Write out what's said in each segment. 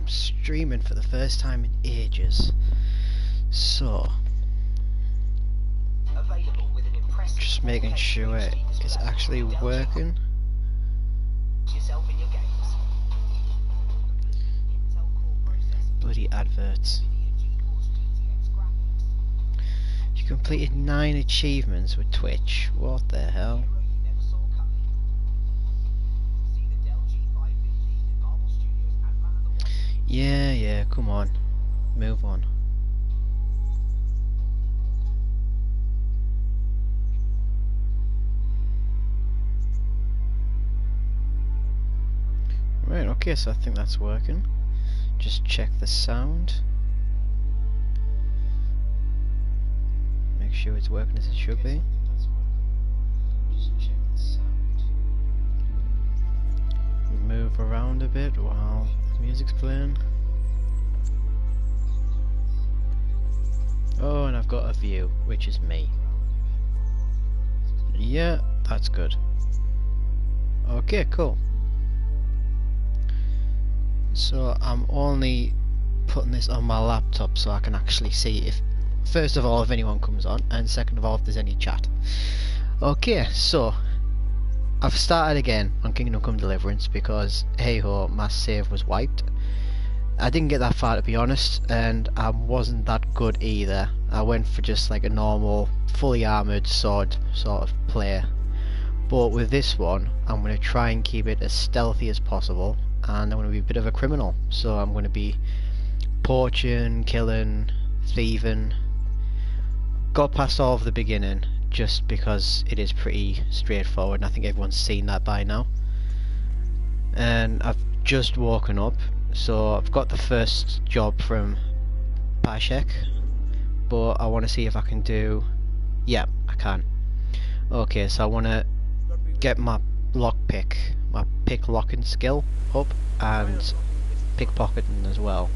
I'm streaming for the first time in ages. So, just making sure it's actually working. Bloody adverts. You completed 9 achievements with Twitch. What the hell? Yeah, come on. Move on. Right, okay, so I think that's working. Just check the sound. Make sure it's working as it should be. Just check the sound. Move around a bit while music's playing. Oh, and I've got a view, which is me. Yeah, that's good. Okay, cool. So I'm only putting this on my laptop so I can actually see if, first of all, if anyone comes on, and second of all, if there's any chat. Okay, so I've started again on Kingdom Come Deliverance because, hey ho, my save was wiped. I didn't get that far, to be honest, and I wasn't that good either. I went for just like a normal, fully armoured sword sort of player. But with this one, I'm going to try and keep it as stealthy as possible, and I'm going to be a bit of a criminal. So I'm going to be poaching, killing, thieving. Got past all of the beginning, just because it is pretty straightforward, and I think everyone's seen that by now. And I've just woken up. So I've got the first job from Pashek, but I want to see if I can do... Yeah, I can. Okay, so I want to get my lockpick, my pick locking skill up, and pickpocketing as well.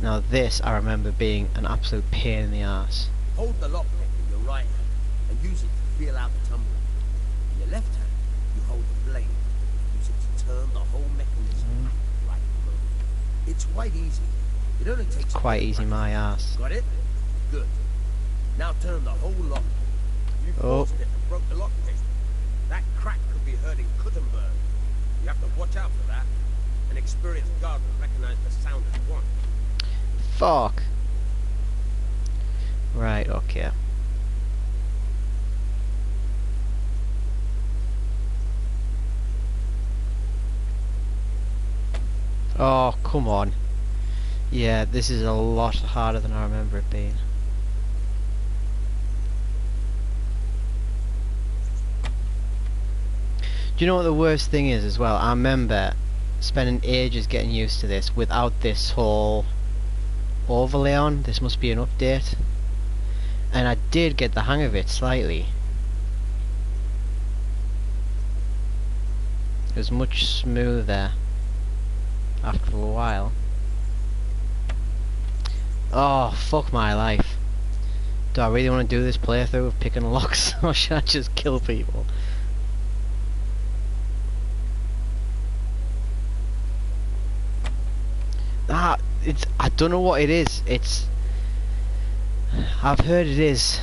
Now this, I remember being an absolute pain in the arse. Hold the lockpick in your right hand and use it to feel out the tumbler. In your left hand, you hold the blade and use it to turn the whole mechanism. It's quite easy. It only takes quite easy, my ass. Got it? Good. Now turn the whole lock. You forced it and broke the lockpick. That crack could be heard in Kuttenberg. You have to watch out for that. An experienced guard will recognize the sound at once. Fuck. Right, okay. Oh, come on. Yeah, this is a lot harder than I remember it being. Do you know what the worst thing is as well? I remember spending ages getting used to this without this whole overlay on. This must be an update. And I did get the hang of it slightly. It was much smoother after a while. Oh, fuck my life. Do I really want to do this playthrough of picking locks, or should I just kill people? I don't know what it is. I've heard it is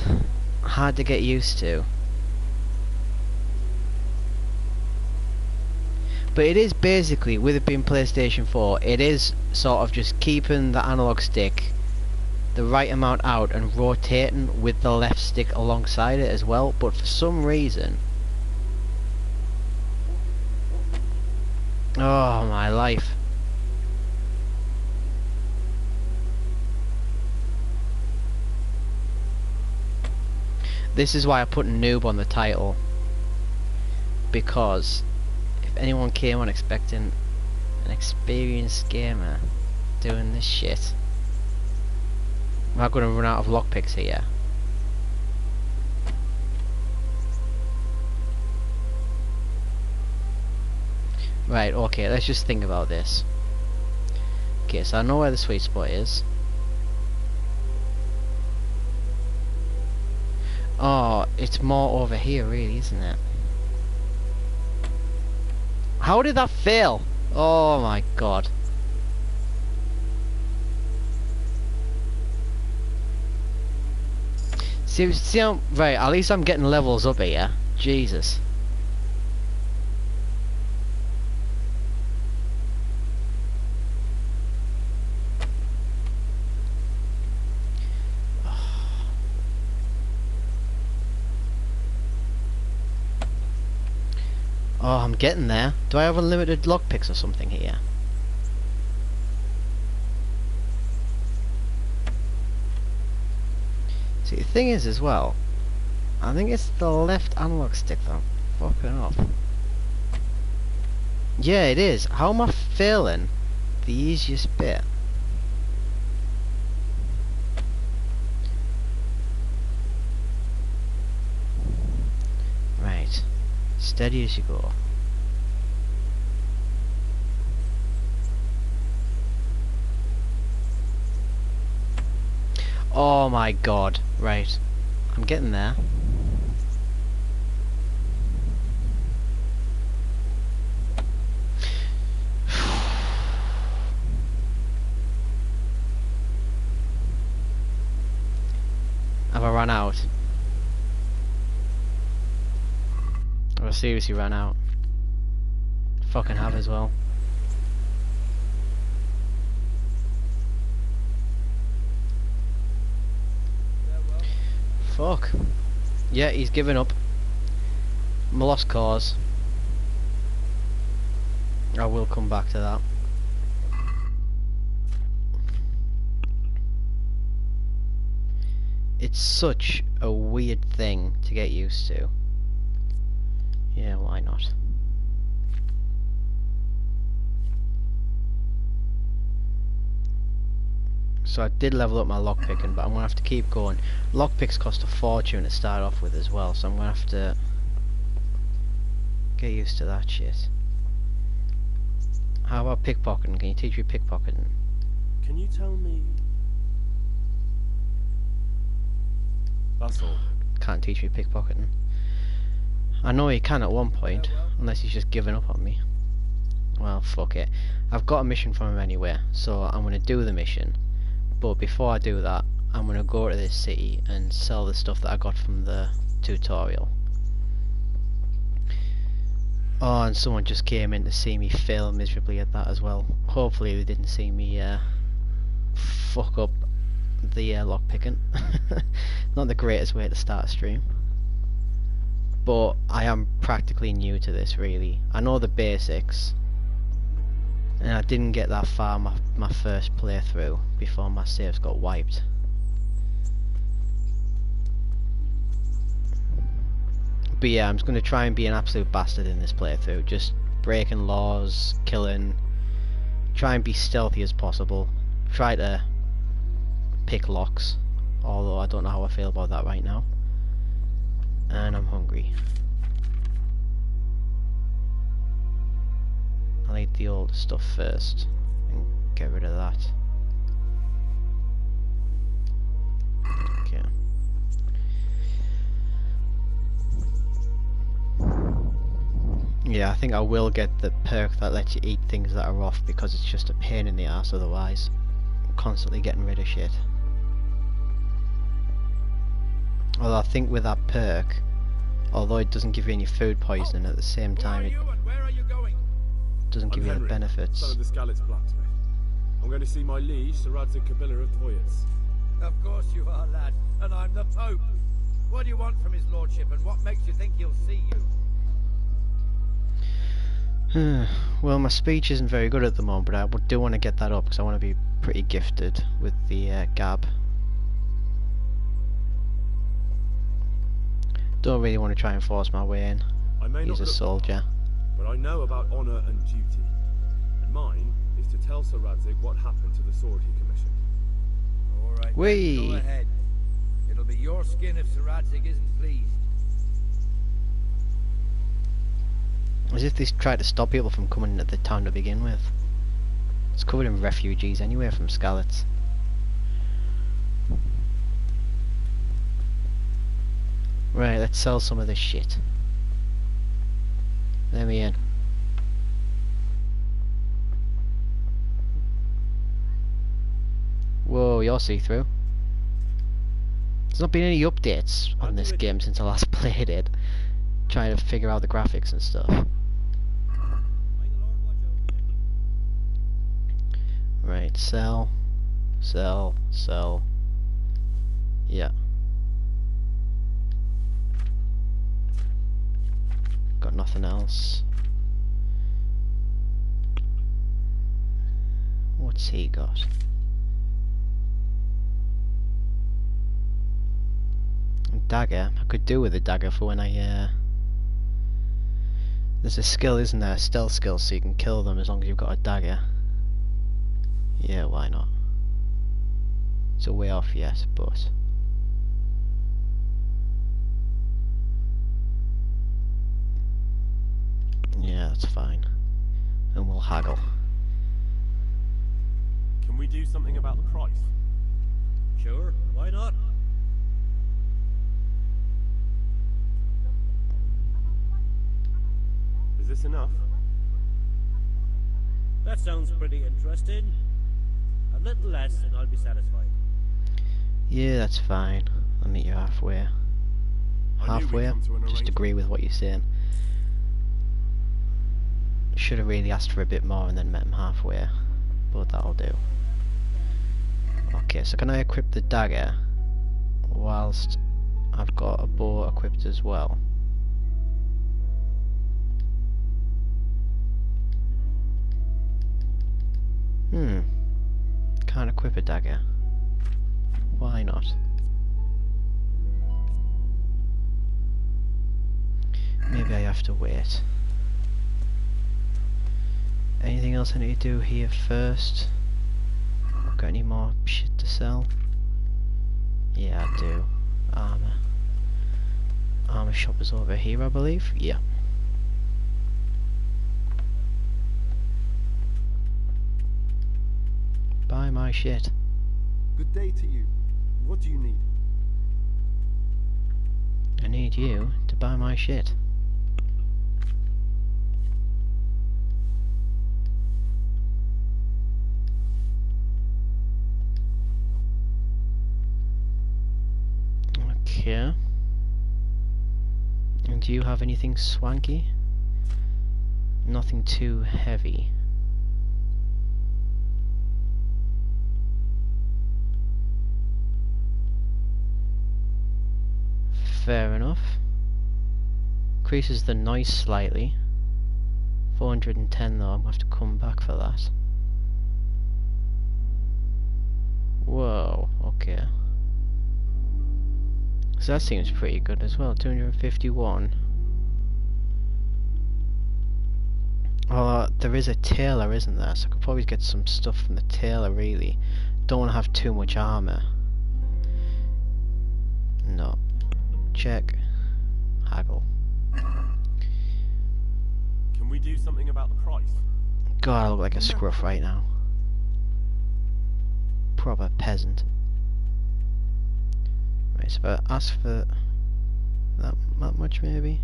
hard to get used to. But it is basically, with it being PlayStation 4, it is sort of just keeping the analog stick the right amount out and rotating with the left stick alongside it as well. But for some reason... Oh, my life. This is why I put noob on the title. Because if anyone came on expecting an experienced gamer doing this shit, am I going to run out of lockpicks here? Right, okay, let's just think about this. Okay, so I know where the sweet spot is. Oh, it's more over here really, isn't it? How did that fail? Oh my god. See how, right, at least I'm getting levels up here. Jesus. Oh, I'm getting there. Do I have unlimited lockpicks or something here? See, the thing is as well, I think it's the left analog stick that I'm fucking up. Yeah, it is. How am I failing the easiest bit? Right. Steady as you go. Oh my god. Right. I'm getting there. Have I run out? I seriously ran out. Fucking have as well. Fuck. Yeah, he's given up. I'm a lost cause. I will come back to that. It's such a weird thing to get used to. Yeah, why not? So I did level up my lockpicking, but I'm gonna have to keep going. Lockpicks cost a fortune to start off with as well, so I'm gonna have to get used to that shit. How about pickpocketing? Can you teach me pickpocketing? Can you tell me? That's all. Can't teach me pickpocketing. I know he can at one point, unless he's just given up on me. Well, fuck it. I've got a mission from him anyway, so I'm gonna do the mission. But before I do that, I'm gonna go to this city and sell the stuff that I got from the tutorial. Oh, and someone just came in to see me fail miserably at that as well. Hopefully they didn't see me fuck up the lockpicking. Not the greatest way to start a stream. But I am practically new to this, really. I know the basics. And I didn't get that far my first playthrough before my saves got wiped. But yeah, I'm just going to try and be an absolute bastard in this playthrough. Just breaking laws, killing, try and be stealthy as possible. Try to pick locks, although I don't know how I feel about that right now. And I'm hungry. I'll eat the old stuff first and get rid of that. Okay. Yeah, I think I will get the perk that lets you eat things that are off, because it's just a pain in the ass otherwise. I'm constantly getting rid of shit. Although I think with that perk, although it doesn't give you any food poisoning, at the same time it doesn't give you the benefits. Son of the Skalitz blacksmith. I'm going to see my liege, Sir Radzig Kabila of Toyas. Of course you are, lad. And I'm the Pope. What do you want from his lordship, and what makes you think he'll see you? Well, my speech isn't very good at the moment, but I do want to get that up because I want to be pretty gifted with the gab. Don't really want to try and force my way in. He's a soldier. But I know about honour and duty. And mine is to tell Sir Radzig what happened to the sword he commissioned. Alright, go ahead. It'll be your skin if Sir Radzig isn't pleased. As if they tried to stop people from coming into the town to begin with. It's covered in refugees anyway from Skalitz. Right, let's sell some of this shit. Let me in. Whoa, you're see-through. There's not been any updates on this game since I last played it. Trying to figure out the graphics and stuff. Right, sell. Sell. Sell. Yeah. Got nothing else. What's he got? A dagger. I could do with a dagger for when I there's a skill, isn't there? A stealth skill, so you can kill them as long as you've got a dagger. Yeah, why not? It's a way off, yes, but yeah, that's fine. And we'll haggle. Can we do something about the price? Sure, why not? Is this enough? That sounds pretty interesting. A little less and I'll be satisfied. Yeah, that's fine. I'll meet you halfway. I knew we'd Halfway? come to an Just arrangement. agree with what you're saying. Should have really asked for a bit more and then met him halfway. But that'll do. Okay, so can I equip the dagger whilst I've got a bow equipped as well? Can't equip a dagger. Why not? Maybe I have to wait. Anything else I need to do here first? Got any more shit to sell? Yeah, I do. Armor. Armor shop is over here, I believe. Yeah. Buy my shit. Good day to you. What do you need? I need you to buy my shit. Okay. And do you have anything swanky? Nothing too heavy. Fair enough. Increases the noise slightly. 410 though, I'm going to have to come back for that. Whoa, okay. So that seems pretty good as well, 251. Oh, there is a tailor, isn't there? So I could probably get some stuff from the tailor, really. Don't want to have too much armor. No. Check. Haggle. Can we do something about the price? God, I look like a scruff right now. Proper peasant. Right, so if I ask for that much, maybe?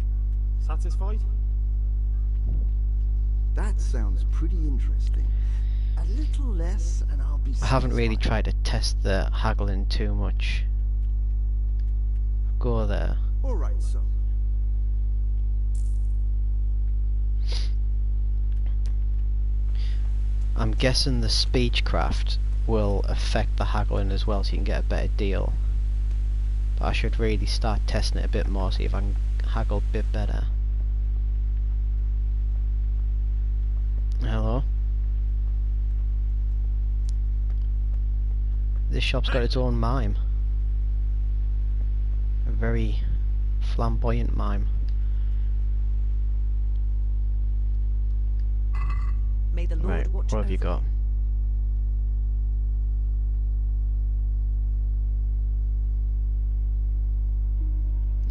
Satisfied? That sounds pretty interesting. A little less and I'll be I haven't really satisfied. tried to test the haggling too much. Go there. All right, so. I'm guessing the speechcraft will affect the haggling as well, so you can get a better deal. But I should really start testing it a bit more, see if I can haggle a bit better. Hello? This shop's got its own mime. A very flamboyant mime. May the Lord Right, watch what have you over got?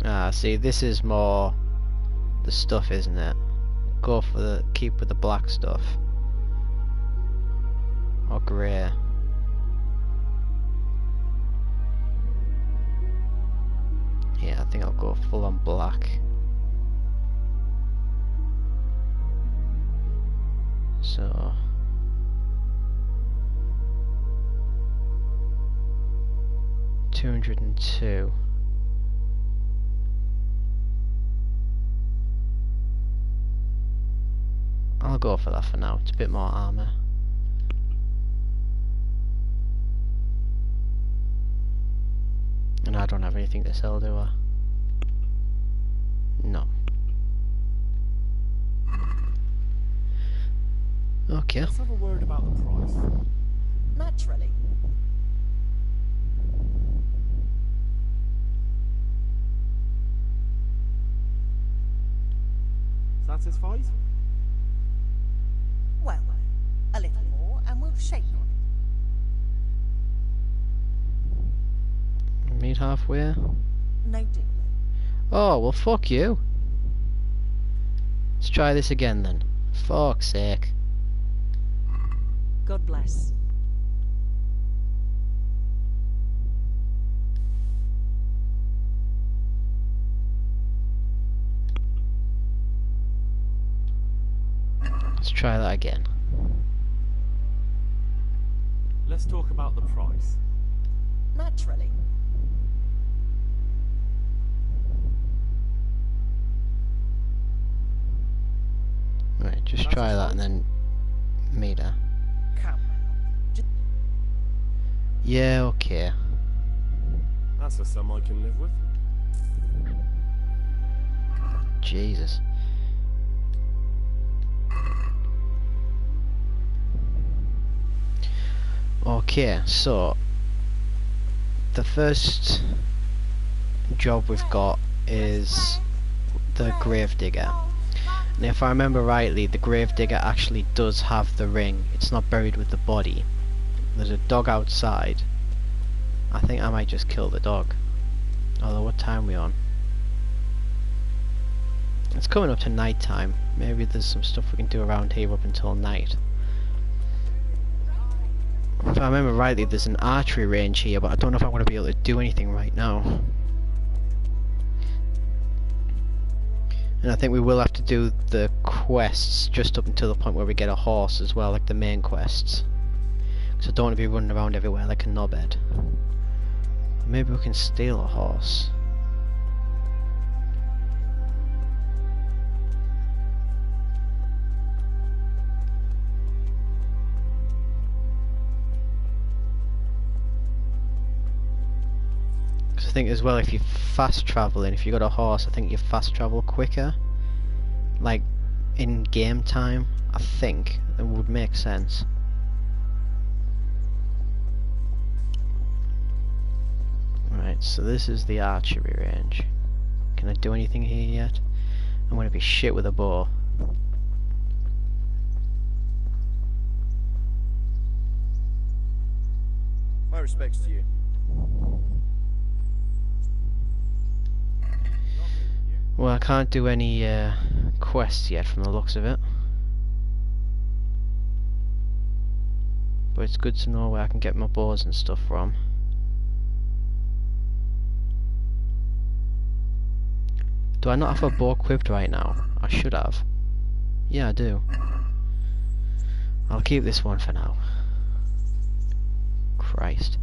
Ah, see, this is more the stuff, isn't it? Go for the, keep with the black stuff. Or grey. Yeah, I think I'll go full on black. So... 202. I'll go for that for now. It's a bit more armor. And I don't have anything to sell, do I? No. Okay. Let's have a word about the price. Naturally. Satisfied? Well, a little more and we'll shake on it. Meet halfway. No deal. Oh, well fuck you. Let's try this again then. Fuck's sake. God bless. Let's try that again. Let's talk about the price. Naturally. Right, just try that and then meet her. Come now. Yeah, okay. That's a sum I can live with. Jesus. Okay, so the first job we've got is the gravedigger. And if I remember rightly, the gravedigger actually does have the ring. It's not buried with the body. There's a dog outside. I think I might just kill the dog. Although, what time are we on? It's coming up to night time. Maybe there's some stuff we can do around here up until night. If I remember rightly, there's an archery range here, but I don't know if I'm going to be able to do anything right now. And I think we will have to do the quests just up until the point where we get a horse as well, like the main quests. Because I don't want to be running around everywhere like a knobhead. Maybe we can steal a horse. Because I think as well, if you fast travel and if you got a horse, I think you fast travel quicker. Like in game time, I think it would make sense. Right, so this is the archery range. Can I do anything here yet? I'm gonna be shit with a bow. My respects to you. Well, I can't do any quests yet from the looks of it. But it's good to know where I can get my bows and stuff from. Do I not have a bow equipped right now? I should have. Yeah, I do. I'll keep this one for now. Christ.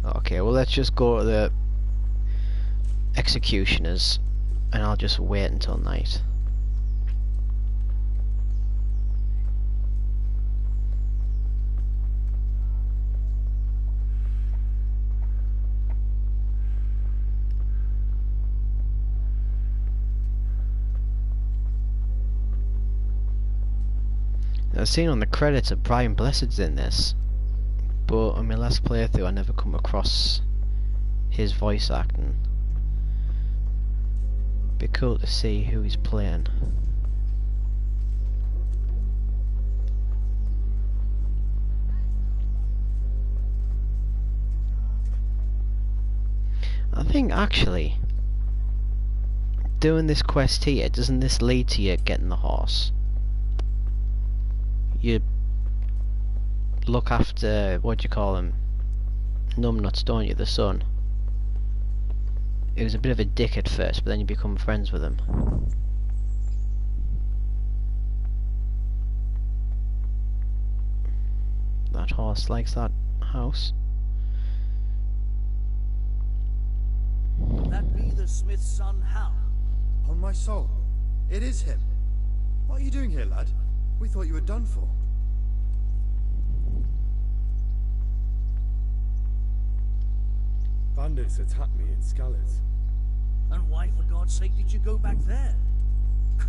Okay, well let's just go to the executioners and I'll just wait until night. I've seen on the credits that Brian Blessed's in this, but on my last playthrough I never come across his voice acting. Be cool to see who he's playing. I think actually doing this quest here, doesn't this lead to you getting the horse? You look after, what do you call him, numbnuts, don't you, the son? He was a bit of a dick at first, but then you become friends with him. That horse likes that house. Could that be the smith's son, Hal? On my soul, it is him. What are you doing here, lad? We thought you were done for. Bandits attacked me in Skalitz. And why, for God's sake, did you go back there?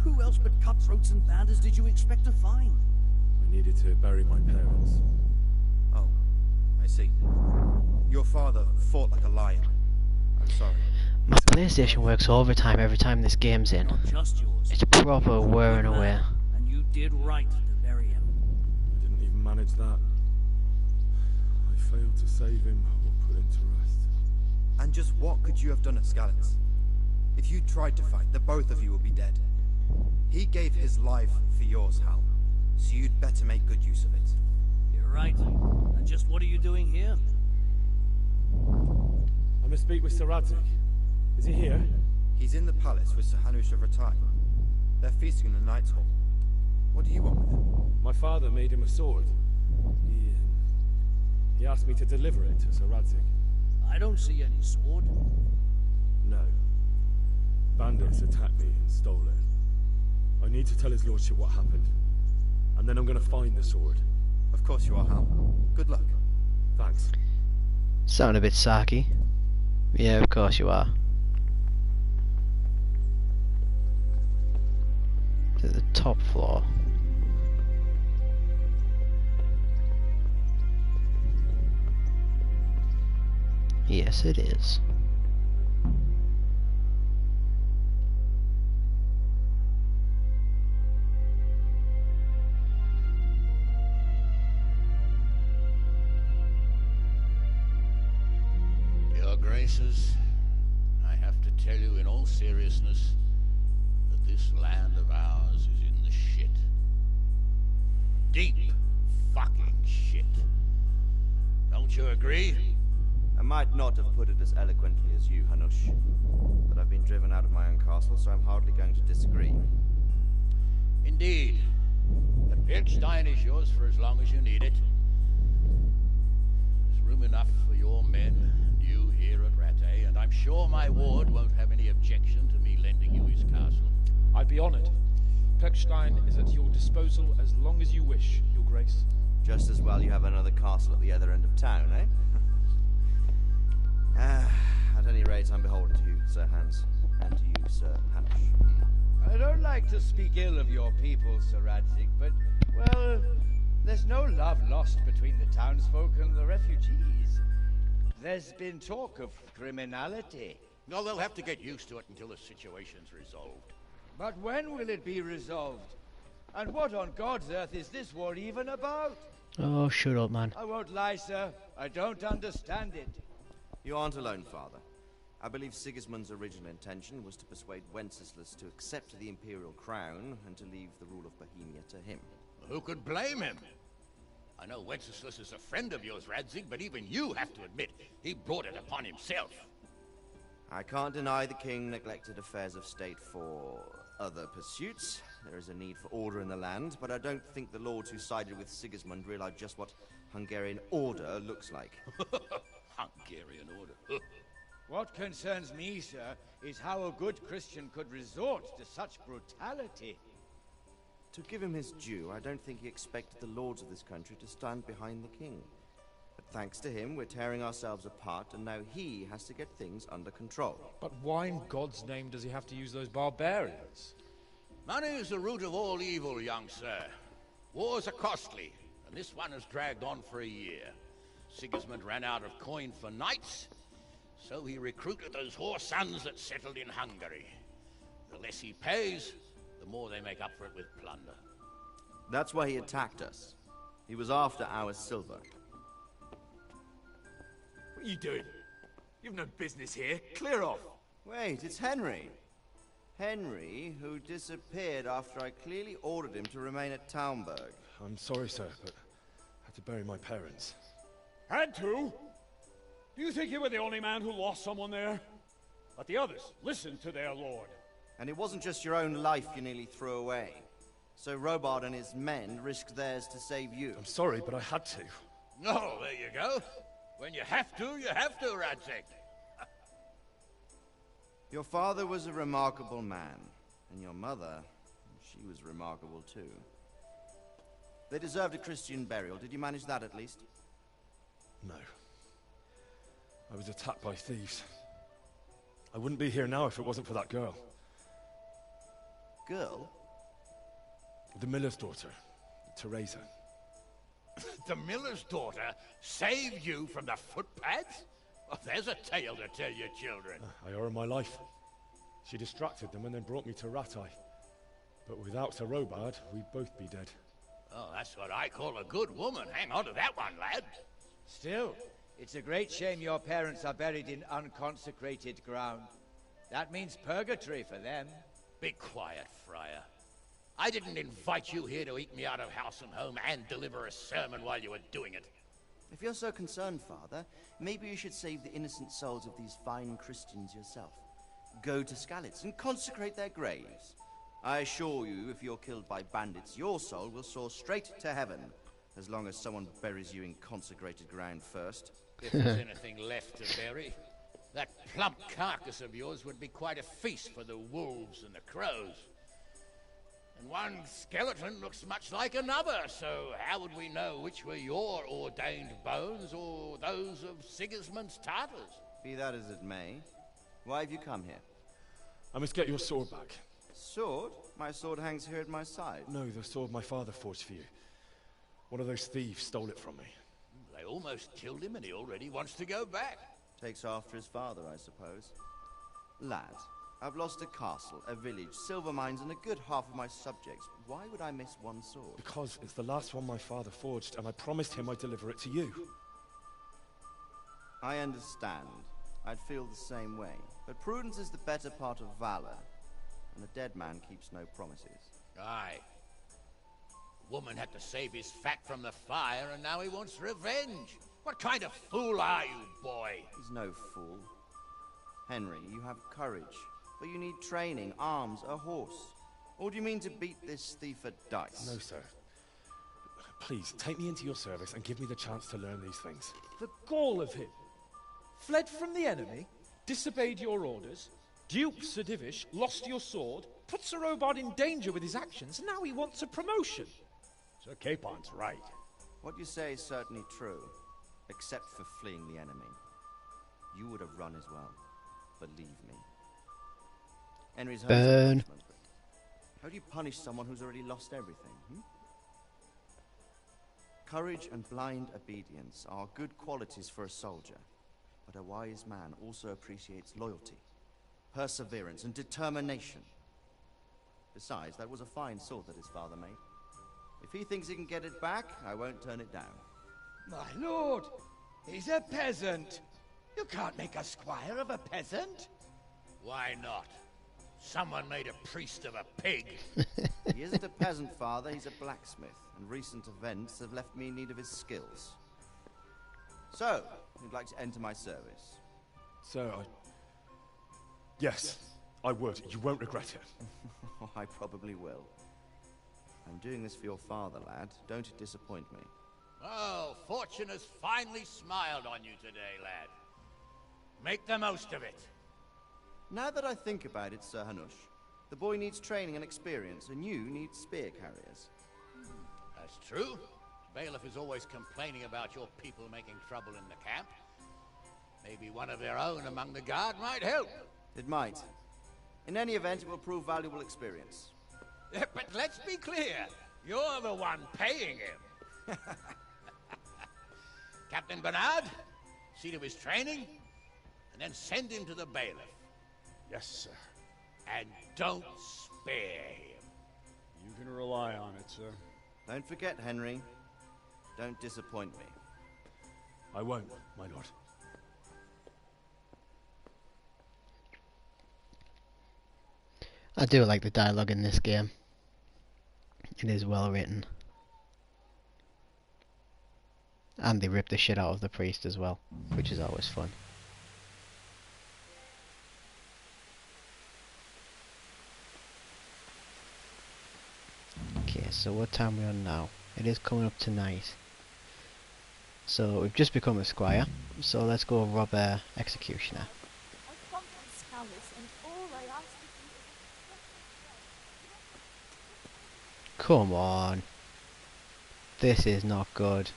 Who else but cutthroats and bandits did you expect to find? I needed to bury my parents. Oh, I see. Your father fought like a lion. I'm sorry. My PlayStation works overtime every time this game's in. Not just yours. It's proper wearing away. And you did right to bury him. I didn't even manage that. I failed to save him or put him to rest. And just what could you have done at Skalitz? If you tried to fight, the both of you would be dead. He gave his life for yours, Hal. So you'd better make good use of it. You're right. And just what are you doing here? I must speak with Sir Radzig. Is he here? He's in the palace with Sir Hanush of Ratai. They're feasting in the Knight's Hall. What do you want with him? My father made him a sword. He asked me to deliver it to Sir Radzig. I don't see any sword. No. Bandits attacked me and stole it. I need to tell his lordship what happened. And then I'm gonna find the sword. Of course you are, Hal. Good luck. Thanks. Sound a bit sarky. Yeah, of course you are. To the top floor. Yes, it is. Your Graces, I have to tell you in all seriousness that this land of ours is in the shit. Deep fucking shit. Don't you agree? I might not have put it as eloquently as you, Hanush. But I've been driven out of my own castle, so I'm hardly going to disagree. Indeed. The Pilkstein is yours for as long as you need it. There's room enough for your men and you here at Rattay, and I'm sure my ward won't have any objection to me lending you his castle. I'd be honored. Pilkstein is at your disposal as long as you wish, Your Grace. Just as well you have another castle at the other end of town, eh? At any rate, I'm beholden to you, Sir Hans, and to you, Sir Hanush. I don't like to speak ill of your people, Sir Radzig, but, well, there's no love lost between the townsfolk and the refugees. There's been talk of criminality. Well, they'll have to get used to it until the situation's resolved. But when will it be resolved? And what on God's earth is this war even about? Oh, shut up, man. I won't lie, sir. I don't understand it. You aren't alone, Father. I believe Sigismund's original intention was to persuade Wenceslas to accept the imperial crown and to leave the rule of Bohemia to him. Who could blame him? I know Wenceslas is a friend of yours, Radzig, but even you have to admit he brought it upon himself. I can't deny the king neglected affairs of state for other pursuits. There is a need for order in the land, but I don't think the lords who sided with Sigismund realized just what Hungarian order looks like. Hungarian order. What concerns me, sir, is how a good Christian could resort to such brutality. To give him his due, I don't think he expected the lords of this country to stand behind the king. But thanks to him, we're tearing ourselves apart, and now he has to get things under control. But why in God's name does he have to use those barbarians? Money is the root of all evil, young sir. Wars are costly, and this one has dragged on for a year. Sigismund ran out of coin for knights, so he recruited those whore sons that settled in Hungary. The less he pays, the more they make up for it with plunder. That's why he attacked us. He was after our silver. What are you doing? You've no business here. Clear off. Wait, it's Henry. Henry, who disappeared after I clearly ordered him to remain at Taunberg. I'm sorry, sir, but I had to bury my parents. Had to? Do you think you were the only man who lost someone there? But the others listened to their lord. And it wasn't just your own life you nearly threw away. So Robard and his men risked theirs to save you. I'm sorry, but I had to. No, there you go. When you have to, Radzig. Your father was a remarkable man, and your mother, she was remarkable too. They deserved a Christian burial. Did you manage that at least? No. I was attacked by thieves. I wouldn't be here now if it wasn't for that girl. Girl? The miller's daughter, Teresa. The miller's daughter saved you from the footpads? Oh, there's a tale to tell your children. I owe her my life. She distracted them and then brought me to Ratai. But without Sir Robard, we'd both be dead. Oh, that's what I call a good woman. Hang on to that one, lad. Still, it's a great shame your parents are buried in unconsecrated ground. That means purgatory for them. Be quiet, Friar. I didn't invite you here to eat me out of house and home and deliver a sermon while you were doing it. If you're so concerned, Father, maybe you should save the innocent souls of these fine Christians yourself. Go to Skalitz and consecrate their graves. I assure you, if you're killed by bandits, your soul will soar straight to heaven, as long as someone buries you in consecrated ground first. If there's anything left to bury, that plump carcass of yours would be quite a feast for the wolves and the crows. And one skeleton looks much like another, so how would we know which were your ordained bones or those of Sigismund's Tartars? Be that as it may, why have you come here? I must get your sword back. Sword? My sword hangs here at my side. No, the sword my father forged for you. One of those thieves stole it from me. They almost killed him and he already wants to go back. Takes after his father, I suppose. Lad, I've lost a castle, a village, silver mines, and a good half of my subjects. Why would I miss one sword? Because it's the last one my father forged, and I promised him I'd deliver it to you. I understand. I'd feel the same way. But prudence is the better part of valor, and a dead man keeps no promises. Aye. Woman had to save his fat from the fire, and now he wants revenge. What kind of fool are you, boy? He's no fool. Henry, you have courage, but you need training, arms, a horse. Or do you mean to beat this thief at dice? No, sir. Please, take me into your service and give me the chance to learn these things. The gall of him. Fled from the enemy, disobeyed your orders, duped Sir Divish, lost your sword, put Sir Robard in danger with his actions, and now he wants a promotion. Sir Capon's right. What you say is certainly true, except for fleeing the enemy. You would have run as well, believe me. Henry's heard Burn. some punishment, but how do you punish someone who's already lost everything? Courage and blind obedience are good qualities for a soldier, but a wise man also appreciates loyalty, perseverance, and determination. Besides, that was a fine sword that his father made. If he thinks he can get it back, I won't turn it down. My lord, he's a peasant. You can't make a squire of a peasant. Why not? Someone made a priest of a pig. He isn't a peasant, father, he's a blacksmith, and recent events have left me in need of his skills. So, you'd like to enter my service? Sir, Yes, I would. You won't regret it. I probably will. I'm doing this for your father, lad. Don't disappoint me. Oh, fortune has finally smiled on you today, lad. Make the most of it. Now that I think about it, Sir Hanush, the boy needs training and experience, and you need spear carriers. That's true. Bailiff is always complaining about your people making trouble in the camp. Maybe one of their own among the guard might help. It might. In any event, it will prove valuable experience. But let's be clear. You're the one paying him. Captain Bernard, see to his training, and then send him to the bailiff. Yes, sir. And don't spare him. You can rely on it, sir. Don't forget, Henry. Don't disappoint me. I won't, my lord. I do like the dialogue in this game. It is well written. And they rip the shit out of the priest as well, which is always fun. Okay, so what time are we on now? It is coming up to night. So we've just become a squire, so let's go rob a executioner. I've come from Scowlis, and all I ask of you Come on. This is not good.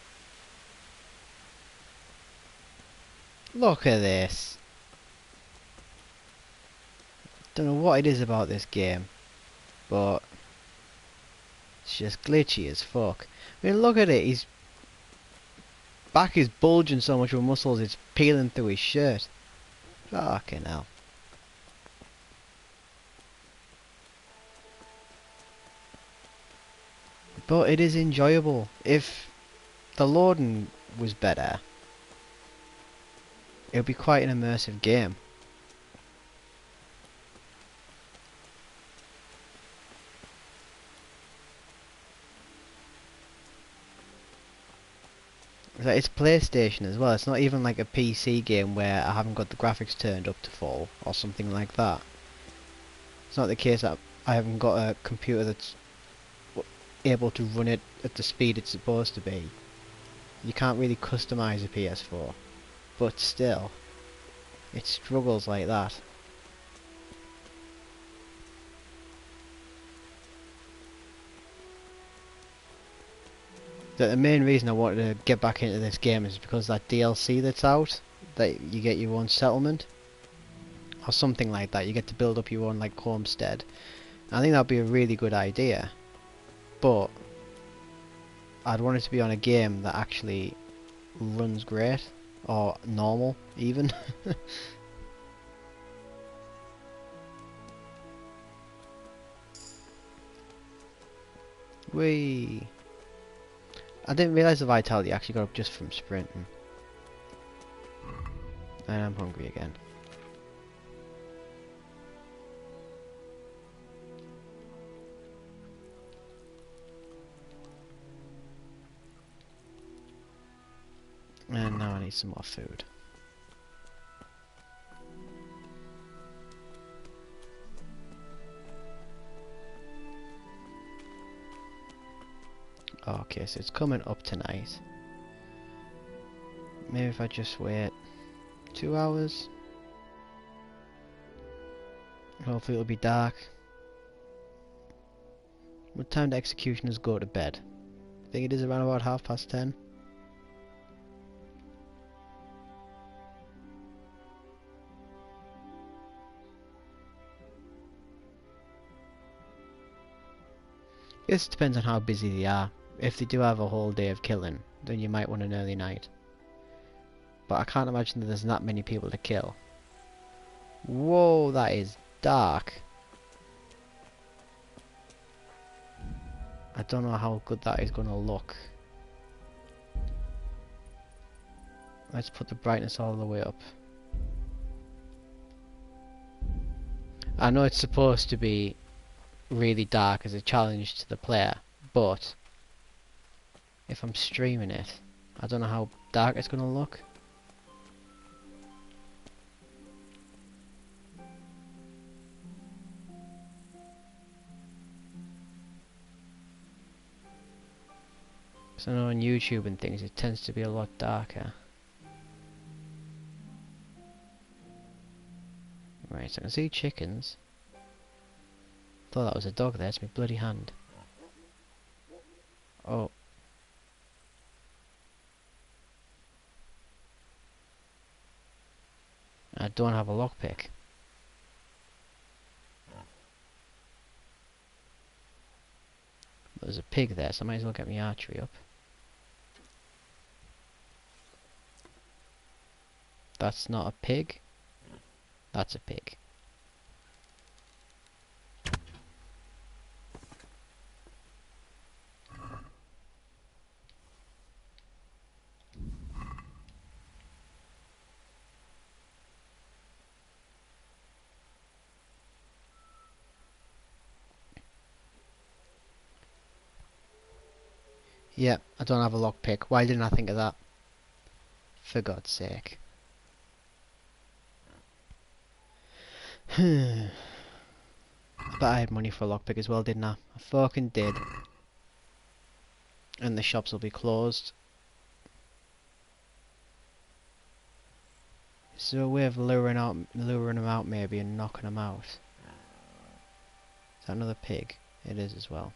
Look at this. Don't know what it is about this game, but it's just glitchy as fuck. I mean, look at it. His back is bulging so much with muscles, it's peeling through his shirt. Fucking hell. But it is enjoyable. If the loading was better, it would be quite an immersive game. It's PlayStation as well. It's not even like a PC game where I haven't got the graphics turned up to full or something like that. It's not the case that I haven't got a computer that's able to run it at the speed it's supposed to be. You can't really customize a PS4, but still, it struggles like that. The main reason I wanted to get back into this game is because that DLC that's out, that you get your own settlement, or something like that. You get to build up your own like homestead. I think that'd be a really good idea, but I'd want it to be on a game that actually runs great, or normal even. Whee! I didn't realise the vitality actually got up just from sprinting. And I'm hungry again. And now I need some more food. Okay, so it's coming up tonight. Maybe if I just wait 2 hours. Hopefully it'll be dark. What time do executioners go to bed? I think it is around about 10:30. Guess it depends on how busy they are. If they do have a whole day of killing, then you might want an early night. But I can't imagine that there's that many people to kill. Whoa, that is dark. I don't know how good that is going to look. Let's put the brightness all the way up. I know it's supposed to be really dark as a challenge to the player, but if I'm streaming it, I don't know how dark it's going to look. So I know on YouTube and things it tends to be a lot darker. Right, so I can see chickens. Thought that was a dog there, it's my bloody hand. Oh. I don't have a lockpick. There's a pig there, so I might as well get my archery up. That's not a pig. That's a pig. Yeah, I don't have a lockpick. Why didn't I think of that? For God's sake. I bet I had money for a lockpick as well, didn't I? I fucking did. And the shops will be closed. Is there a way of luring them out maybe and knocking them out? Is that another pig? It is as well.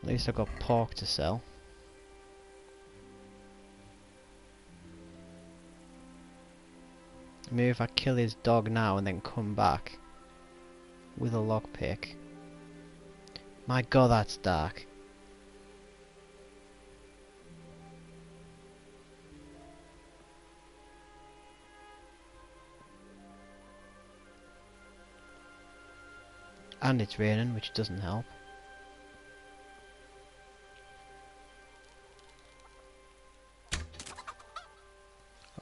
At least I got pork to sell. Maybe if I kill his dog now and then come back with a lockpick. My god, that's dark. And it's raining, which doesn't help.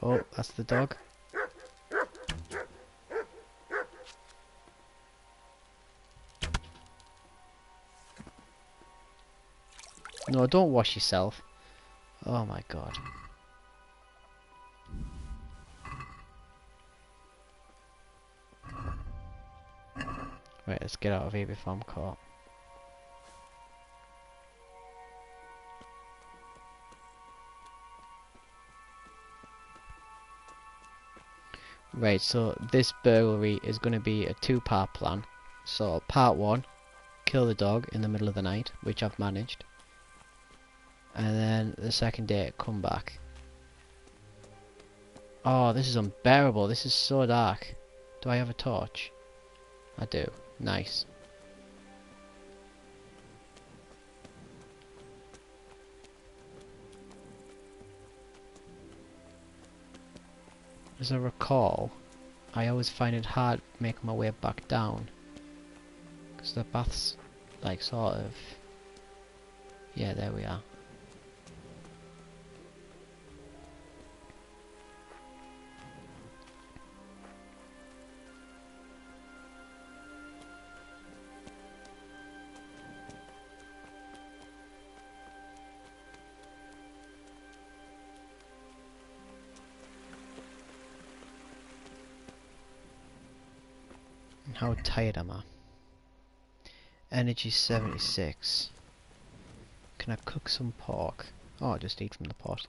Oh, that's the dog. No, don't wash yourself. Oh my god. Right, let's get out of here before I'm caught. Right, so this burglary is going to be a two-part plan. So, part one, kill the dog in the middle of the night, which I've managed. And then the second day, come back. Oh, this is unbearable. This is so dark. Do I have a torch? I do. Nice. As I recall, I always find it hard making my way back down. Because the path's like sort of... Yeah, there we are. How tired am I? Energy 76. Can I cook some pork? Oh, I'll just eat from the pot.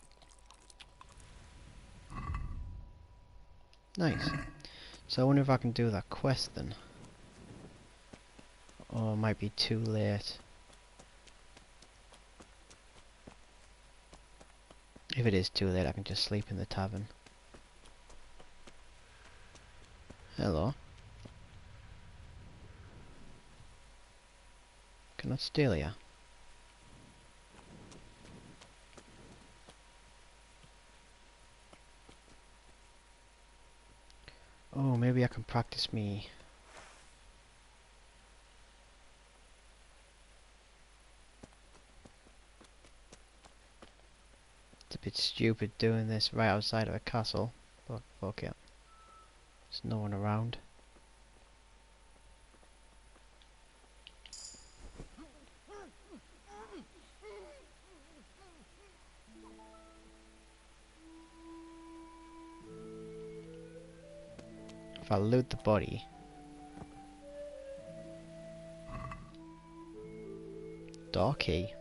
Nice. So I wonder if I can do that quest then. Oh, it might be too late. If it is too late, I can just sleep in the tavern. Hello. Cannot steal ya. Oh, maybe I can practice me. It's a bit stupid doing this right outside of a castle, but fuck it. There's no one around. If I loot the body, door key,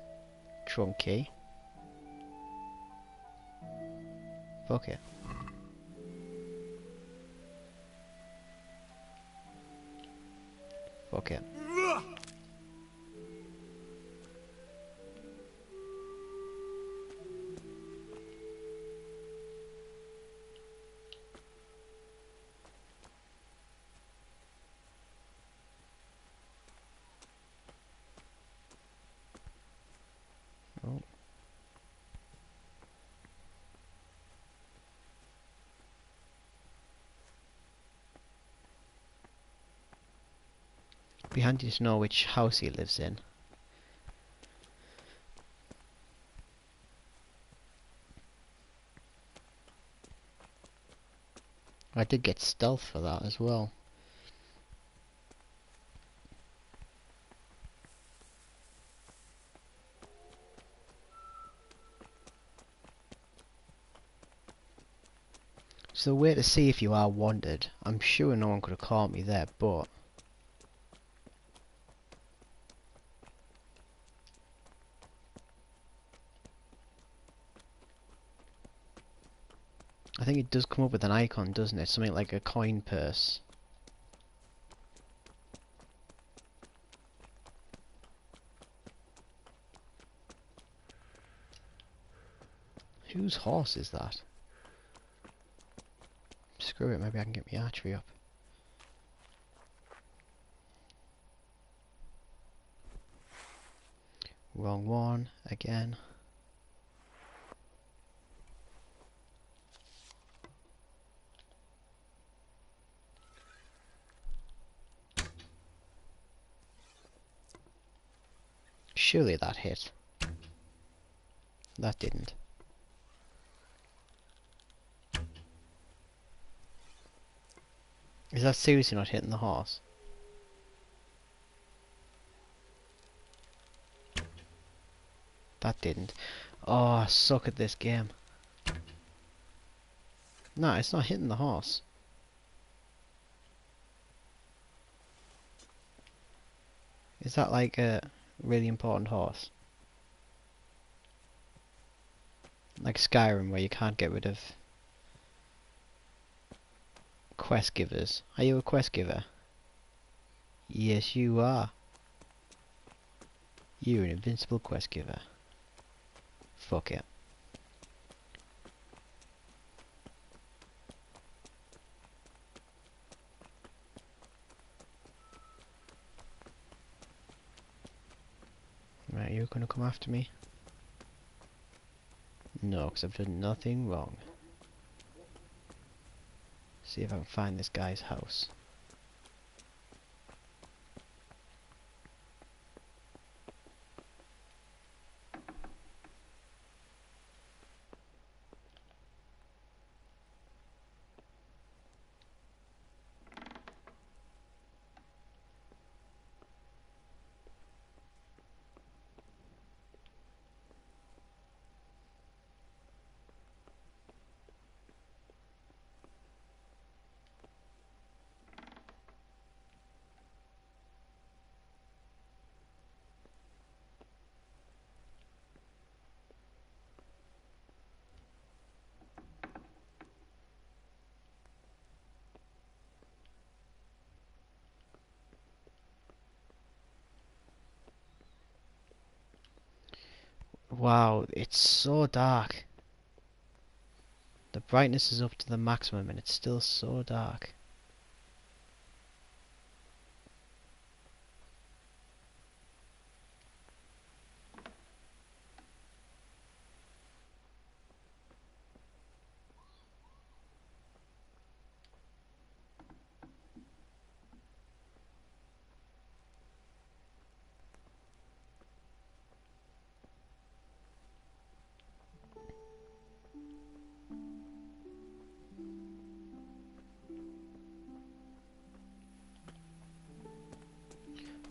trunk key, fuck it. Fuck it. Oh. Be handy to know which house he lives in. I did get stealth for that as well. It's a way to see if you are wanted. I'm sure no one could have caught me there, but... I think it does come up with an icon, doesn't it? Something like a coin purse. Whose horse is that? Screw it, maybe I can get my archery up. Wrong one, again. Surely that hit. That didn't. Is that seriously not hitting the horse? That didn't. Oh, I suck at this game. No, it's not hitting the horse. Is that like a really important horse? Like Skyrim, where you can't get rid of quest givers. Are you a quest giver? Yes, you are. You're an invincible quest giver. Fuck it. Right, you're gonna come after me? No, because I've done nothing wrong. See if I can find this guy's house. Wow, it's so dark. The brightness is up to the maximum and it's still so dark.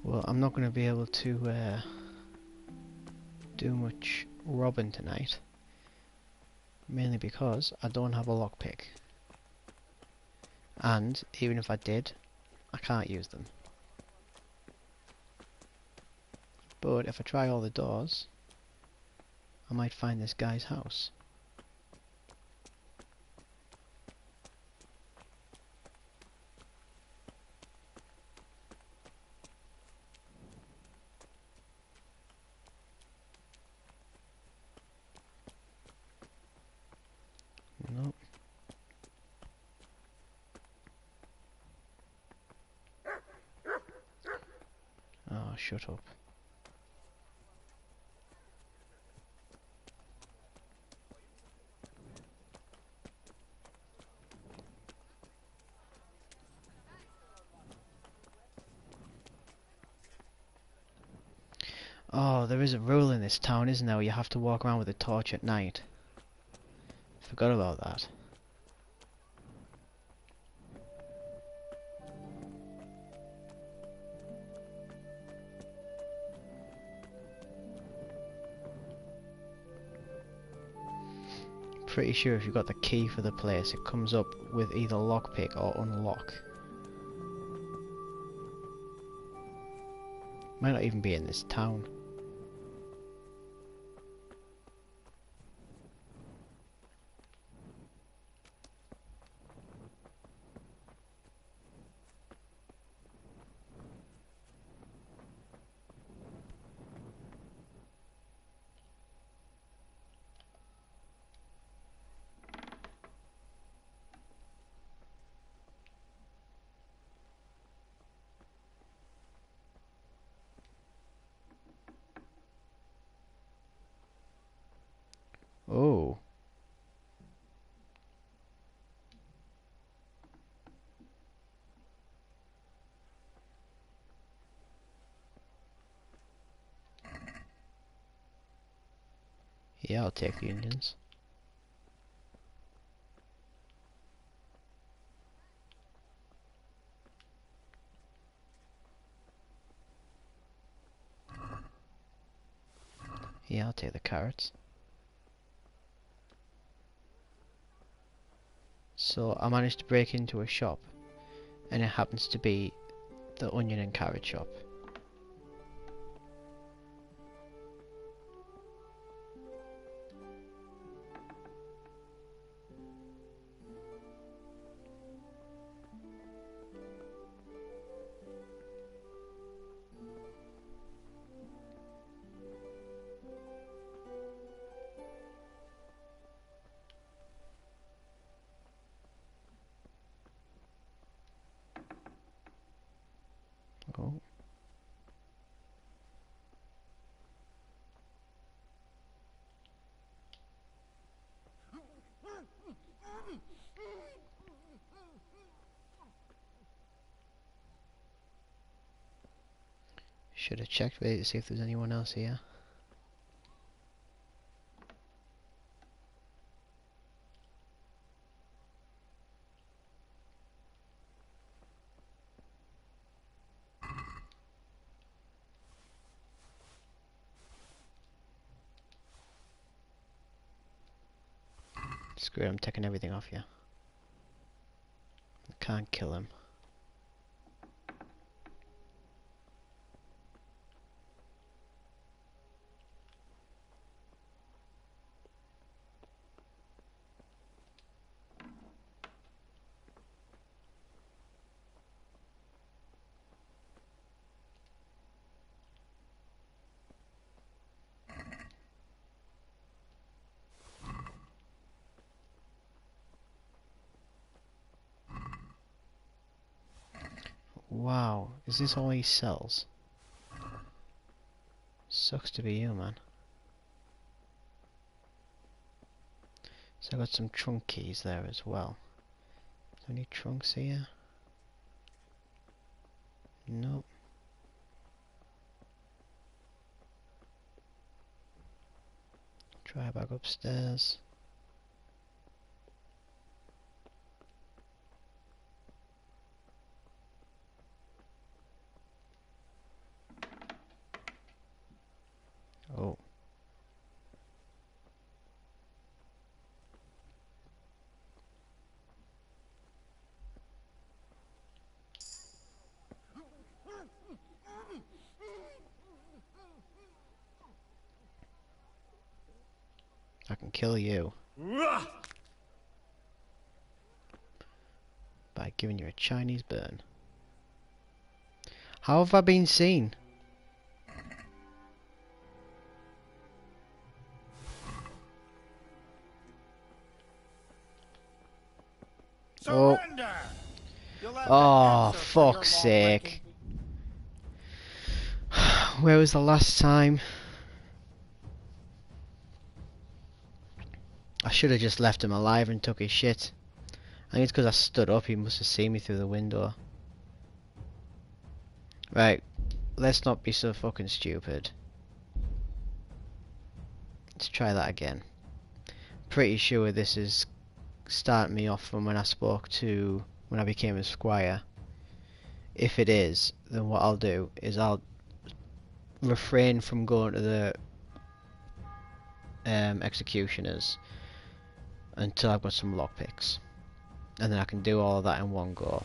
Well, I'm not going to be able to do much robbing tonight. Mainly because I don't have a lockpick. And even if I did, I can't use them. But if I try all the doors, I might find this guy's house. Nope. Oh, shut up. Oh, there is a rule in this town, isn't there? You have to walk around with a torch at night. Forgot about that. pretty sure if you've got the key for the place, it comes up with either lockpick or unlock. Might not even be in this town. Oh. Yeah, I'll take the Indians. Yeah, I'll take the carrots. So I managed to break into a shop, and it happens to be the onion and carrot shop. Oh. Should have checked really to see if there's anyone else here. Screw it, I'm taking everything off you. I can't kill him. Wow, is this all he sells? Sucks to be you, man. So I got some trunk keys there as well. Is there any trunks here? Nope. Try back upstairs. Oh. I can kill you by giving you a Chinese burn. How have I been seen? Surrender! Oh, fuck's sake. Where was the last time? I should have just left him alive and took his shit. I think it's because I stood up, he must have seen me through the window. Right, let's not be so fucking stupid. Let's try that again. Pretty sure this is starting me off from when I spoke to when I became a squire. If it is, then what I'll do is I'll refrain from going to the executioners until I've got some lockpicks, and then I can do all of that in one go.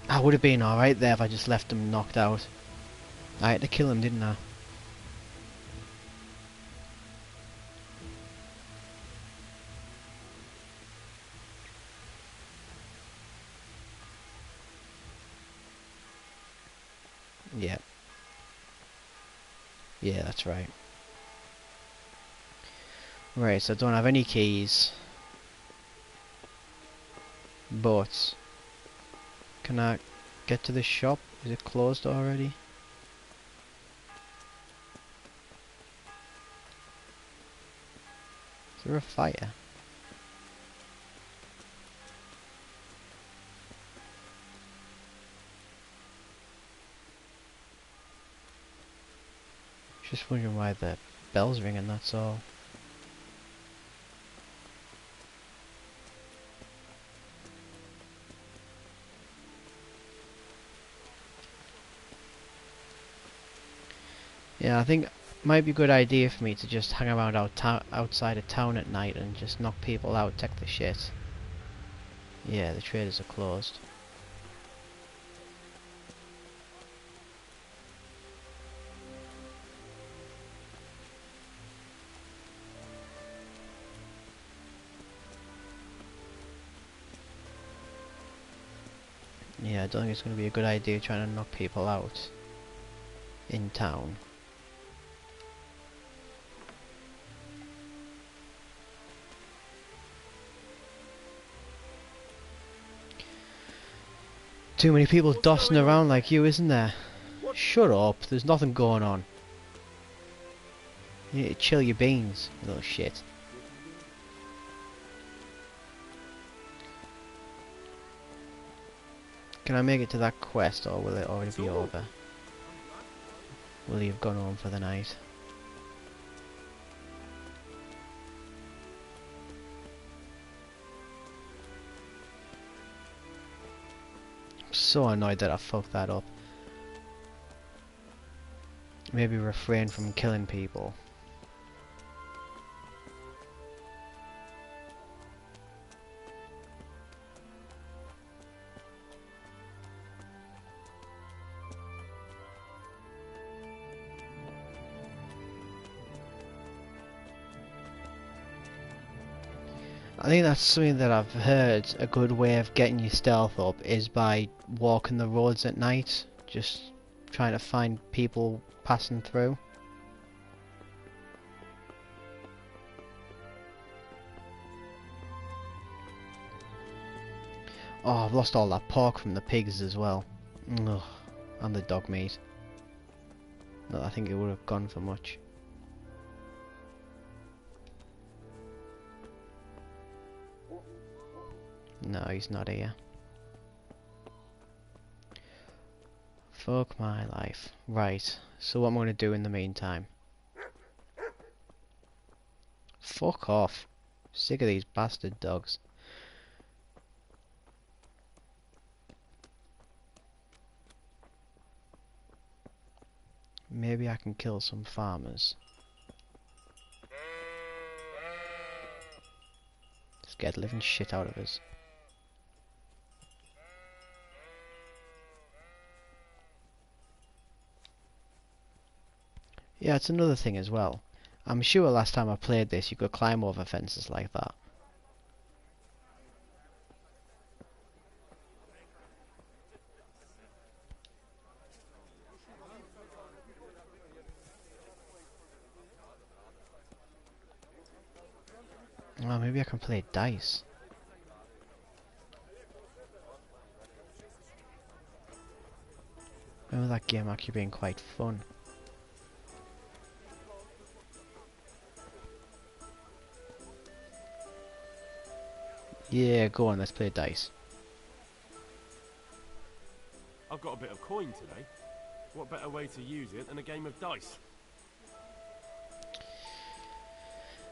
I would have been alright there if I just left him knocked out. I had to kill him, didn't I? Yeah. Yeah, that's right. Right, so I don't have any keys. But can I get to the shop? Is it closed already? Is there a fire? Just wondering why the bell's ringing, that's all. Yeah, I think it might be a good idea for me to just hang around outside of town at night and just knock people out, take the shit. Yeah, the traders are closed. Yeah, I don't think it's going to be a good idea trying to knock people out in town. Too many people dossing around like you, isn't there? Shut up, there's nothing going on. You need to chill your beans, you little shit. Can I make it to that quest, or will it already be over? Will you have gone home for the night? I'm so annoyed that I fucked that up. Maybe refrain from killing people. I think that's something that I've heard a good way of getting your stealth up is by walking the roads at night, just trying to find people passing through. Oh, I've lost all that pork from the pigs as well. Ugh, and the dog meat. No, I think it would have gone for much. No, he's not here. Fuck my life. Right, so what am I going to do in the meantime? Fuck off. Sick of these bastard dogs. Maybe I can kill some farmers. Scared the living shit out of us. Yeah, it's another thing as well. I'm sure last time I played this you could climb over fences like that. Well, maybe I can play dice. Remember that game actually being quite fun. Yeah, go on, let's play dice. I've got a bit of coin today. What better way to use it than a game of dice?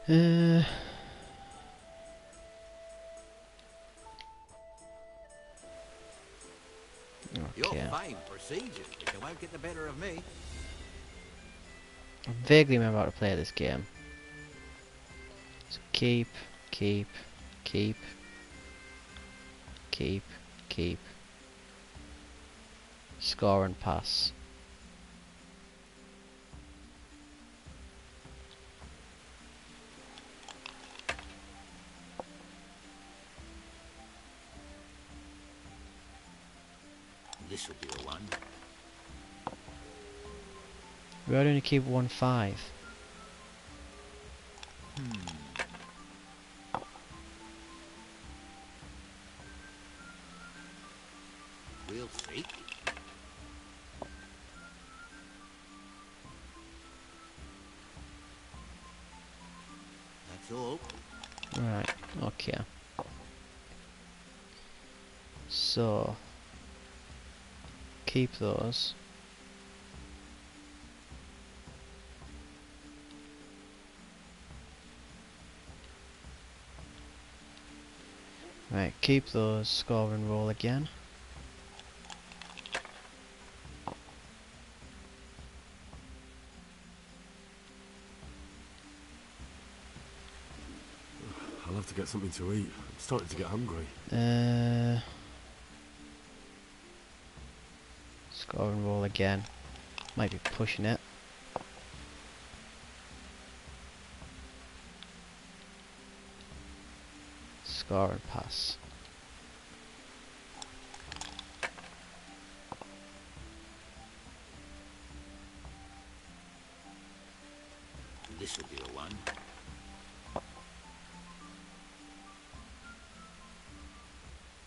Okay. You're fine procedures, but you won't get the better of me. I vaguely remember how to play this game. So keep, keep, keep, keep, keep. Score and pass. This will be a one. We only keep 1-5. We'll see. That's all. Right, okay. So keep those. Right, keep those, score and roll again. I'll have to get something to eat. I'm starting to get hungry. Score and roll again. Might be pushing it. Score and pass. This will be a one.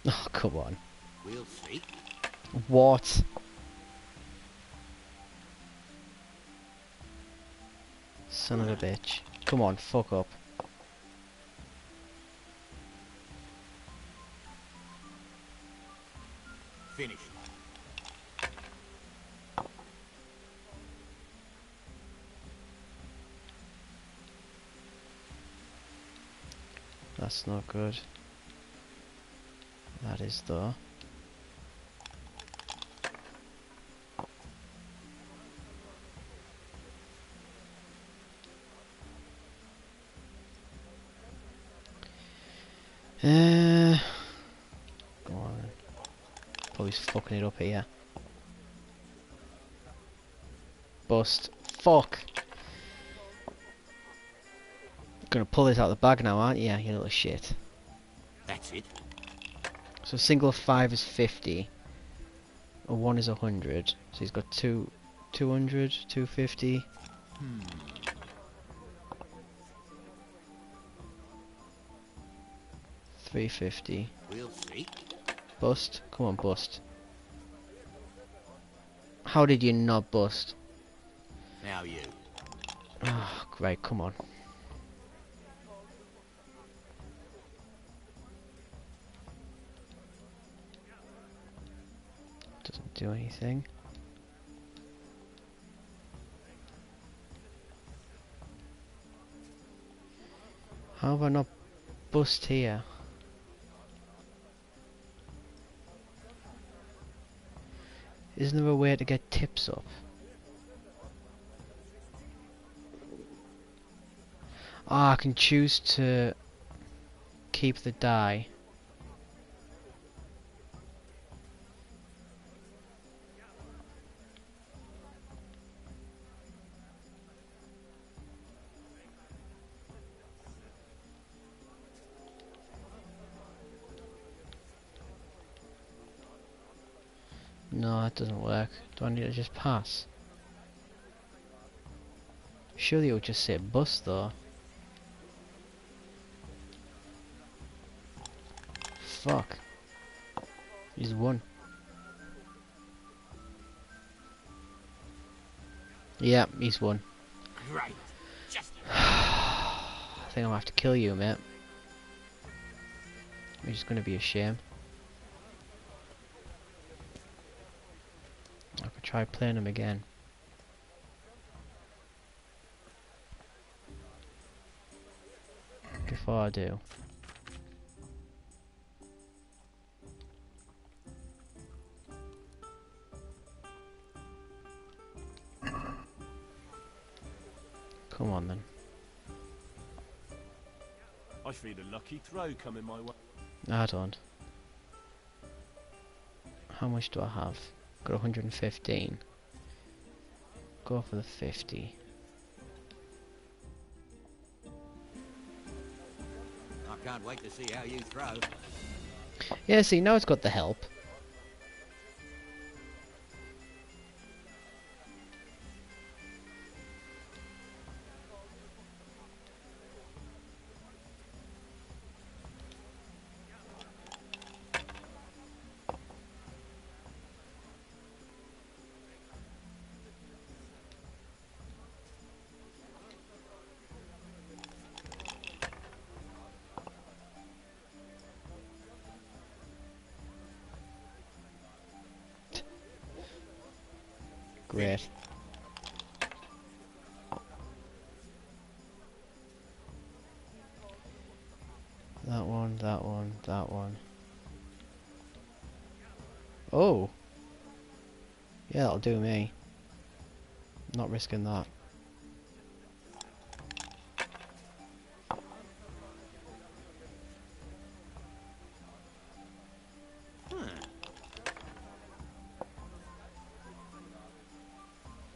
Oh, come on. We'll see. What? Son of a bitch. Come on, fuck up. Finished. That's not good. That is though. Go on. Probably fucking it up here. Bust. Fuck. Gonna pull this out of the bag now, aren't you? You little shit. That's it. So single 5 is 50. A 1 is 100. So he's got 200, 250. 350. We'll see. Bust. Come on, bust. How did you not bust? Now you. Oh, great, come on. Doesn't do anything. How have I not bust here? Isn't there a way to get tips up? Ah, I can choose to keep the die. No, that doesn't work. Do I need to just pass? Surely it would just say bust though. Fuck. He's won. Yeah, he's won. Great. Just I think I'm gonna have to kill you, mate. Which is gonna be a shame. I could try playing him again. Before I do. Come on then. I feel a lucky throw coming my way. I don't. How much do I have? Got 115. Go for the 50. I can't wait to see how you throw. Yeah, see, now it's got the help. Great. That one, that one, that one. Oh! Yeah, that'll do me. Not risking that.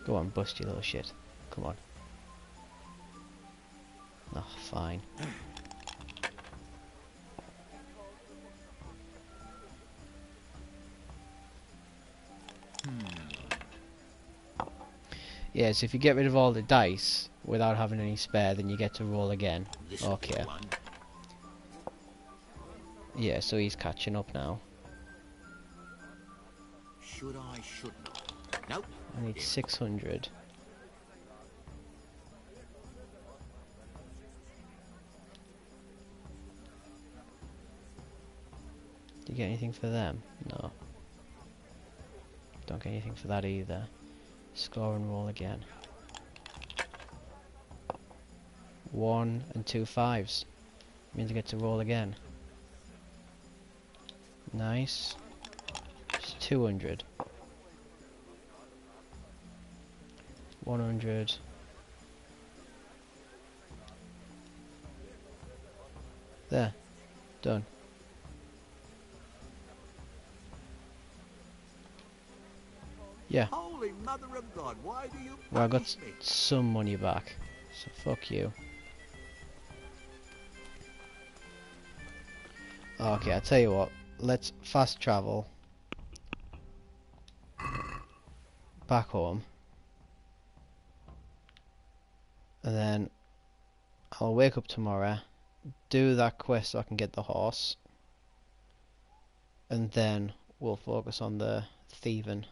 Go on, bust you little shit. Come on. Oh, fine. Yeah, so if you get rid of all the dice without having any spare, then you get to roll again. Okay. Yeah, so he's catching up now. Should I, should not? Nope. I need 600. Do you get anything for them? No. Don't get anything for that either. Score and roll again. 1 and 2 5s. Means I get to roll again. Nice. It's 200. 100. There. Done. Yeah. Holy Mother of God, why do you Well, I got punish me? some money back. So fuck you. Okay, I tell you what. Let's fast travel back home. And then I'll wake up tomorrow, do that quest so I can get the horse, and then we'll focus on the thieving.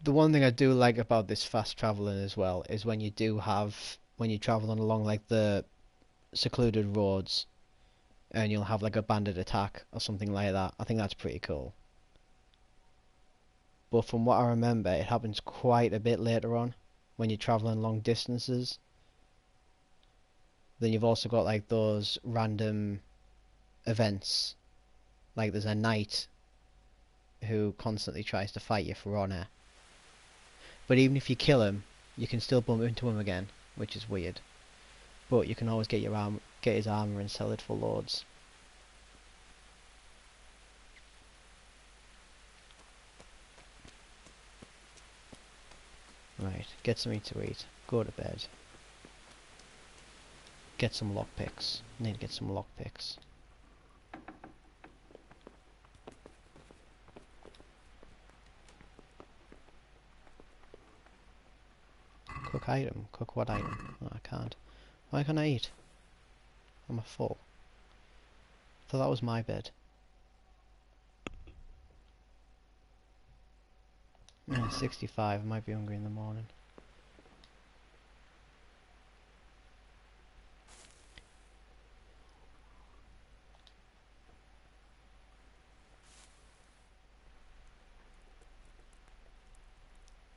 The one thing I do like about this fast traveling as well is when you're traveling along like the secluded roads and you'll have like a bandit attack or something like that. I think that's pretty cool. But from what I remember, it happens quite a bit later on when you're traveling long distances. Then you've also got like those random events. Like there's a knight who constantly tries to fight you for honor. But even if you kill him, you can still bump into him again, which is weird. But you can always get his armor and sell it for loads. Right, get something to eat, go to bed. Get some lockpicks. Need to get some lockpicks. Cook item. Cook what item? Oh, I can't. Why can't I eat? I'm full. I thought that was my bed. Yeah, 65. I might be hungry in the morning.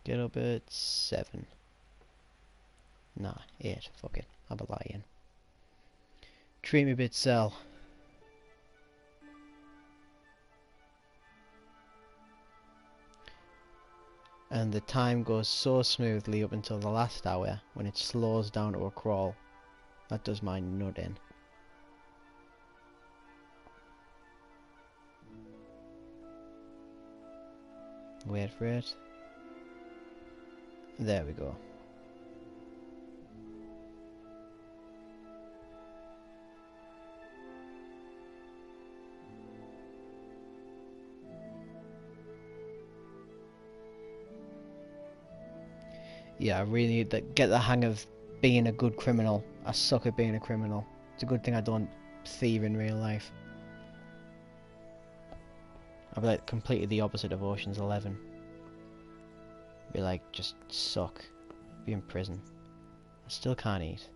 Get up at 7. Nah, 8. Fuck it. Have a lie in. Treat me a bit, Cell. and the time goes so smoothly up until the last hour when it slows down to a crawl. That does my nut in. Wait for it. There we go. Yeah, I really need to get the hang of being a good criminal. I suck at being a criminal. It's a good thing I don't thieve in real life. I'd be like completely the opposite of Ocean's 11. Be like, just suck. Be in prison. I still can't eat.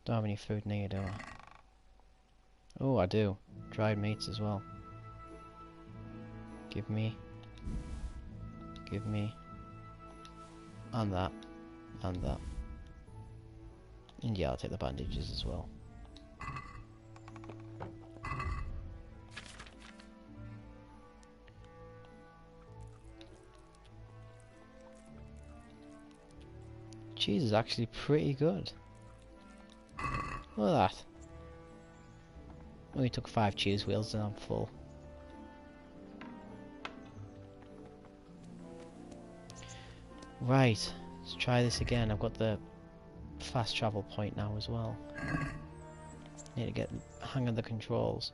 Don't have any food near, do I? Oh, I do. Dried meats as well. Give me. Give me. And that. And that. And yeah, I'll take the bandages as well. Cheese is actually pretty good. Look at that. Only took 5 cheese wheels and I'm full. Right, let's try this again. I've got the fast travel point now as well. Need to get the hang of the controls.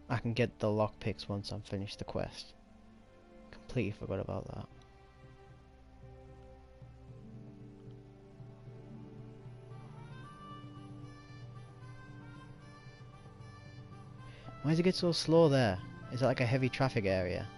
I can get the lockpicks once I'm finished the quest. Completely forgot about that. Why does it get so slow there? Is that like a heavy traffic area?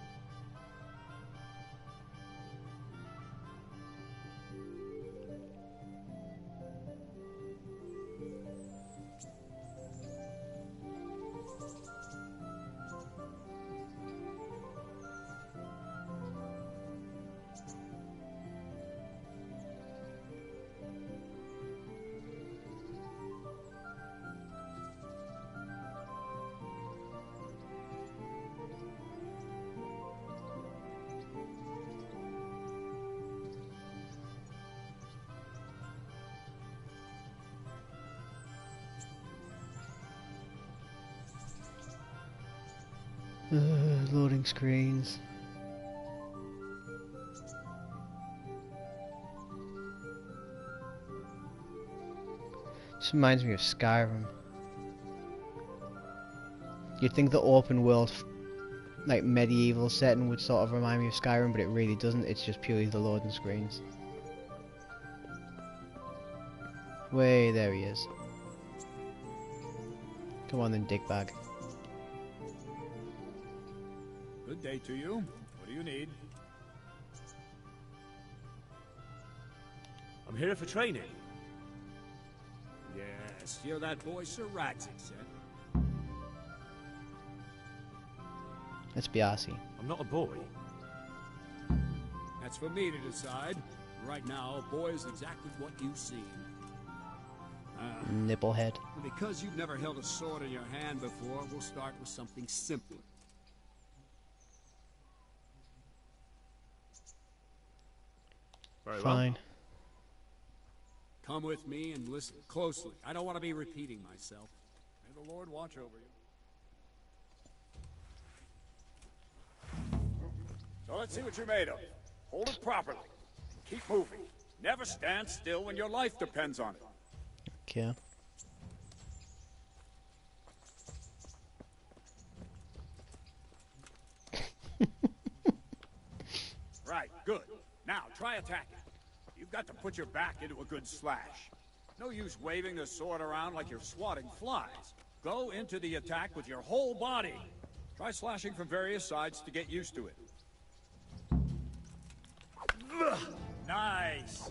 Loading screens. This reminds me of Skyrim. You'd think the open world, like medieval setting would sort of remind me of Skyrim, but it really doesn't. It's just purely the loading screens. Way, there he is. Come on then, dickbag. Good day to you. What do you need? I'm here for training. Yes, you're that boy Sir Radzik said. Let's be arsey. I'm not a boy. That's for me to decide. Right now, a boy is exactly what you seem. Nipplehead. Because you've never held a sword in your hand before, we'll start with something simpler. Very Fine. well. Come with me and listen closely. I don't want to be repeating myself. May the Lord watch over you. So let's see what you're made of. Hold it properly. Keep moving. Never stand still when your life depends on it. Okay. Right, good. Now, try attacking. You've got to put your back into a good slash. No use waving the sword around like you're swatting flies. Go into the attack with your whole body. Try slashing from various sides to get used to it. Nice.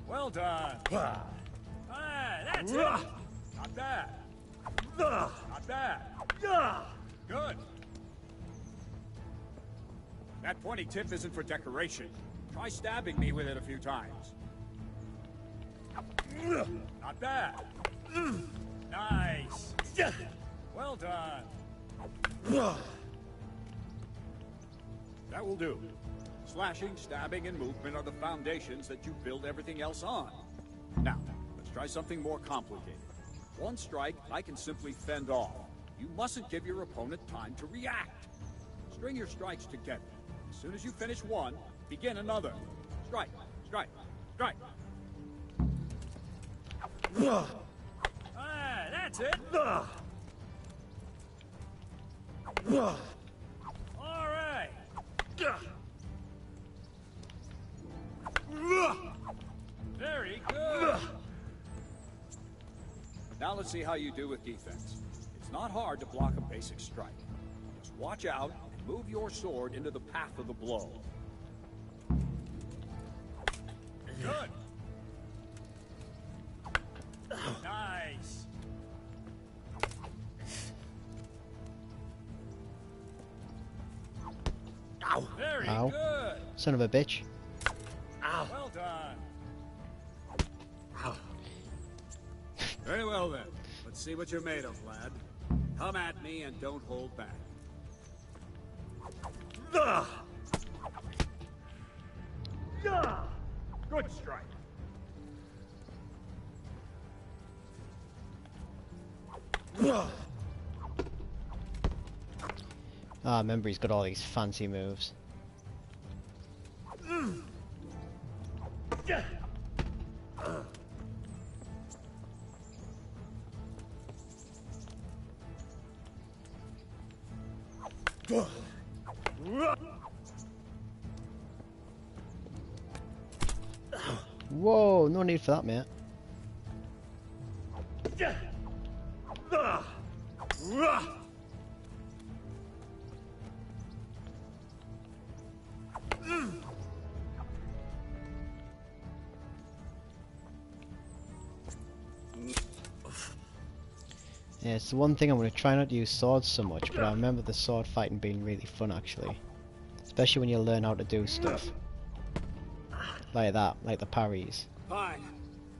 Well done. Ah, that's it. Not bad. Not bad. Good. That pointy tip isn't for decoration. Try stabbing me with it a few times. Not bad. Nice. Well done. That will do. Slashing, stabbing, and movement are the foundations that you build everything else on. Now, let's try something more complicated. One strike, I can simply fend off. You mustn't give your opponent time to react. String your strikes together. As soon as you finish one, begin another. Strike, strike, strike. That's it. All right. Very good. Now let's see how you do with defense. It's not hard to block a basic strike. Just watch out and move your sword into the path of the blow. Good. Nice. Ow. Very Ow. good. Son of a bitch. Ow. Well done. Ow. Very well then. Let's see what you're made of, lad. Come at me and don't hold back. Good strike. Ah, remember he's got all these fancy moves. Whoa, no need for that, mate. Yeah, it's the one thing I'm going to try not to use swords so much, but I remember the sword fighting being really fun actually. Especially when you learn how to do stuff. Like that, like the parries. Fine.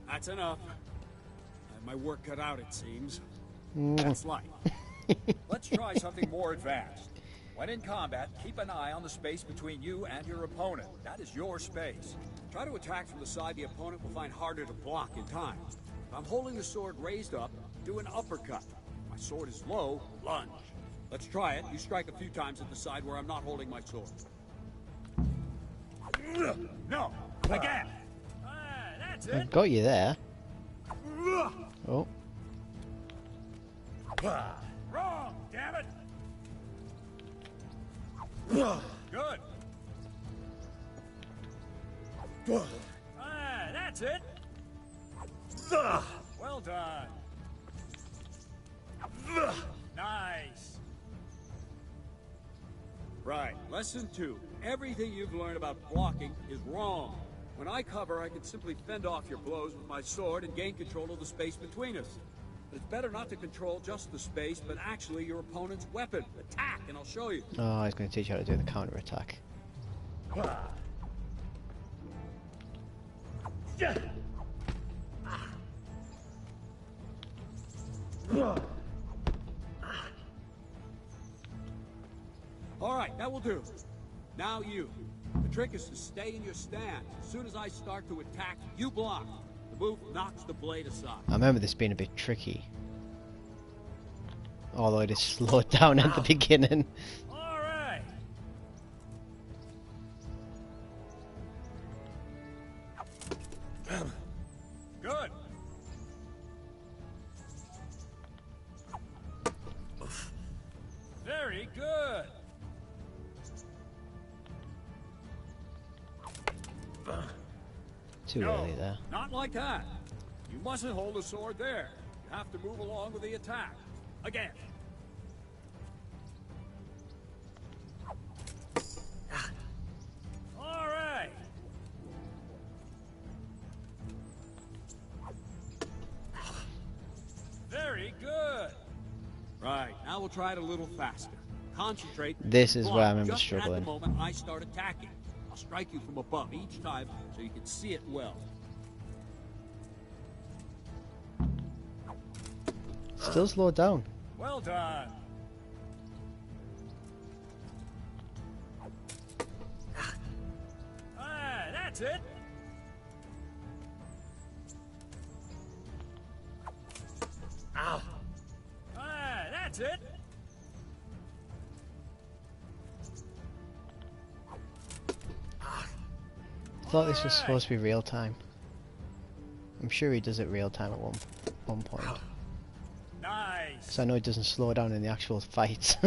That's enough. I have my work cut out, it seems. That's light. Let's try something more advanced. When in combat, keep an eye on the space between you and your opponent. That is your space. Try to attack from the side the opponent will find harder to block in time. If I'm holding the sword raised up, do an uppercut. If my sword is low, lunge. Let's try it. You strike a few times at the side where I'm not holding my sword. No! Again! That's it! I've got you there. Oh. Wrong, damn it! Good. That's it. Well done. Nice. Right. Lesson 2. Everything you've learned about blocking is wrong. When I cover, I can simply fend off your blows with my sword and gain control of the space between us. But it's better not to control just the space, but actually your opponent's weapon. Attack, and I'll show you. Oh, he's going to teach you how to do the counter attack. All right, that will do. Now you. The trick is to stay in your stance. As soon as I start to attack, you block. The move knocks the blade aside. I remember this being a bit tricky. Although it is slowed down at the beginning. All right. Good. Very good. Too early there. Not like that. You mustn't hold the sword there. You have to move along with the attack. Again. All right. Very good. Right, now we'll try it a little faster. Concentrate. This is Block where I remember just struggling. at the moment I start attacking. I'll strike you from above each time so you can see it well. Still slowed down. Well done. Ah, that's it. Ow. Ah, that's it. I thought this was supposed to be real time. I'm sure he does it real time at one point. Nice. So I know it doesn't slow down in the actual fights.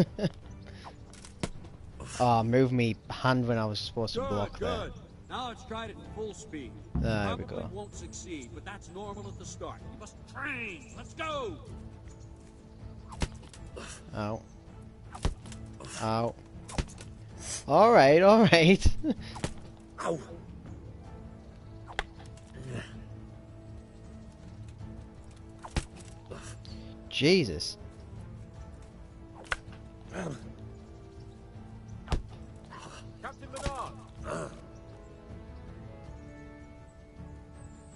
Oh, move me hand when I was supposed to block there. Good. Now let's try it at full speed. There we Probably go. won't succeed, but that's normal at the start. You must train. Let's go. Ow. Ow. Alright, alright. Ow. Jesus. Captain Menard.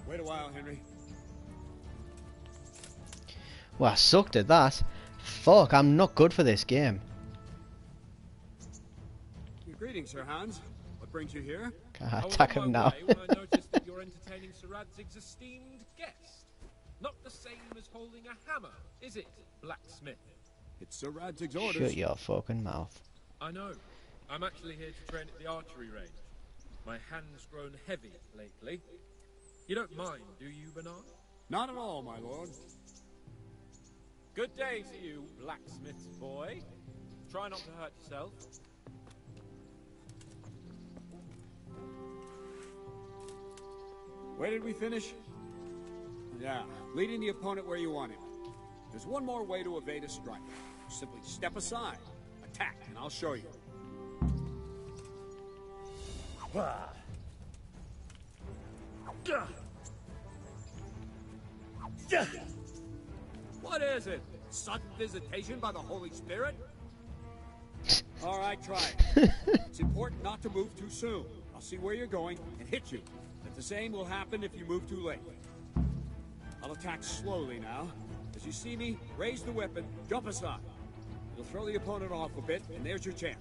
Wait a while, Henry. Well, I sucked at that. Fuck, I'm not good for this game. Greetings, Sir Hans. What brings you here? Can I attack him now? When I noticed that you're entertaining Sir Radzig's esteemed guest. Not the same as holding a hammer, is it, blacksmith? It's Sir Radzig's orders. Shut your fucking mouth. I know. I'm actually here to train at the archery range. My hand's grown heavy lately. You don't mind, do you, Bernard? Not at all, my lord. Good day to you, blacksmith's boy. Try not to hurt yourself. Where did we finish? Yeah, leading the opponent where you want him. There's one more way to evade a strike. Simply step aside, attack, and I'll show you. What is it? Sudden visitation by the Holy Spirit? All right, try it. It's important not to move too soon. I'll see where you're going and hit you. But the same will happen if you move too late. I'll attack slowly now. As you see me, raise the weapon, jump aside. You'll throw the opponent off a bit, and there's your chance.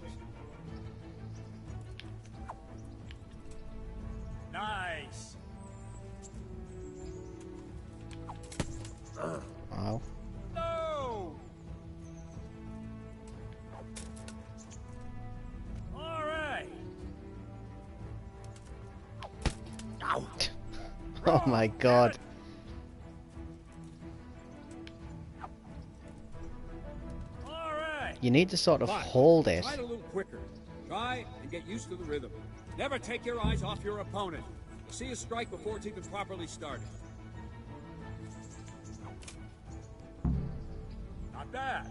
Nice. Ow. No! All right. Ow. Oh my god. All right. You need to sort of Fine. hold it. Try it a little quicker. Try and get used to the rhythm. Never take your eyes off your opponent. See a strike before it's even properly started. Not bad.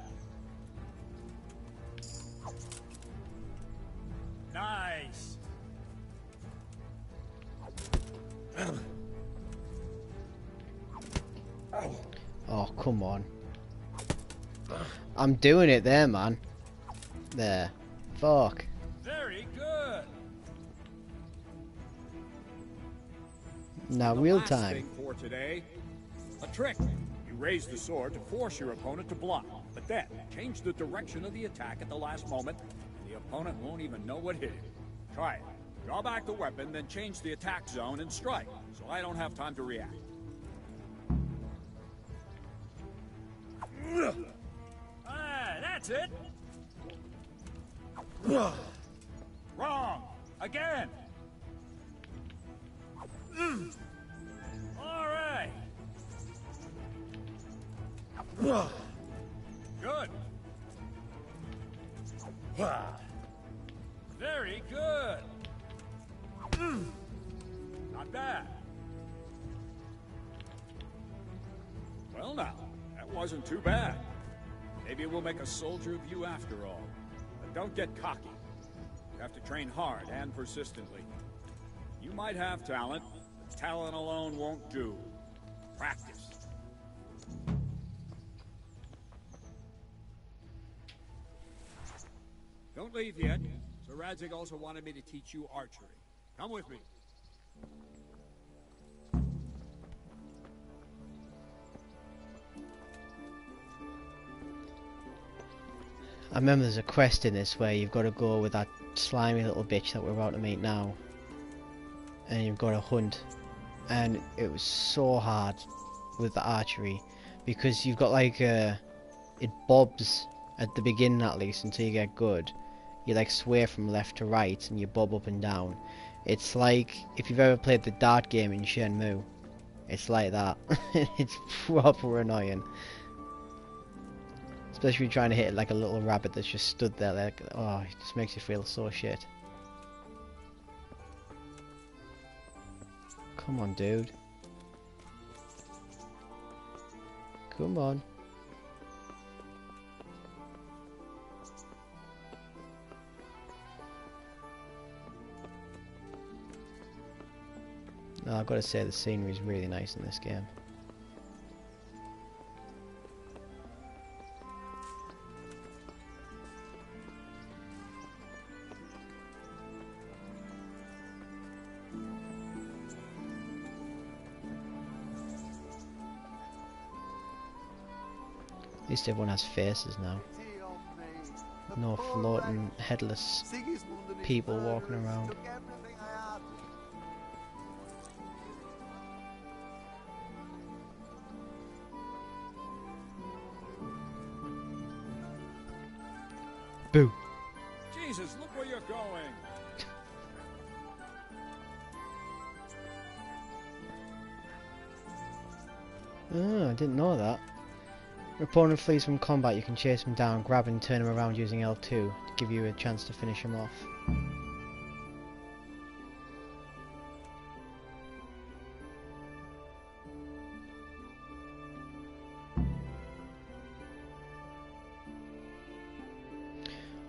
Nice. Oh, come on. I'm doing it there, man. There. Fuck. Very good. Now, The real last time. thing for today, a trick. You raise the sword to force your opponent to block, but then change the direction of the attack at the last moment, and the opponent won't even know what hit him. Try it. Draw back the weapon, then change the attack zone and strike, so I don't have time to react. Ah, that's it. Wrong. Again. All right. Good. Very good. Not bad. Well now, that wasn't too bad. Maybe we'll make a soldier of you after all. But don't get cocky. You have to train hard and persistently. You might have talent, but talent alone won't do. Practice. Don't leave yet. Sir Radzig also wanted me to teach you archery. Come with me. I remember there's a quest in this where you've got to go with that slimy little bitch that we're about to meet now, and you've got to hunt, and it was so hard with the archery because you've got like it bobs at the beginning at least until you get good. You like sway from left to right and you bob up and down. It's like if you've ever played the dart game in Shenmue, it's like that. It's proper annoying. Especially when you're trying to hit like a little rabbit that's just stood there, like, oh, it just makes you feel so shit. Come on, dude. Come on. No, I've got to say the scenery is really nice in this game. At least everyone has faces now. No floating, headless people walking around. Boo. Jesus, look where you're going. Oh, I didn't know that. Your opponent flees from combat, you can chase him down, grab and turn him around using L2 to give you a chance to finish him off.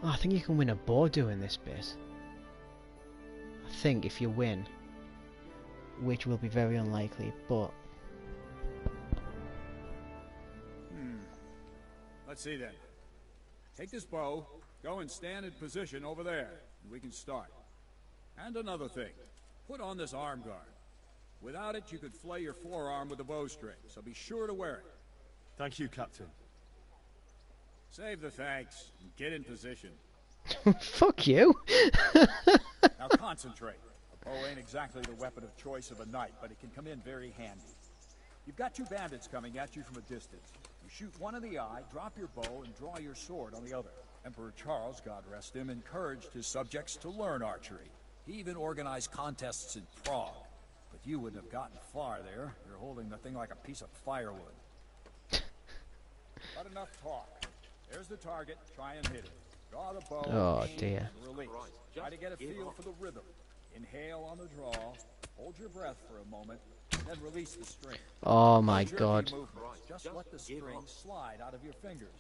Oh, I think you can win a bow doing this bit. I think if you win, which will be very unlikely, but... Let's see then. Take this bow, go and stand in position over there, and we can start. And another thing, put on this arm guard. Without it, you could flay your forearm with a bowstring, so be sure to wear it. Thank you, Captain. Save the thanks, and get in position. Fuck you! Now concentrate. A bow ain't exactly the weapon of choice of a knight, but it can come in very handy. You've got two bandits coming at you from a distance. You shoot one in the eye, drop your bow, and draw your sword on the other. Emperor Charles, God rest him, encouraged his subjects to learn archery. He even organized contests in Prague. But you wouldn't have gotten far there. You're holding the thing like a piece of firewood. Not enough talk. There's the target. Try and hit it. Draw the bow. Oh dear. Release. Try to get a feel for the rhythm. Inhale on the draw. Hold your breath for a moment. Then release the string. Oh my god. Just let the string slide out of your fingers,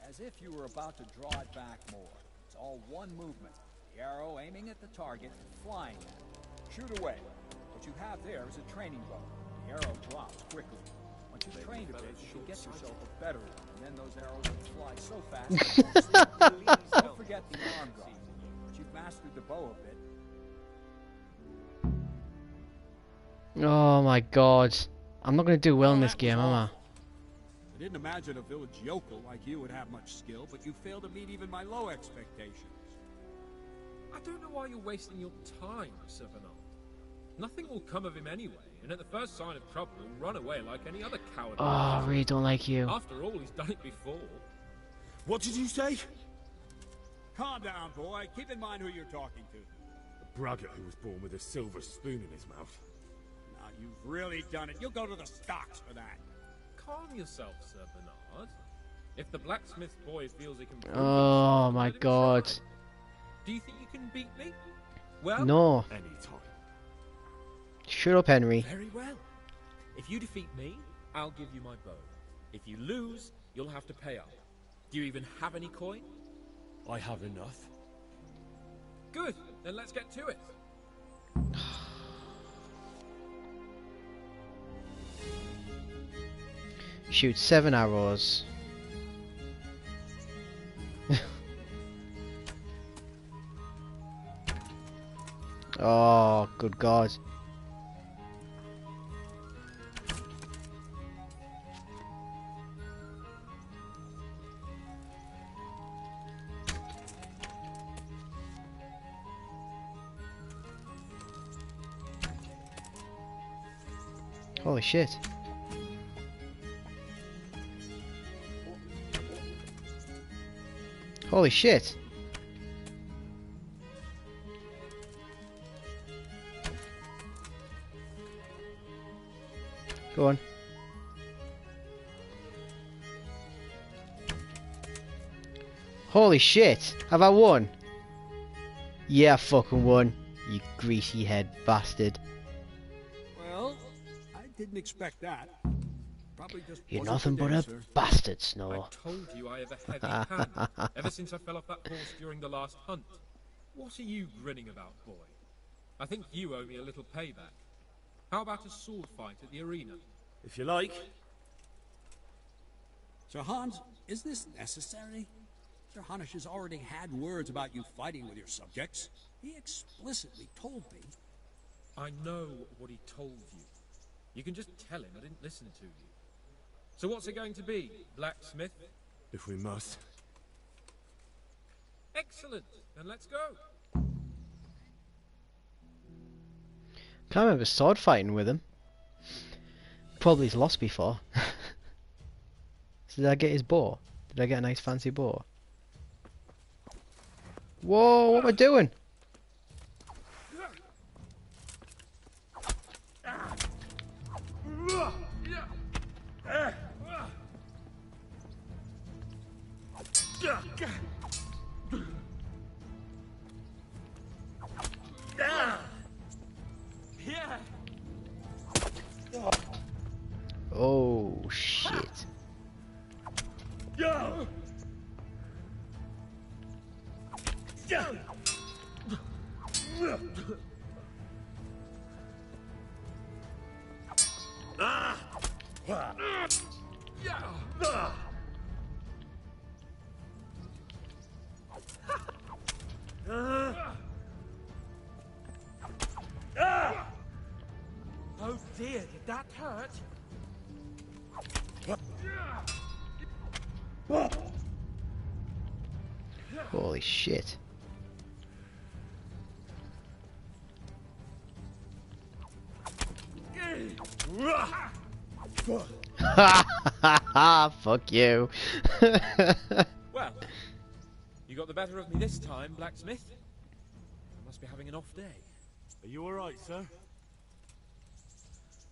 as if you were about to draw it back more. It's all one movement. The arrow aiming at the target, flying at it. Shoot away. What you have there is a training bow. The arrow drops quickly. Once you've trained a bit, you can get yourself a better one, and then those arrows will fly so fast. Don't forget the arm guard. Once you've mastered the bow a bit, oh my god. I'm not going to do well in this game, am I? I didn't imagine a village yokel like you would have much skill, but you failed to meet even my low expectations. I don't know why you're wasting your time, Sir Bernard. Nothing will come of him anyway, and at the first sign of trouble, he'll run away like any other coward. Oh, I really don't like you. After all, he's done it before. What did you say? Calm down, boy. Keep in mind who you're talking to. A braggart who was born with a silver spoon in his mouth. Now, you've really done it. You'll go to the stocks for that. Calm yourself, Sir Bernard. If the blacksmith boy feels he can prove Oh himself, my let him god. try. Do you think you can beat me? Well, No. Anytime. Shut up, Henry. very well. If you defeat me, I'll give you my bow. If you lose, you'll have to pay up. Do you even have any coin? I have enough. Good, then let's get to it. Shoot 7 arrows. Oh, good God. Holy shit. Holy shit. Go on. Holy shit. Have I won? Yeah, I fucking won. You greasy head bastard. Well, I didn't expect that. Probably just You're wasn't nothing the but day, a sir. bastard, Snow. I told you I have a heavy hand, ever since I fell off that horse during the last hunt. What are you grinning about, boy? I think you owe me a little payback. How about a sword fight at the arena? If you like. Sir Hans, is this necessary? Sir Hanush has already had words about you fighting with your subjects. He explicitly told me. I know what he told you. You can just tell him I didn't listen to you. So what's it going to be, blacksmith? If we must. Excellent, then let's go. Can't remember sword fighting with him. Probably he's lost before. So did I get his bow? Did I get a nice fancy bow? Whoa, what am I doing? Oh shit. Oh dear, did that hurt? Holy shit. Fuck you. Well, you got the better of me this time, blacksmith. I must be having an off day. Are you alright, sir?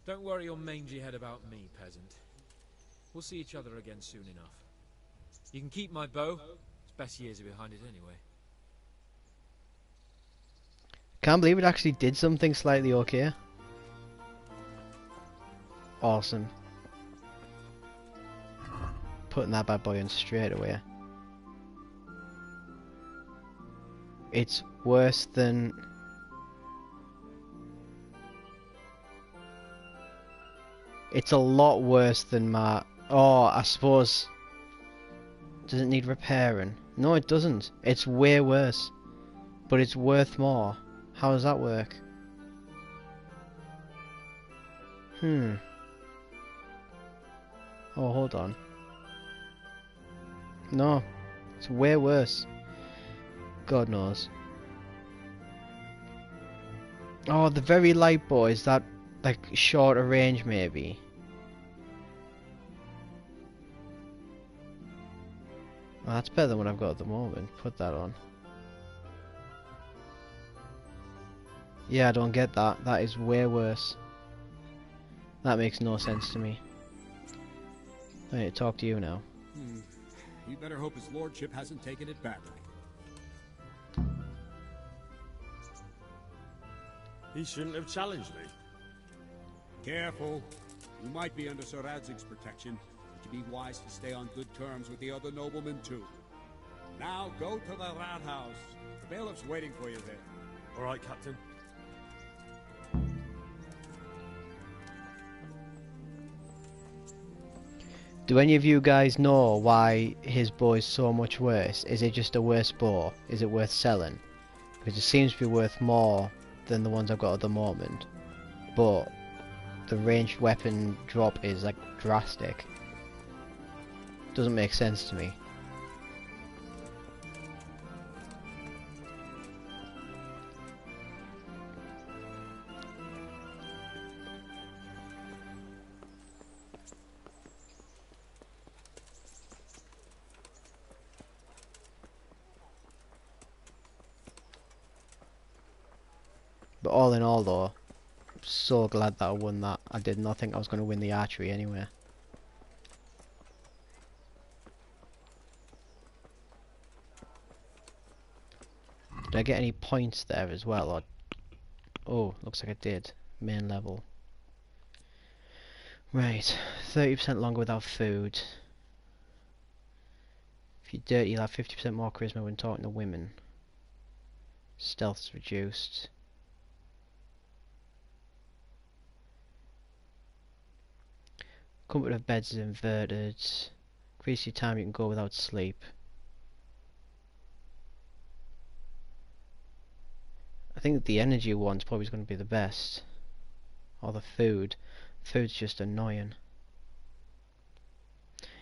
Don't worry your mangy head about me, peasant. We'll see each other again soon enough. You can keep my bow. Its best years are behind it anyway. Can't believe it actually did something slightly okay. Awesome. Putting that bad boy in straight away. It's worse than... It's a lot worse than my... Oh, I suppose... Does it need repairing? No, it doesn't. It's way worse. But it's worth more. How does that work? Oh, hold on. No. It's way worse. God knows. Oh, the very light bow, is that like shorter range maybe? Oh, that's better than what I've got at the moment. Put that on. Yeah, I don't get that. That is way worse. That makes no sense to me. I need to talk to you now. You better hope his lordship hasn't taken it badly. He shouldn't have challenged me. Careful. You might be under Sir Radzig's protection, but you'd be wise to stay on good terms with the other noblemen too. Now go to the rat house. The bailiff's waiting for you there. Alright, Captain. Do any of you guys know why his bow is so much worse? Is it just a worse bow? Is it worth selling? Because it seems to be worth more than the ones I've got at the moment, but the ranged weapon drop is like drastic. Doesn't make sense to me. But all in all though, I'm so glad that I won that. I did not think I was going to win the archery anyway. Did I get any points there as well? Or... oh, looks like I did. Main level. Right, 30% longer without food. If you're dirty, you'll have 50% more charisma when talking to women. Stealth's reduced. Comfort of beds is inverted. Increase your time you can go without sleep. I think that the energy one's probably going to be the best. Or the food. Food's just annoying.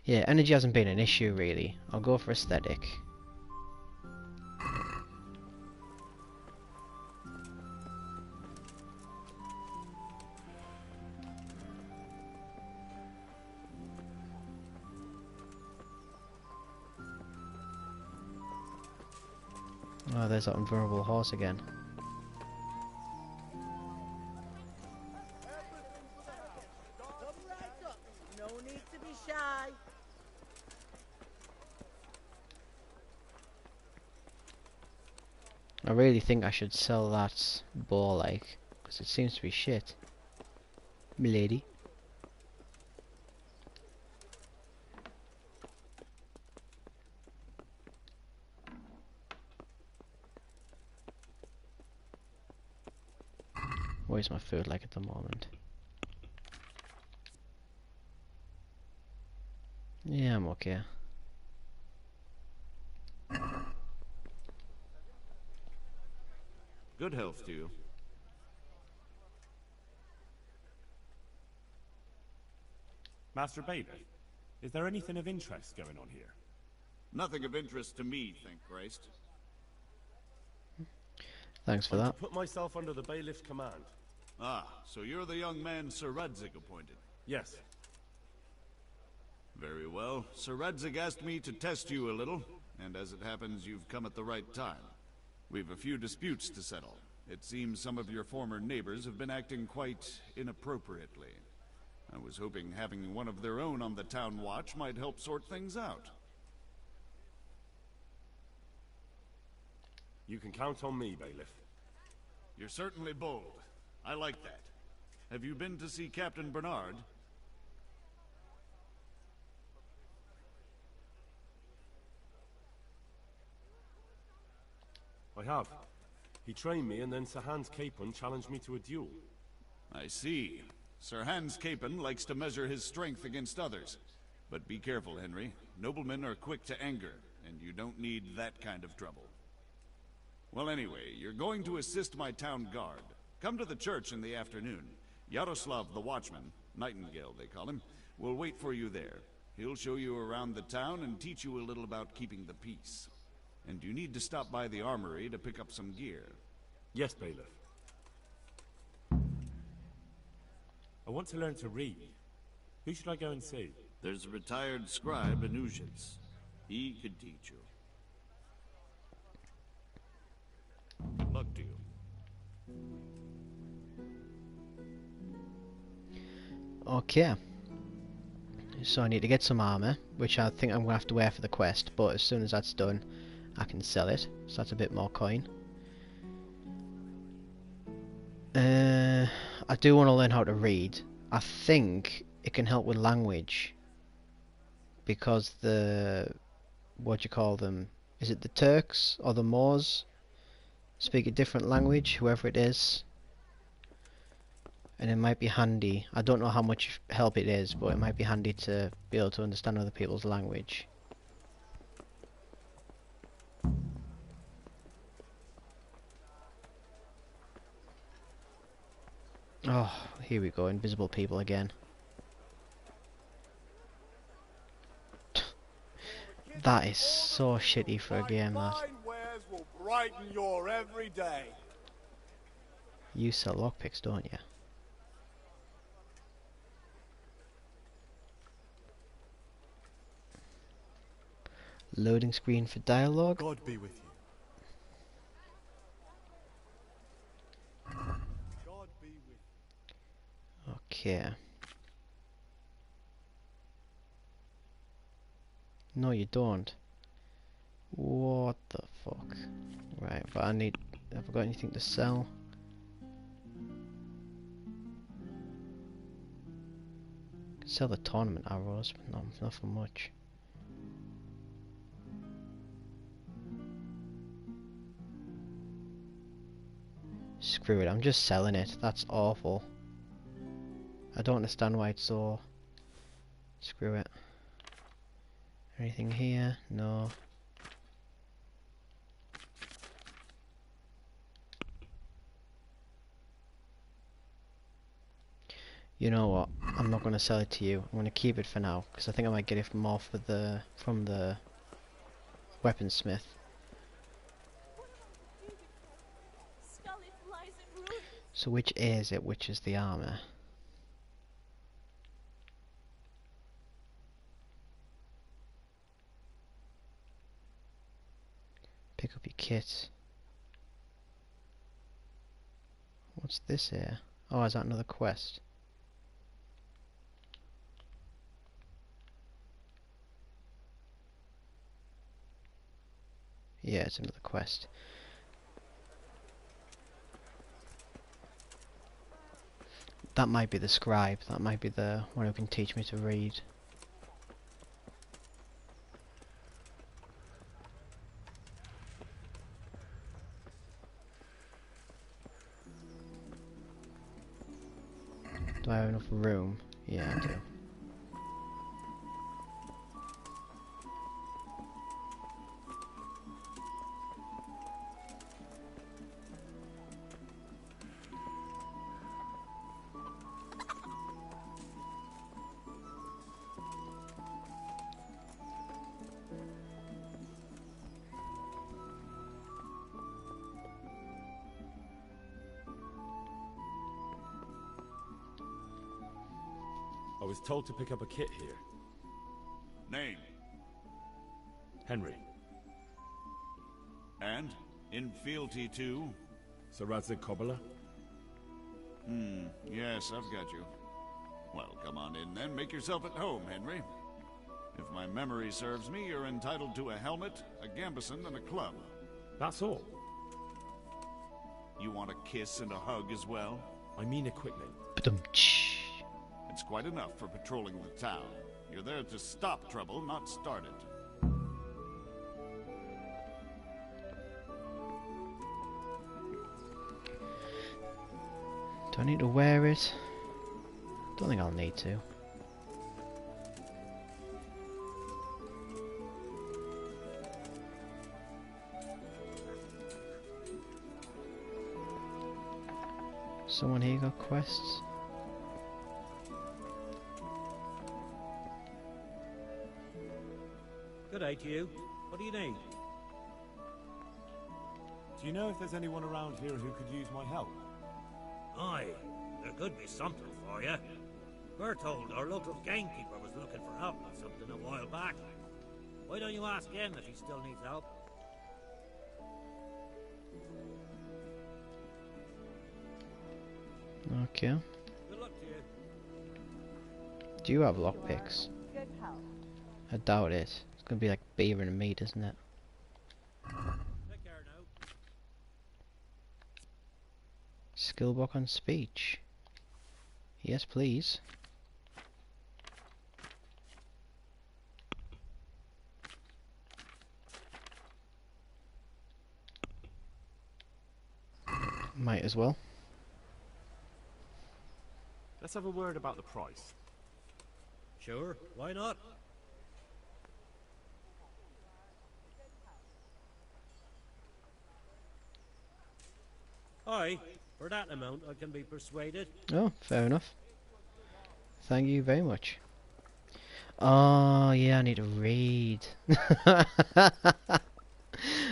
Yeah, energy hasn't been an issue really. I'll go for aesthetic. Oh, there's that invulnerable horse again. No need to be shy. I really think I should sell that bow, like, because it seems to be shit. Milady. What is my food like at the moment? Yeah, I'm okay. Good health to you. Master Bailiff, is there anything of interest going on here? Nothing of interest to me, thank Christ. Thanks for I'm that. to put myself under the bailiff's command. Ah, so you're the young man Sir Radzig appointed? Yes. Very well. Sir Radzig asked me to test you a little, and as it happens, you've come at the right time. We've a few disputes to settle. It seems some of your former neighbors have been acting quite inappropriately. I was hoping having one of their own on the town watch might help sort things out. You can count on me, Bailiff. You're certainly bold. I like that. Have you been to see Captain Bernard? I have. He trained me, and then Sir Hans Capon challenged me to a duel. I see. Sir Hans Capon likes to measure his strength against others. But be careful, Henry. Noblemen are quick to anger, and you don't need that kind of trouble. Well, anyway, you're going to assist my town guard. Come to the church in the afternoon. Yaroslav the Watchman, Nightingale they call him, will wait for you there. He'll show you around the town and teach you a little about keeping the peace. And you need to stop by the armory to pick up some gear. Yes, Bailiff. I want to learn to read. Who should I go and see? There's a retired scribe in Uzhitz. He could teach you. Good luck to you. Okay. So I need to get some armor, which I think I'm going to have to wear for the quest, but as soon as that's done, I can sell it. So that's a bit more coin. I do want to learn how to read. I think it can help with language. Because the... what do you call them? Is it the Turks or the Moors? Speak a different language, whoever it is. And it might be handy. I don't know how much help it is, but it might be handy to be able to understand other people's language. Oh, here we go, invisible people again. That is so shitty for a game, that. Wares will brighten your every day. You sell lockpicks, don't you? Loading screen for dialogue. God be with you. God be with you. Okay. No, you don't. What the fuck? Right, but I need... Have I got anything to sell? Can sell the tournament arrows, but not for much. Screw it, I'm just selling it. That's awful. I don't understand why it's so... Screw it. Anything here? No. You know what? I'm not going to sell it to you. I'm going to keep it for now, because I think I might get it more for from the weaponsmith. So which A is it? Which is the armor? Pick up your kit. What's this here? Oh, is that another quest? Yeah, it's another quest. That might be the scribe. That might be the one who can teach me to read. Do I have enough room? Yeah, I do. I was told to pick up a kit here. Name? Henry. And? In fealty to? Sir Radzig Kobyla? Yes, I've got you. Well, come on in then. Make yourself at home, Henry. If my memory serves me, you're entitled to a helmet, a gambeson, and a club. That's all? You want a kiss and a hug as well? I mean equipment. It's quite enough for patrolling the town. You're there to stop trouble, not start it. Do I need to wear it? Don't think I'll need to. Someone here got quests? Good day to you. What do you need? Do you know if there's anyone around here who could use my help? Aye, there could be something for you. We're told our local gamekeeper was looking for help with something a while back. Why don't you ask him if he still needs help? Okay. Good luck to you. Do you have lockpicks? Good help. I doubt it. It's gonna be like beer and meat, isn't it? Take care now. Skill book on speech. Yes, please. Might as well. Let's have a word about the price. Sure, why not? Hi, For that amount, I can be persuaded. Oh, fair enough. Thank you very much. Oh, yeah, I need to read.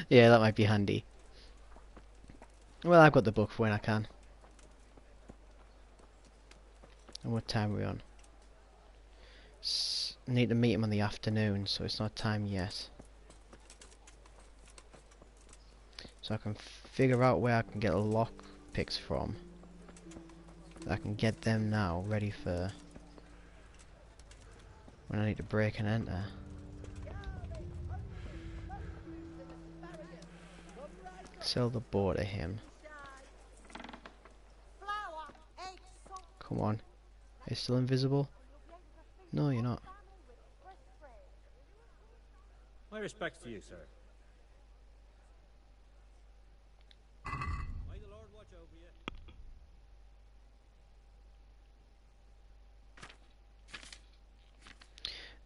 Yeah, that might be handy. Well, I've got the book for when I can. And what time are we on? Need to meet him in the afternoon, so it's not time yet. So I can figure out where I can get lock picks from. I can get them now, ready for when I need to break and enter. Sell the boar to him. Come on. Are you still invisible? No, you're not. My respects to you, sir. May the Lord watch over you.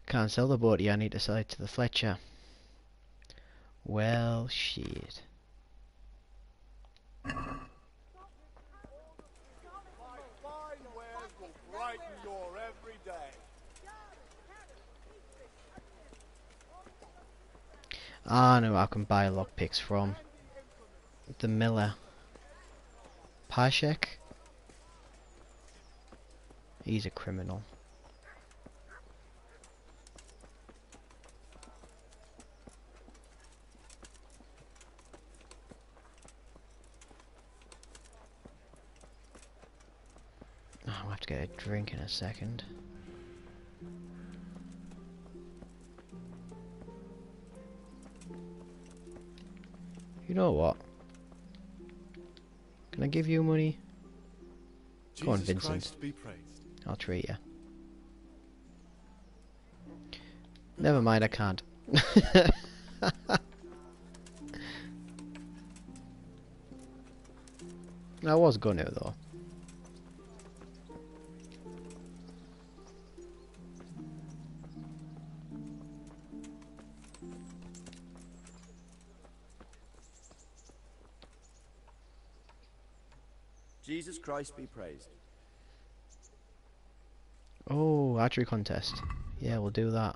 Can't sell the boar to you, I need to sell it to the Fletcher. Well, shit. My fine wares will brighten your every day. I know I can buy lockpicks from. The miller. Pashek? He's a criminal. Oh, I'll have to get a drink in a second. You know what? Can I give you money? Go on, Vincent. Christ be praised. I'll treat you. Never mind, I can't. I was gonna though. Jesus Christ be praised. Oh, archery contest. Yeah, we'll do that.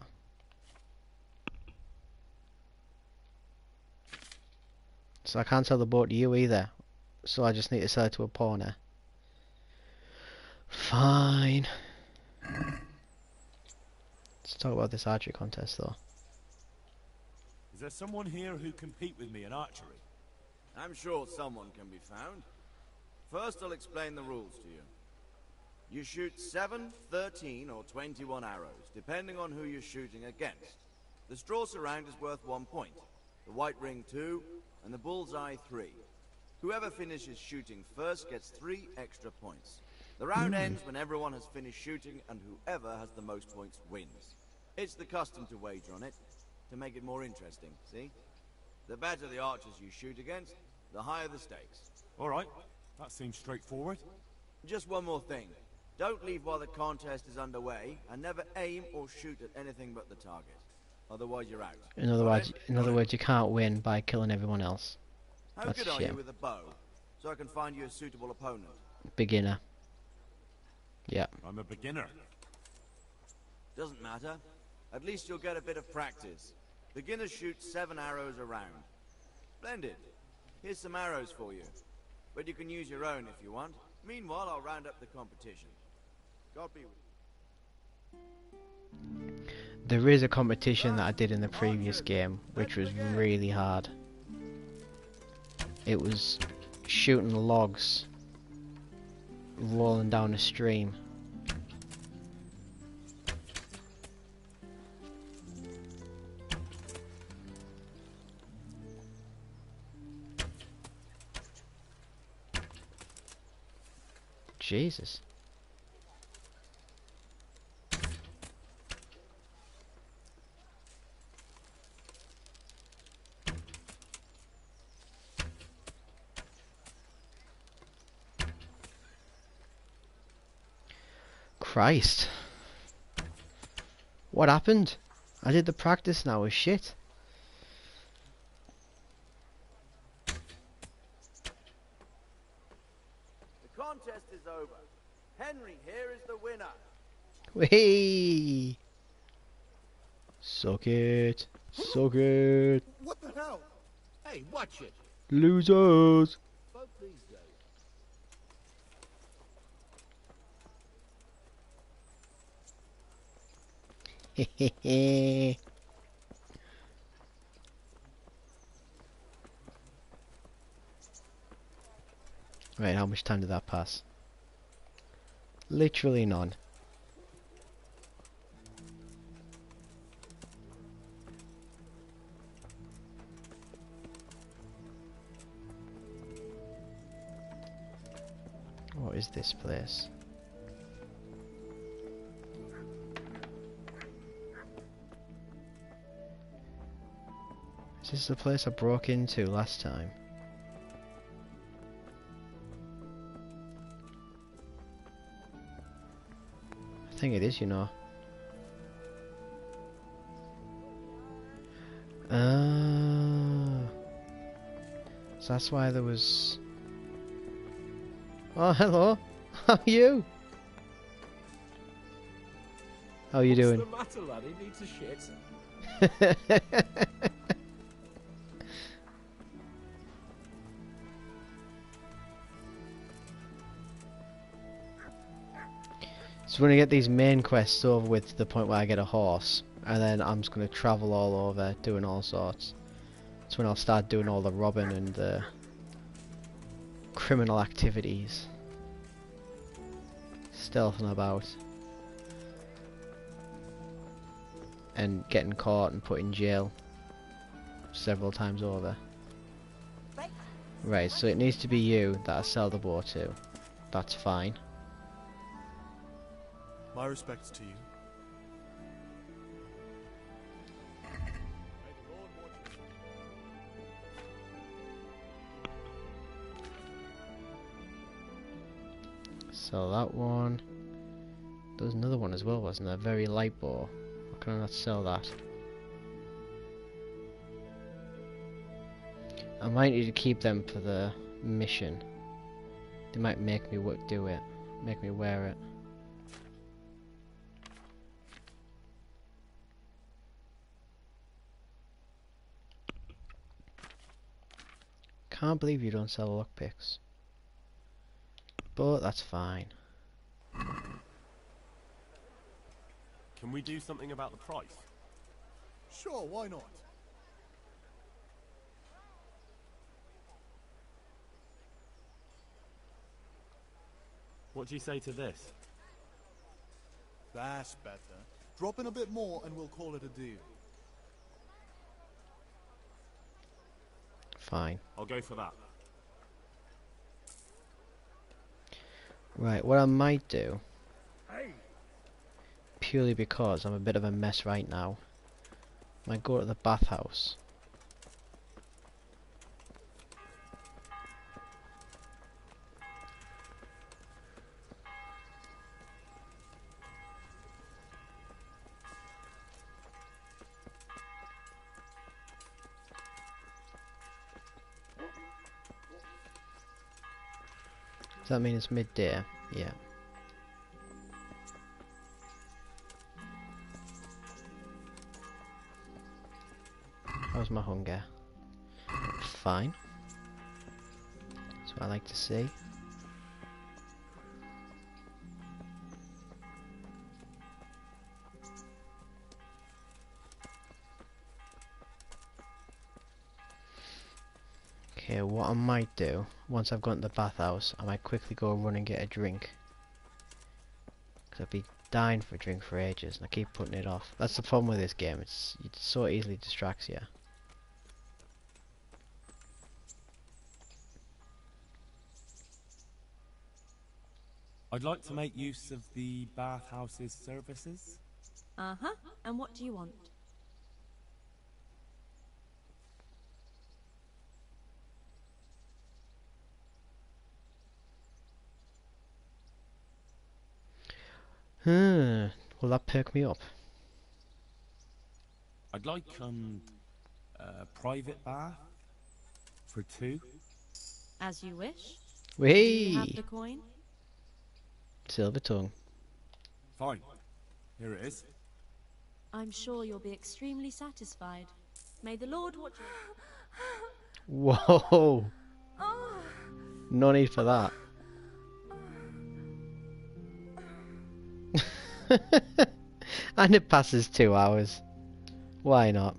So I can't sell the boat to you either. So I just need to sell it to a pawnee. Fine. Let's talk about this archery contest though. Is there someone here who compete with me in archery? I'm sure someone can be found. First, I'll explain the rules to you. You shoot 7, 13, or 21 arrows, depending on who you're shooting against. The straw surround is worth 1 point, the white ring 2, and the bullseye 3. Whoever finishes shooting first gets 3 extra points. The round ends when everyone has finished shooting, and whoever has the most points wins. It's the custom to wager on it, to make it more interesting, see? The better the archers you shoot against, the higher the stakes. Alright, that seems straightforward. Just one more thing. Don't leave while the contest is underway, and never aim or shoot at anything but the target. Otherwise you're out. In other words, you can't win by killing everyone else. How That's good a are you shame. with a bow? So I can find you a suitable opponent. Beginner. Yeah. I'm a beginner. Doesn't matter. At least you'll get a bit of practice. Beginners shoot 7 arrows a round. Splendid. Here's some arrows for you. But you can use your own if you want. Meanwhile, I'll round up the competition. God be with you. There is a competition that I did in the previous game, which was really hard. It was shooting logs rolling down a stream. Jesus. Christ. What happened? I did the practice now as shit. Hey! Suck it. Suck it. What the hell? Hey, watch it. Losers. Both these days. Hehehe. Right, how much time did that pass? Literally none. What is this place? Is this the place I broke into last time? I think it is, you know. Ah, so that's why there was... Oh, hello. How are you? How are you doing? What's the matter, lad? He needs a shit. So when I get these main quests over with to the point where I get a horse, and then I'm just going to travel all over doing all sorts. That's when I'll start doing all the robbing and the criminal activities. Stealthing about. And getting caught and put in jail several times over. Right, so it needs to be you that I sell the boar to. That's fine. My respects to you. Sell that one. There was another one as well, wasn't there? Very light boar. Why can I not sell that? I might need to keep them for the mission. They might make me do it. Make me wear it. Can't believe you don't sell lockpicks. But that's fine. Can we do something about the price? Sure, why not? What do you say to this? That's better. Drop in a bit more and we'll call it a deal. Fine. I'll go for that. Right, what I might do, purely because I'm a bit of a mess right now, might go to the bathhouse. Does that mean it's midday? Yeah. How's my hunger? Fine. That's what I like to see. Okay, what I might do, once I've gone to the bathhouse, I might quickly go run and get a drink. Because I've been dying for a drink for ages, and I keep putting it off. That's the problem with this game, it so easily distracts you. I'd like to make use of the bathhouse's services. Uh-huh. And what do you want? Will that perk me up? I'd like a private bath for 2. As you wish. Whee! Do you have the coin? Silver tongue. Fine. Here it is. I'm sure you'll be extremely satisfied. May the Lord watch you. Whoa! No need for that. And it passes 2 hours. Why not?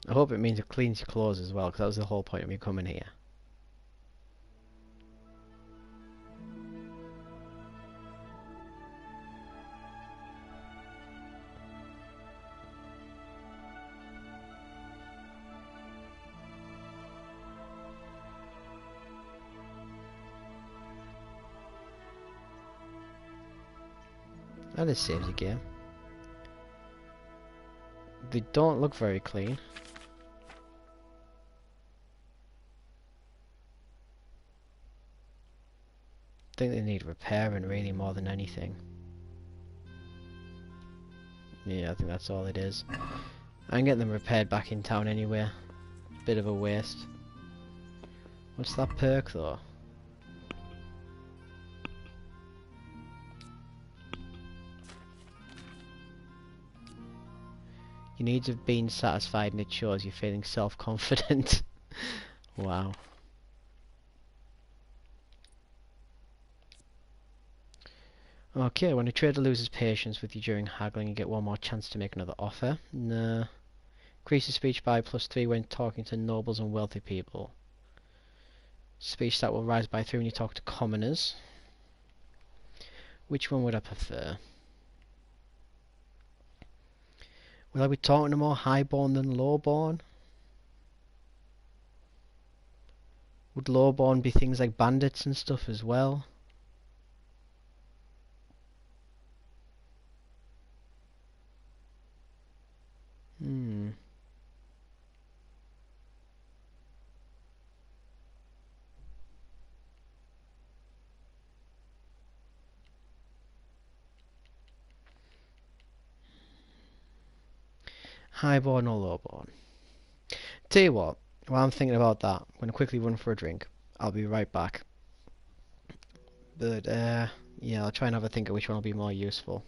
I hope it means it cleans your clothes as well, because that was the whole point of me coming here. That is saves the game. They don't look very clean. I think they need repairing really more than anything. Yeah, I think that's all it is. I can get them repaired back in town anyway. Bit of a waste. What's that perk though? You need to have been satisfied and it shows you're feeling self-confident. Wow. Okay, when a trader loses patience with you during haggling, you get one more chance to make another offer. Nah. Increase the speech by +3 when talking to nobles and wealthy people. Speech stat will rise by 3 when you talk to commoners. Which one would I prefer? Will I be talking to more highborn than lowborn? Would lowborn be things like bandits and stuff as well? Highborn or lowborn? Tell you what, while I'm thinking about that, I'm going to quickly run for a drink. I'll be right back. But, yeah, I'll try and have a think of which one will be more useful.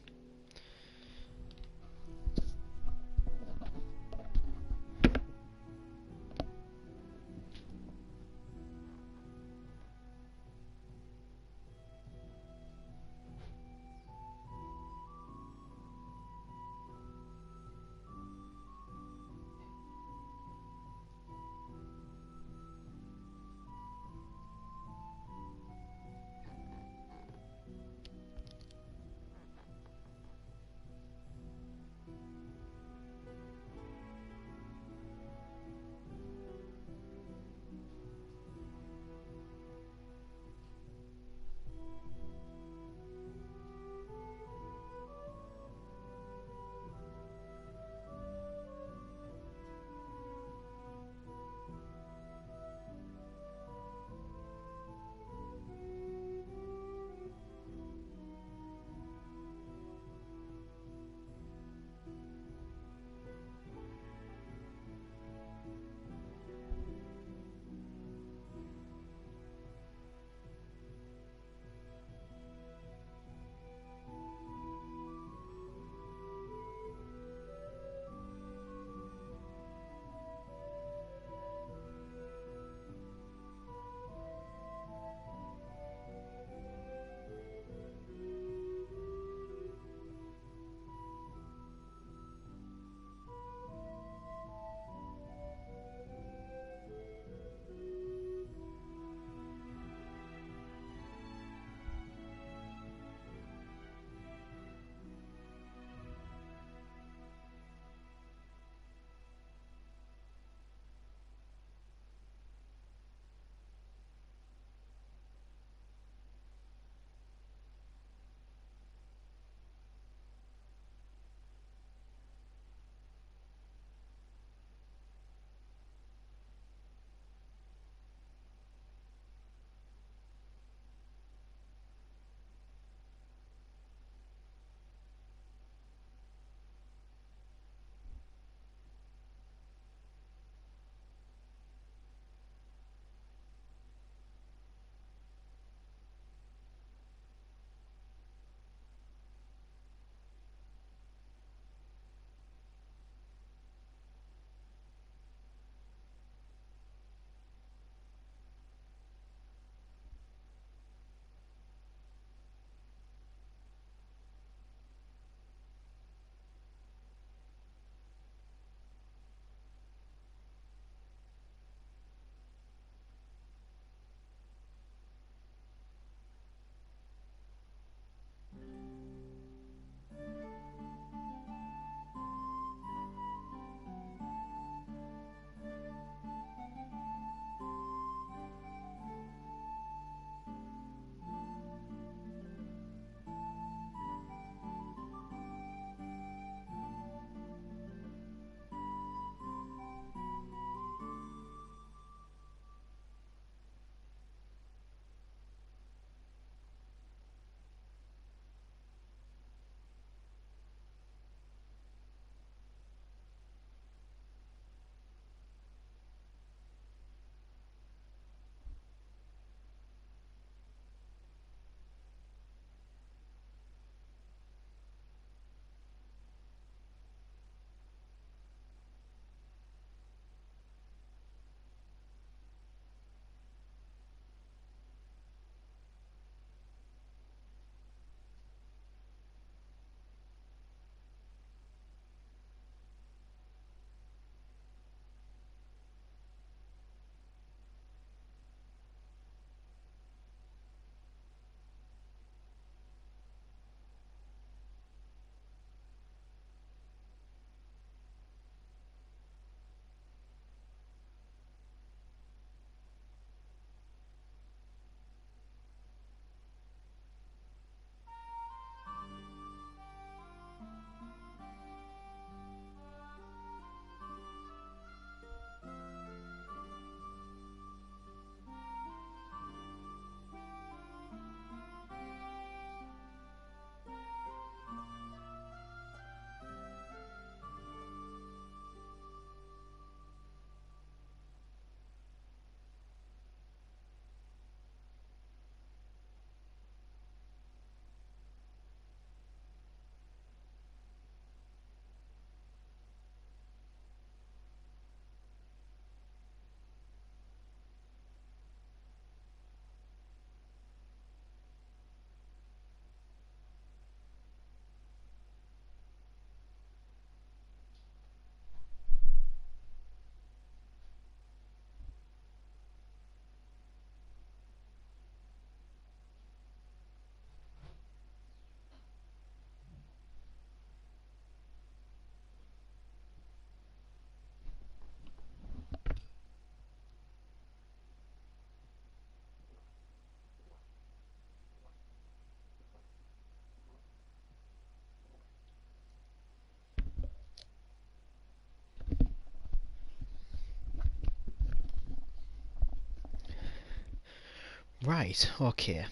Right, okay.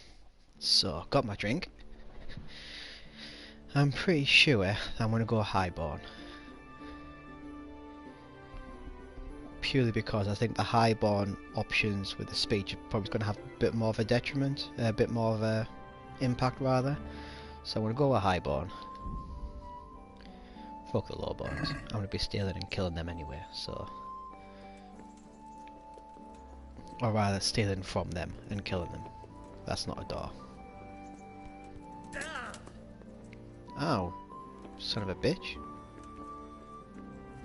So, got my drink. I'm pretty sure I'm going to go highborn. Purely because I think the highborn options with the speech are probably going to have a bit more of a detriment, a bit more of a impact rather. So I'm going to go with highborn. Fuck the lowborns. I'm going to be stealing and killing them anyway, so... Or rather, stealing from them and killing them. That's not a door. Ow. Son of a bitch.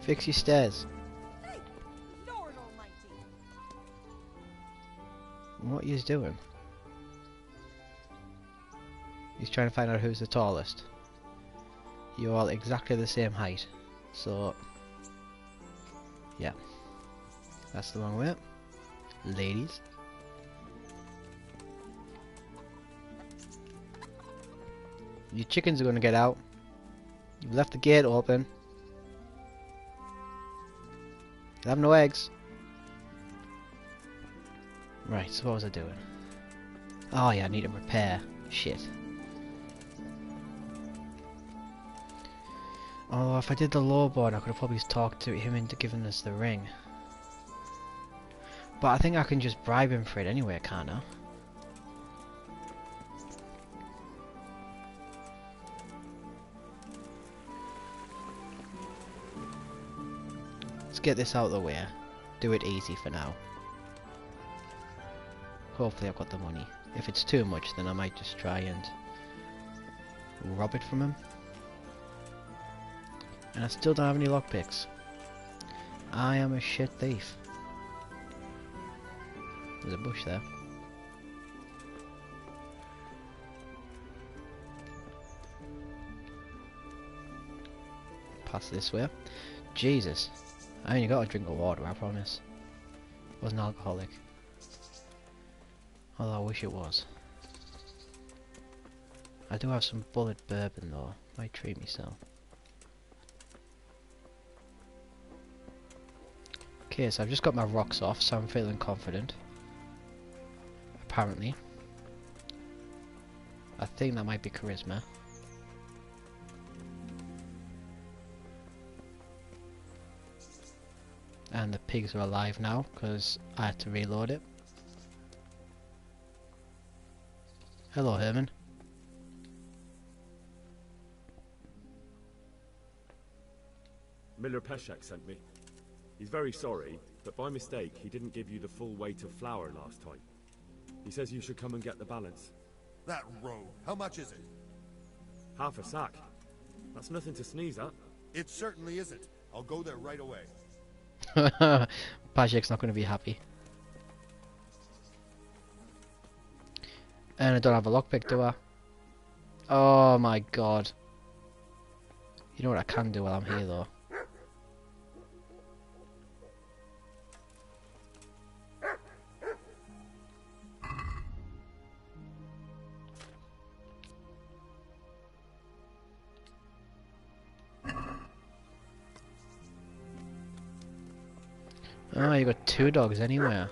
Fix your stairs. Hey, Lord Almighty! What are you doing? He's trying to find out who's the tallest. You're all exactly the same height. So... yeah. That's the wrong way. Ladies. Your chickens are going to get out. You've left the gate open. You have no eggs. Right, so what was I doing? Oh yeah, I need to repair. Shit. Oh, if I did the lowboard, I could have probably talked to him into giving us the ring. But I think I can just bribe him for it anyway, can't I? Let's get this out of the way. Do it easy for now. Hopefully I've got the money. If it's too much, then I might just try and rob it from him. And I still don't have any lockpicks. I am a shit thief. There's a bush there. Pass this way. Jesus. I only got a drink of water, I promise. Wasn't alcoholic. Although I wish it was. I do have some bullet bourbon though. Might treat myself. Okay, so I've just got my rocks off, so I'm feeling confident. Apparently. I think that might be charisma. And the pigs are alive now, because I had to reload it. Hello, Herman. Miller Peshek sent me. He's very sorry, but by mistake he didn't give you the full weight of flour last time. He says you should come and get the balance. That rogue. How much is it? Half a sack. That's nothing to sneeze at. It certainly isn't. I'll go there right away. Pashek's not going to be happy. And I don't have a lockpick, do I? Oh my god. You know what I can do while I'm here though? Oh, you got two dogs anywhere.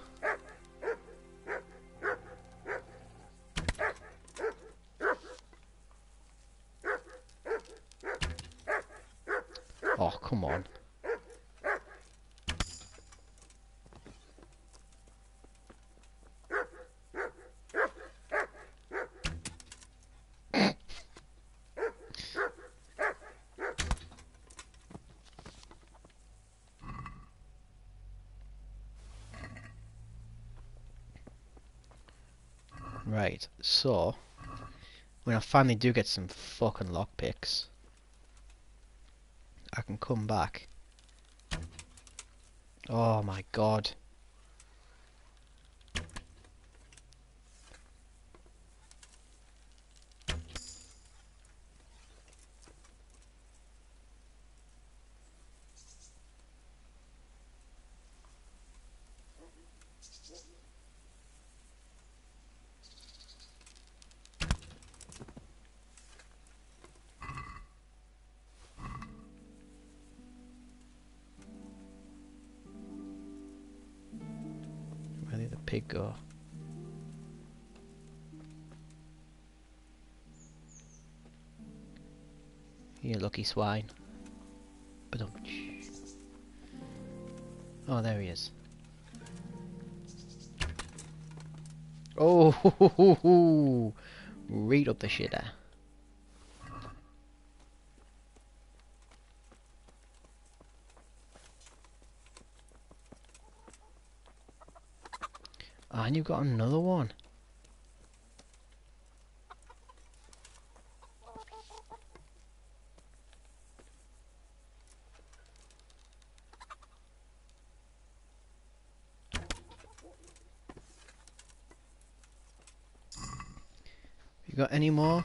Oh, come on. Right, so when I finally do get some fucking lockpicks, I can come back. Oh my god. Where did the pig go? You lucky swine. Oh, there he is. Oh, ho, ho, ho, ho. Right up the shitter. And you've got another one. You got any more?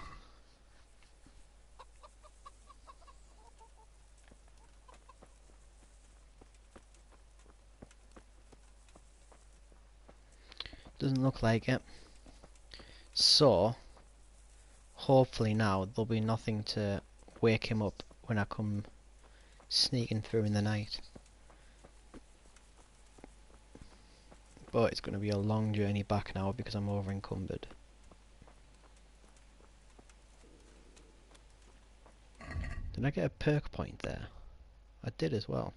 Doesn't look like it. So, hopefully now there'll be nothing to wake him up when I come sneaking through in the night. But it's going to be a long journey back now because I'm over encumbered. Did I get a perk point there? I did as well.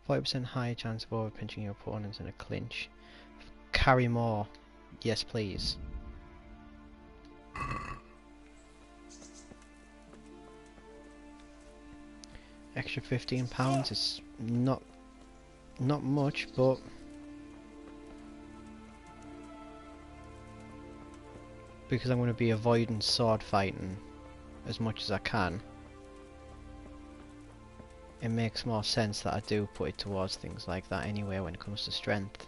40% higher chance of overpinching your opponents in a clinch. Carry more. Yes, please. Extra £15 is not much, but because I'm going to be avoiding sword fighting as much as I can, it makes more sense that I do put it towards things like that anyway when it comes to strength.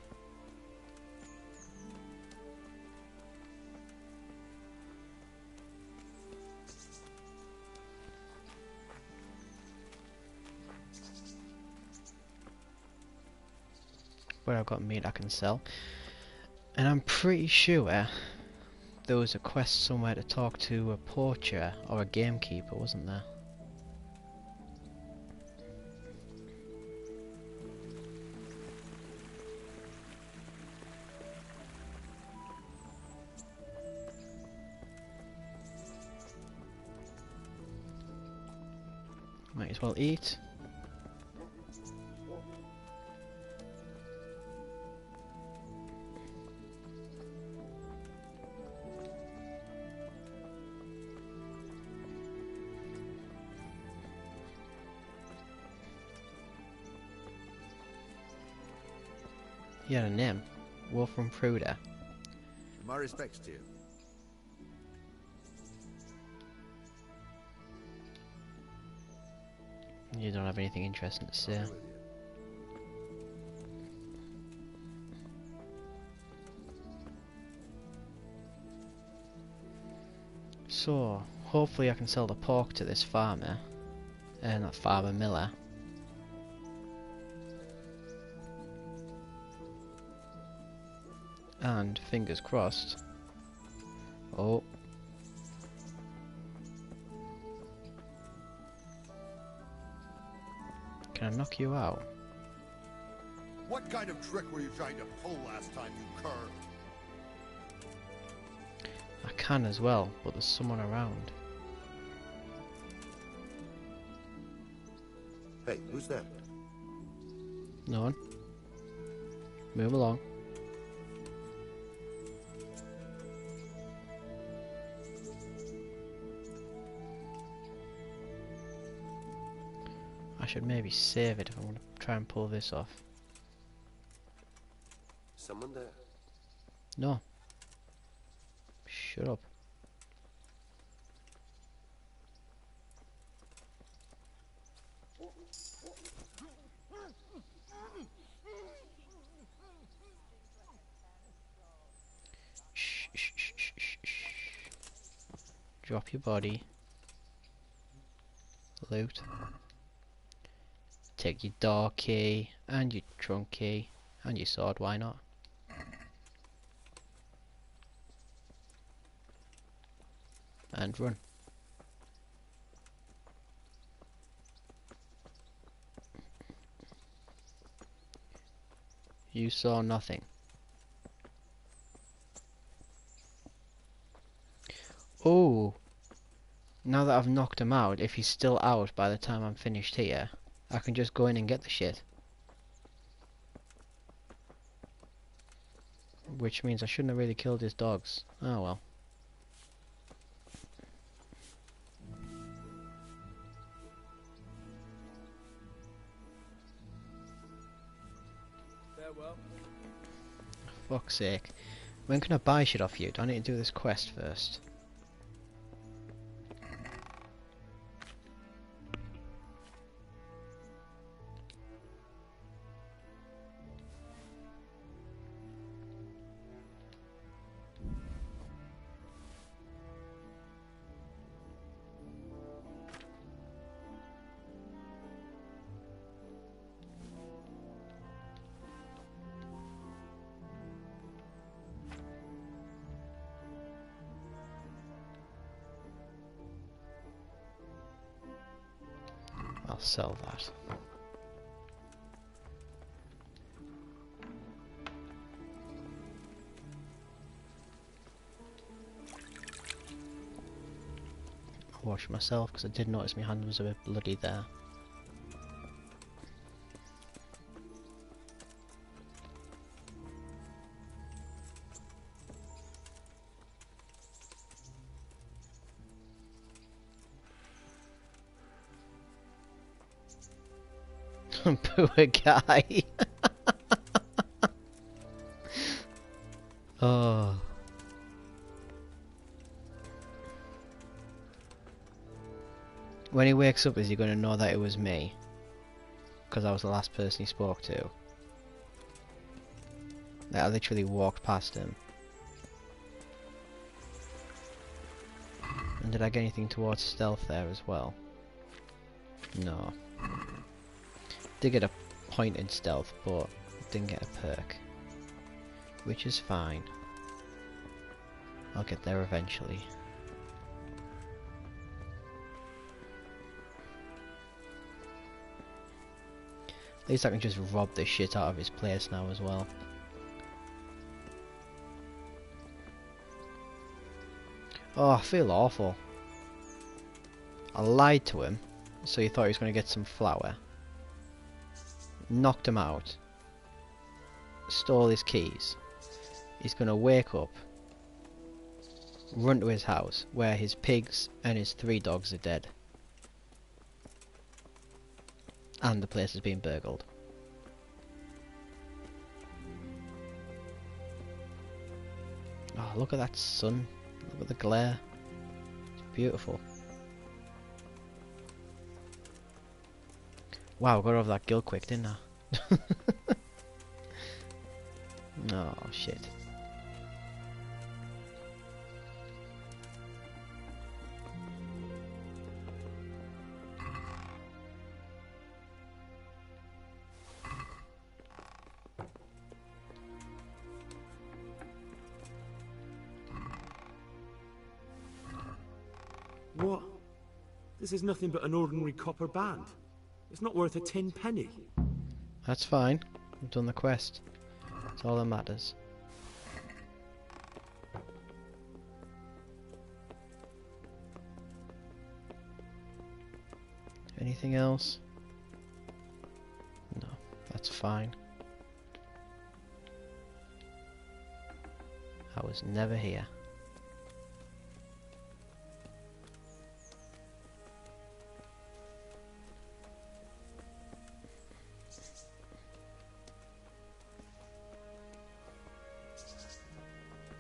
But I've got meat I can sell, and I'm pretty sure there was a quest somewhere to talk to a poacher or a gamekeeper, wasn't there? Might as well eat. He had a name. Wolfram Pruder. My respects to you. You don't have anything interesting to say. So, hopefully I can sell the pork to this farmer. Not farmer, miller. And, fingers crossed. Oh. Can I knock you out? What kind of trick were you trying to pull last time, you cur? I can as well, but there's someone around. Hey, who's that? No one. Move along. I should maybe save it if I want to try and pull this off. Someone there? No. Shut up. Shh, shh, shh, shh, shh, shh. Drop your body. Loot. Take your door key, and your trunk key, and your sword, why not? And run. You saw nothing. Oh, now that I've knocked him out, if he's still out by the time I'm finished here, I can just go in and get the shit. Which means I shouldn't have really killed his dogs. Oh well. Farewell. Fuck's sake. When can I buy shit off you? Do I need to do this quest first? I'll sell that. I'll wash myself because I did notice my hand was a bit bloody there. Poor guy. Oh. When he wakes up, is he going to know that it was me? Because I was the last person he spoke to. Like, I literally walked past him. And did I get anything towards stealth there as well? No. Did get a point in stealth, but didn't get a perk. Which is fine. I'll get there eventually. At least I can just rob the shit out of his place now as well. Oh, I feel awful. I lied to him, so he thought he was going to get some flour. Knocked him out. Stole his keys. He's going to wake up, run to his house, where his pigs and his 3 dogs are dead. And the place has been burgled. Oh, look at that sun. Look at the glare. It's beautiful. Wow, I got over that gill quick, didn't I? Oh, shit. What? This is nothing but an ordinary copper band. It's not worth a 10 penny. That's fine. I've done the quest. That's all that matters. Anything else? No, that's fine. I was never here.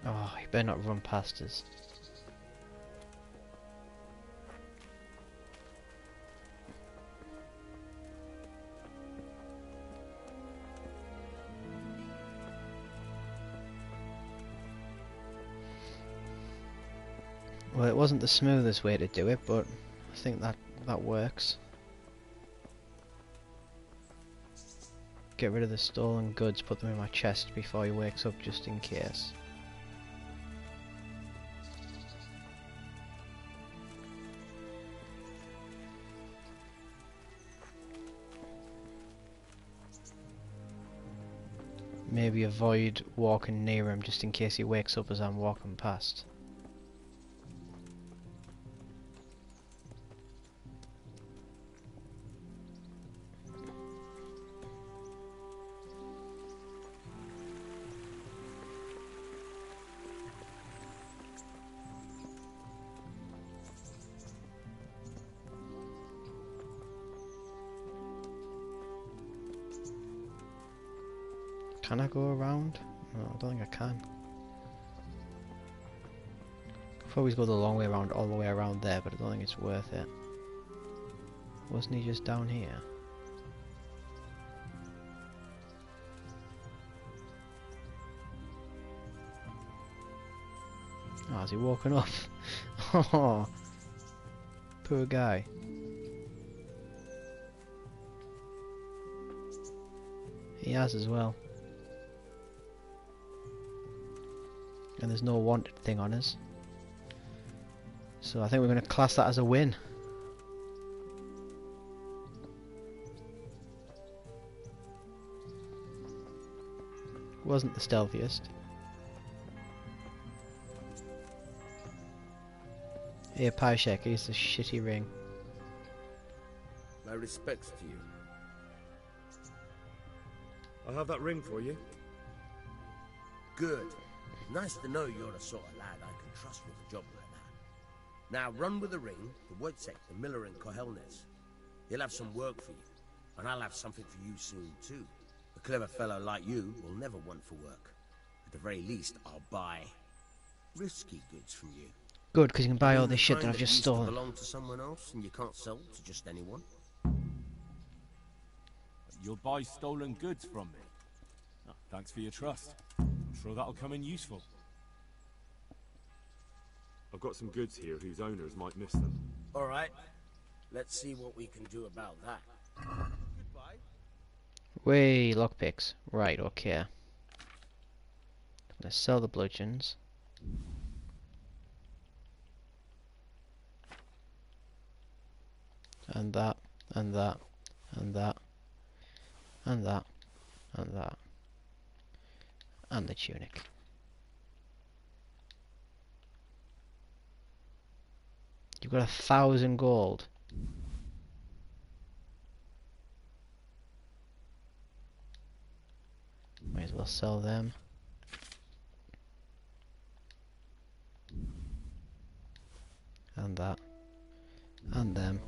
Oh, he better not run past us. Well, it wasn't the smoothest way to do it, but I think that works. Get rid of the stolen goods, put them in my chest before he wakes up, just in case. Maybe avoid walking near him just in case he wakes up as I'm walking past. Can I go around? No, I don't think I can. I always go the long way around, all the way around there, but I don't think it's worth it. Wasn't he just down here? Oh, is he walking up? Oh, poor guy. He has as well. And there's no wanted thing on us. So I think we're going to class that as a win. Wasn't the stealthiest. Here, Pyshek, here's the shitty ring. My respects to you. I'll have that ring for you. Good. Nice to know you're the sort of lad I can trust with a job like that. Now run with the ring to Wojciech, the miller in Kohelnes. He'll have some work for you, and I'll have something for you soon too. A clever fellow like you will never want for work. At the very least, I'll buy risky goods from you. Good, because you can buy all this shit that I've just stolen. Belong to someone else, and you can't sell to just anyone. You'll buy stolen goods from me. Oh, thanks for your trust. I'm sure that'll come in useful. I've got some goods here whose owners might miss them. All right. Let's see what we can do about that. Goodbye. Way lockpicks. Right, okay. Let's sell the bludgeons. And that, and that, and that, and that, and that, and the tunic. You've got 1,000 gold. Might as well sell them. And that. And them.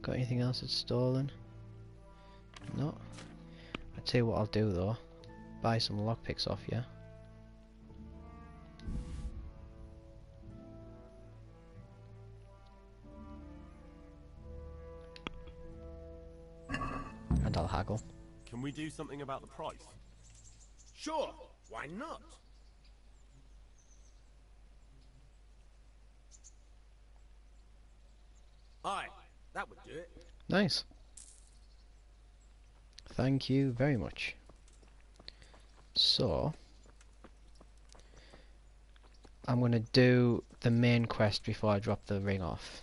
Got anything else that's stolen? No. I'll tell you what I'll do though. Buy some lockpicks off you. And I'll haggle. Can we do something about the price? Sure, why not? Aye, that would do it. Nice. Thank you very much. So, I'm going to do the main quest before I drop the ring off.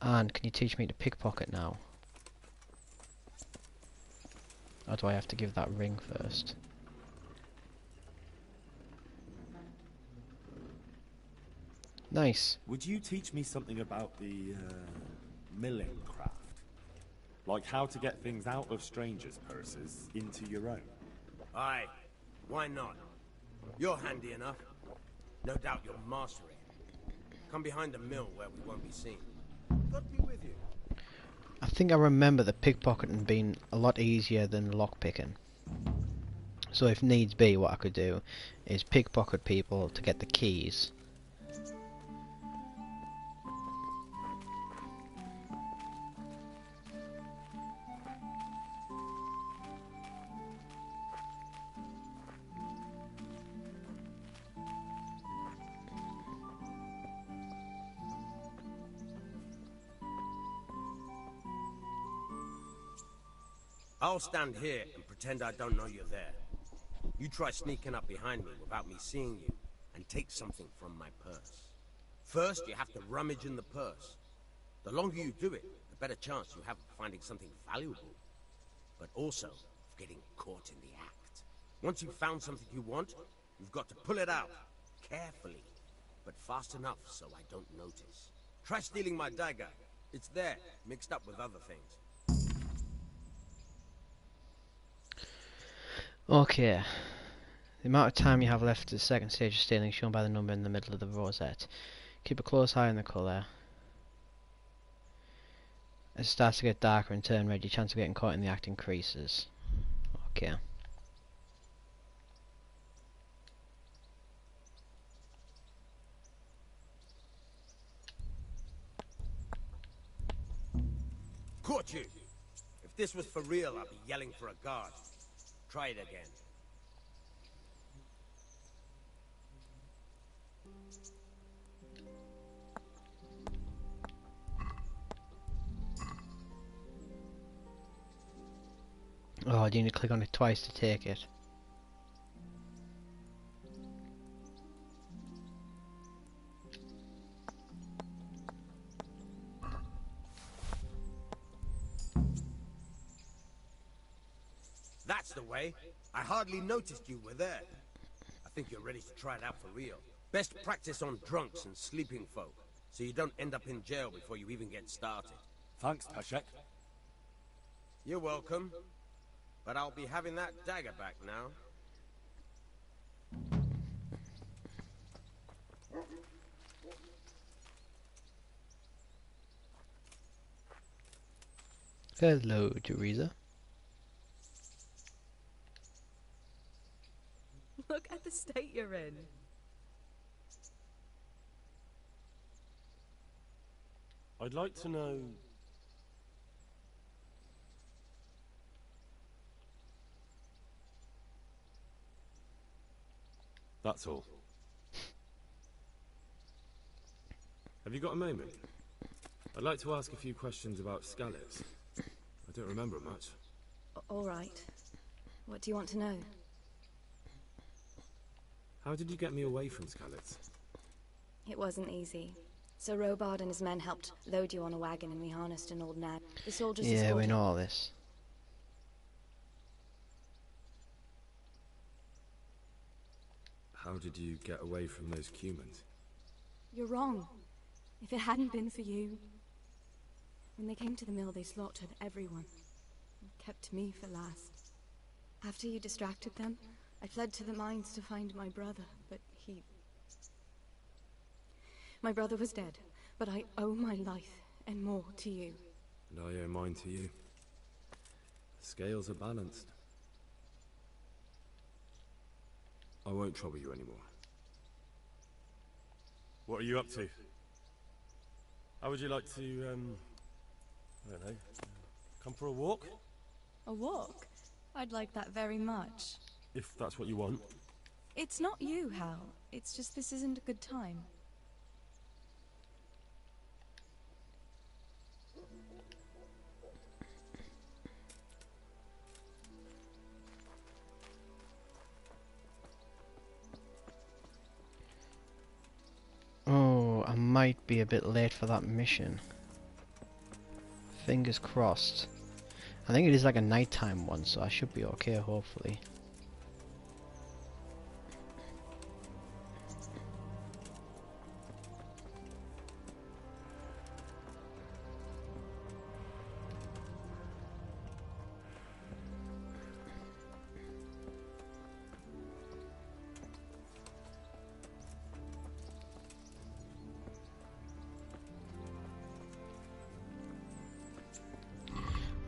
And can you teach me to pickpocket now? Or do I have to give that ring first? Nice. Would you teach me something about the milling craft? Like how to get things out of strangers' purses into your own? Aye, why not? You're handy enough. No doubt you'll master it. Come behind the mill where we won't be seen. God be with you. I think I remember the pickpocketing being a lot easier than lockpicking. So if needs be, what I could do is pickpocket people to get the keys. I'll stand here and pretend I don't know you're there. You try sneaking up behind me without me seeing you, and take something from my purse. First, you have to rummage in the purse. The longer you do it, the better chance you have of finding something valuable. But also, of getting caught in the act. Once you've found something you want, you've got to pull it out, carefully, but fast enough so I don't notice. Try stealing my dagger. It's there, mixed up with other things. Okay. The amount of time you have left to the second stage of stealing is shown by the number in the middle of the rosette. Keep a close eye on the colour. It starts to get darker and turn red. Your chance of getting caught in the act increases. Okay. Caught you! If this was for real, I'd be yelling for a guard. Try it again. Oh, do you need to click on it twice to take it? That's the way. I hardly noticed you were there. I think you're ready to try it out for real. Best practice on drunks and sleeping folk, so you don't end up in jail before you even get started. Thanks, Peshek. You're welcome. But I'll be having that dagger back now. Hello, Teresa. Look at the state you're in. I'd like to know... That's all. Have you got a moment? I'd like to ask a few questions about Skalitz. I don't remember much. All right. What do you want to know? How did you get me away from Skalitz? It wasn't easy. So Robard and his men helped load you on a wagon and we harnessed an old nag. The soldiers Yeah, we escorted- know all this. How did you get away from those Cumans? You're wrong. If it hadn't been for you... When they came to the mill, they slaughtered everyone. And kept me for last. After you distracted them, I fled to the mines to find my brother, but he... My brother was dead, but I owe my life and more to you. And I owe mine to you. The scales are balanced. I won't trouble you anymore. What are you up to? How would you like to, I don't know, come for a walk? A walk? I'd like that very much. If that's what you want. It's not you, Hal. It's just this isn't a good time. Oh, I might be a bit late for that mission. Fingers crossed. I think it is like a nighttime one, so I should be okay, hopefully.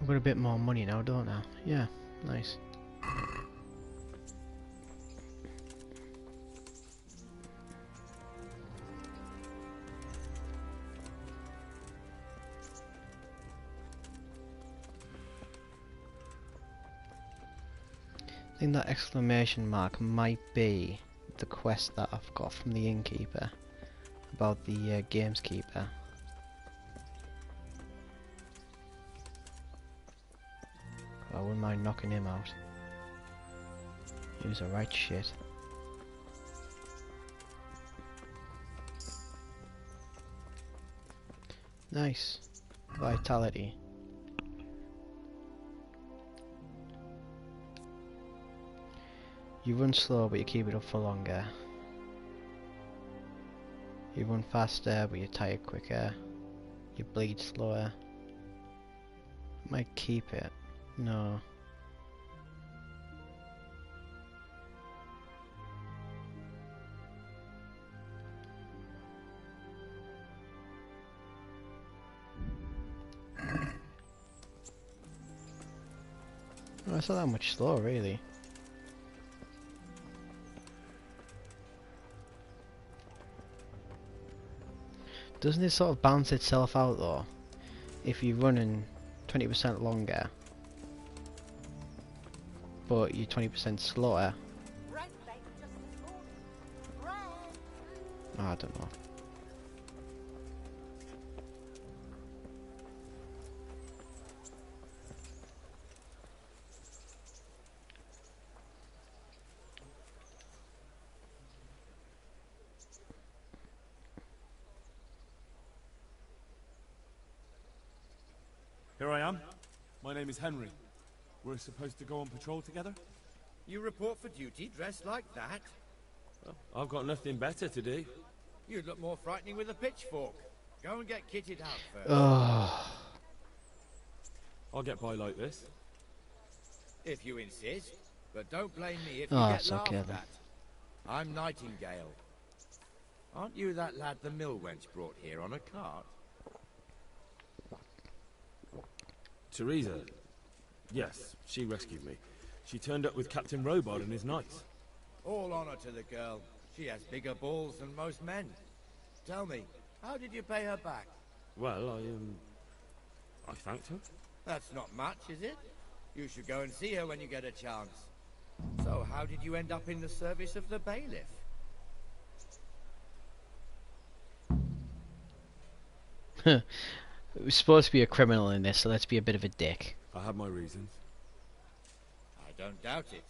I've got a bit more money now, don't I? Yeah, nice. I think that exclamation mark might be the quest that I've got from the innkeeper about the gameskeeper. I wouldn't mind knocking him out. He was a right shit. Nice. Vitality. You run slow but you keep it up for longer. You run faster but you're tired quicker. You bleed slower. Might keep it. No. Well, it's not that much slower, really. Doesn't it sort of balance itself out though? If you're running 20% longer, but you're 20% slower. Oh, I don't know. Here I am. My name is Henry. We're supposed to go on patrol together? You report for duty dressed like that? Well, I've got nothing better to do. You'd look more frightening with a pitchfork. Go and get kitted out first. I'll get by like this. If you insist. But don't blame me if Oh, you get it's laughed okay then. at. I'm Nightingale. Aren't you that lad the mill wench brought here on a cart? Teresa. Yes, she rescued me. She turned up with Captain Robard and his knights. All honor to the girl. She has bigger balls than most men. Tell me, how did you pay her back? Well, I thanked her. That's not much, is it? You should go and see her when you get a chance. So, how did you end up in the service of the bailiff? We're supposed to be a criminal in this, so let's be a bit of a dick. I have my reasons. I don't doubt it.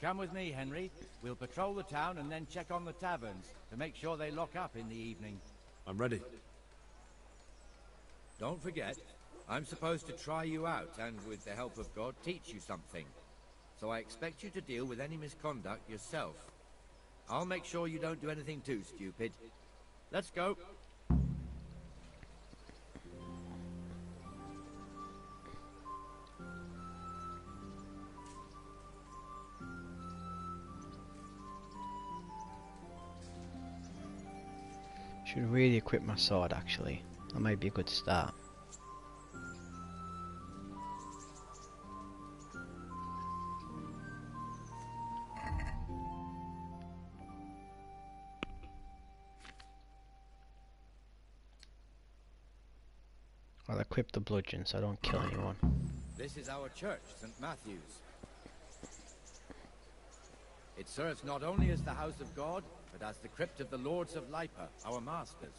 Come with me, Henry. We'll patrol the town and then check on the taverns to make sure they lock up in the evening. I'm ready. Don't forget, I'm supposed to try you out and, with the help of God, teach you something. So I expect you to deal with any misconduct yourself. I'll make sure you don't do anything too stupid. Let's go. Should really equip my sword actually. That might be a good start. I'll equip the bludgeon so I don't kill anyone. This is our church, St. Matthew's. It serves not only as the house of God, but as the crypt of the Lords of Lipa, our masters.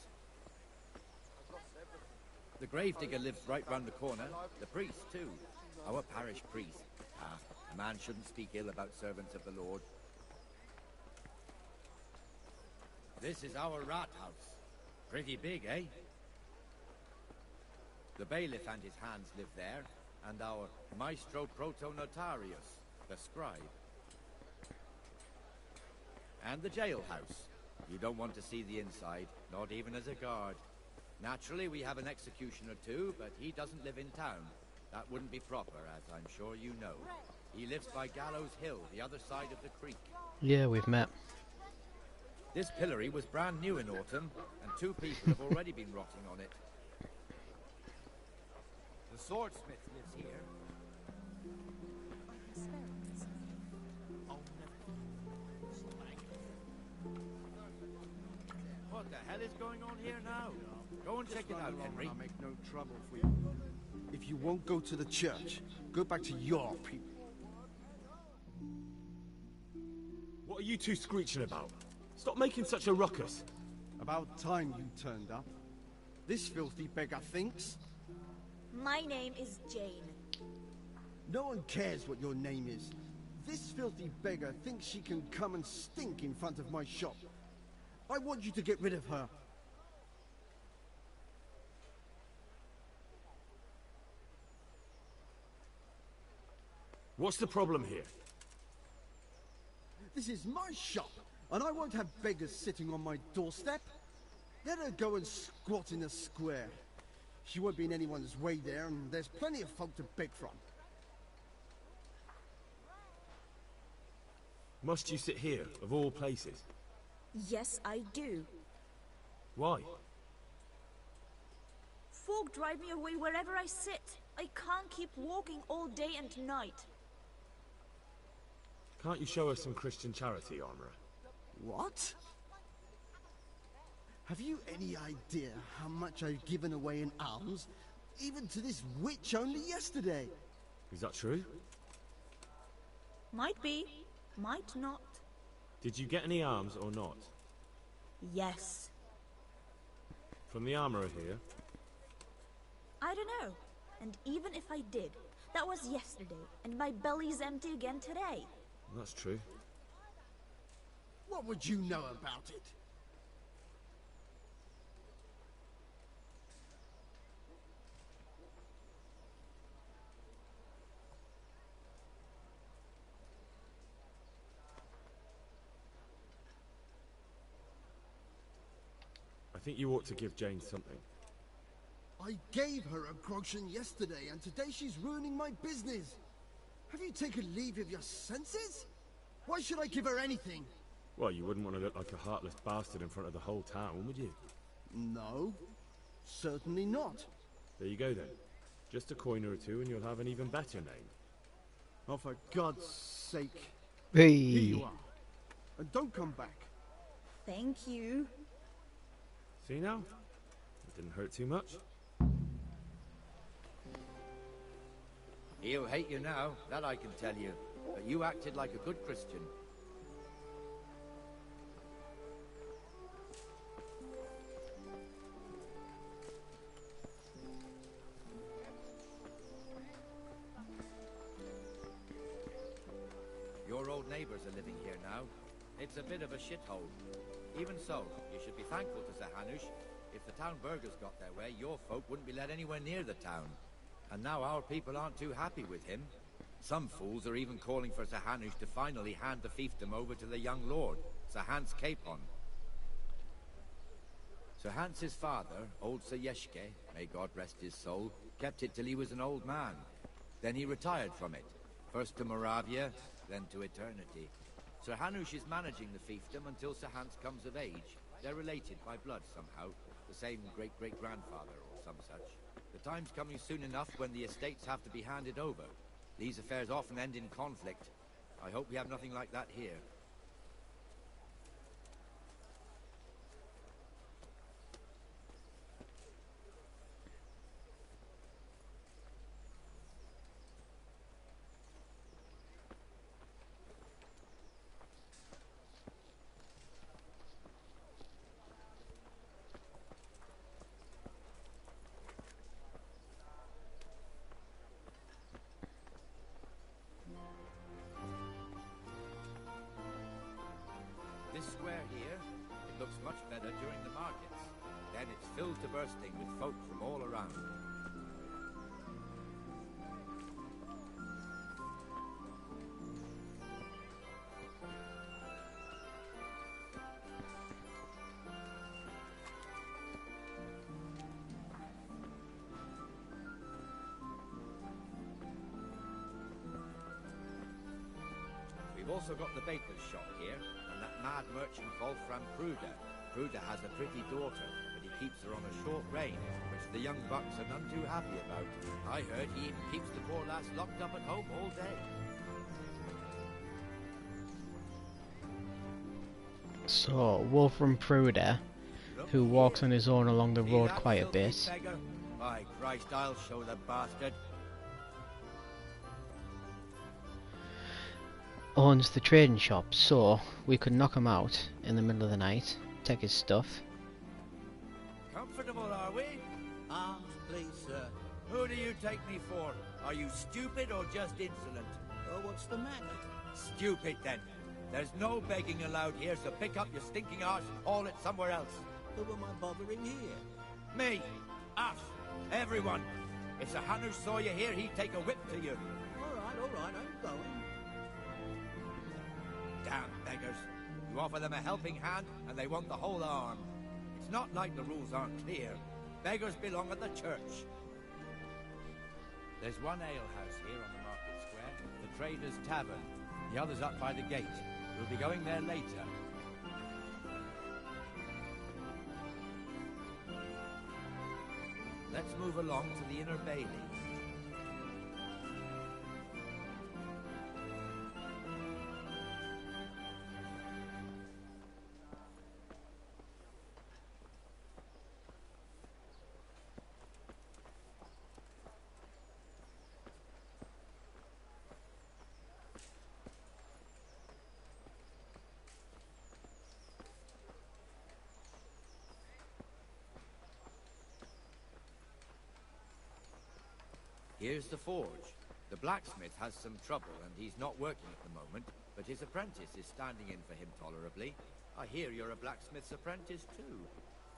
The gravedigger lives right round the corner. The priest, too. Our parish priest. Ah, a man shouldn't speak ill about servants of the Lord. This is our rat house. Pretty big, eh? The bailiff and his hands live there, and our maestro protonotarius, the scribe. And the jailhouse. You don't want to see the inside, not even as a guard. Naturally, we have an executioner too, but he doesn't live in town. That wouldn't be proper, as I'm sure you know. He lives by Gallows Hill, the other side of the creek. Yeah, we've met. This pillory was brand new in autumn, and 2 people have already been rotting on it. The swordsmith lives here. What the hell is going on here now? Go and check it out, Henry. I'll make no trouble for you. If you won't go to the church, go back to your people. What are you two screeching about? Stop making such a ruckus. About time you turned up. This filthy beggar thinks. My name is Jane. No one cares what your name is. This filthy beggar thinks she can come and stink in front of my shop. I want you to get rid of her. What's the problem here? This is my shop, and I won't have beggars sitting on my doorstep. Let her go and squat in the square. She won't be in anyone's way there, and there's plenty of folk to beg from. Must you sit here, of all places? Yes, I do. Why? Folk drive me away wherever I sit. I can't keep walking all day and night. Can't you show us some Christian charity, Armourer? What? Have you any idea how much I've given away in alms? Even to this witch only yesterday. Is that true? Might be, might not. Did you get any arms or not? Yes. From the Armourer here? I don't know. And even if I did, that was yesterday, and my belly's empty again today. That's true. What would you know about it? I think you ought to give Jane something. I gave her a groschen yesterday, and today she's ruining my business. Have you taken leave of your senses? Why should I give her anything? Well, you wouldn't want to look like a heartless bastard in front of the whole town, would you? No, certainly not. There you go then. Just a coin or two and you'll have an even better name. Oh, for God's sake. Hey. Here you are. And don't come back. Thank you. See now? It didn't hurt too much. He'll hate you now, that I can tell you. But you acted like a good Christian. Your old neighbors are living here now. It's a bit of a shithole. Even so, you should be thankful to Sir Hanush. If the town burghers got their way, your folk wouldn't be let anywhere near the town. And now our people aren't too happy with him. Some fools are even calling for Sir Hanush to finally hand the fiefdom over to the young lord, Sir Hans Capon. Sir Hans's father, old Sir Yeshke, may God rest his soul, kept it till he was an old man. Then he retired from it, first to Moravia, then to eternity. Sir Hanush is managing the fiefdom until Sir Hans comes of age. They're related by blood somehow, the same great-great-grandfather or some such. The time's coming soon enough when the estates have to be handed over. These affairs often end in conflict. I hope we have nothing like that here. This square here, it looks much better during the markets. Then it's filled to bursting with folk from all around. We've also got the baker's shop here, and that mad merchant Wolfram Pruder. Pruder has a pretty daughter, but he keeps her on a short rein, which the young bucks are none too happy about. I heard he even keeps the poor lass locked up at home all day. So, Wolfram Pruder, who walks on his own along the road quite a bit. By Christ, I'll show the bastard. Owns the trading shop, so we could knock him out in the middle of the night, take his stuff. Comfortable, are we? Arms, please, sir. Who do you take me for? Are you stupid or just insolent? Oh, what's the matter? Stupid, then. There's no begging allowed here, so pick up your stinking arse and haul it somewhere else. Who am I bothering here? Me. Us. Everyone. If Sir Hanush saw you here, he'd take a whip to you. All right, I'm going. Damn beggars. You offer them a helping hand, and they want the whole arm. It's not like the rules aren't clear. Beggars belong at the church. There's one alehouse here on the market square, the Trader's Tavern. The other's up by the gate. We'll be going there later. Let's move along to the Inner Bailey. Here's the forge. The blacksmith has some trouble and he's not working at the moment, but his apprentice is standing in for him tolerably. I hear you're a blacksmith's apprentice too.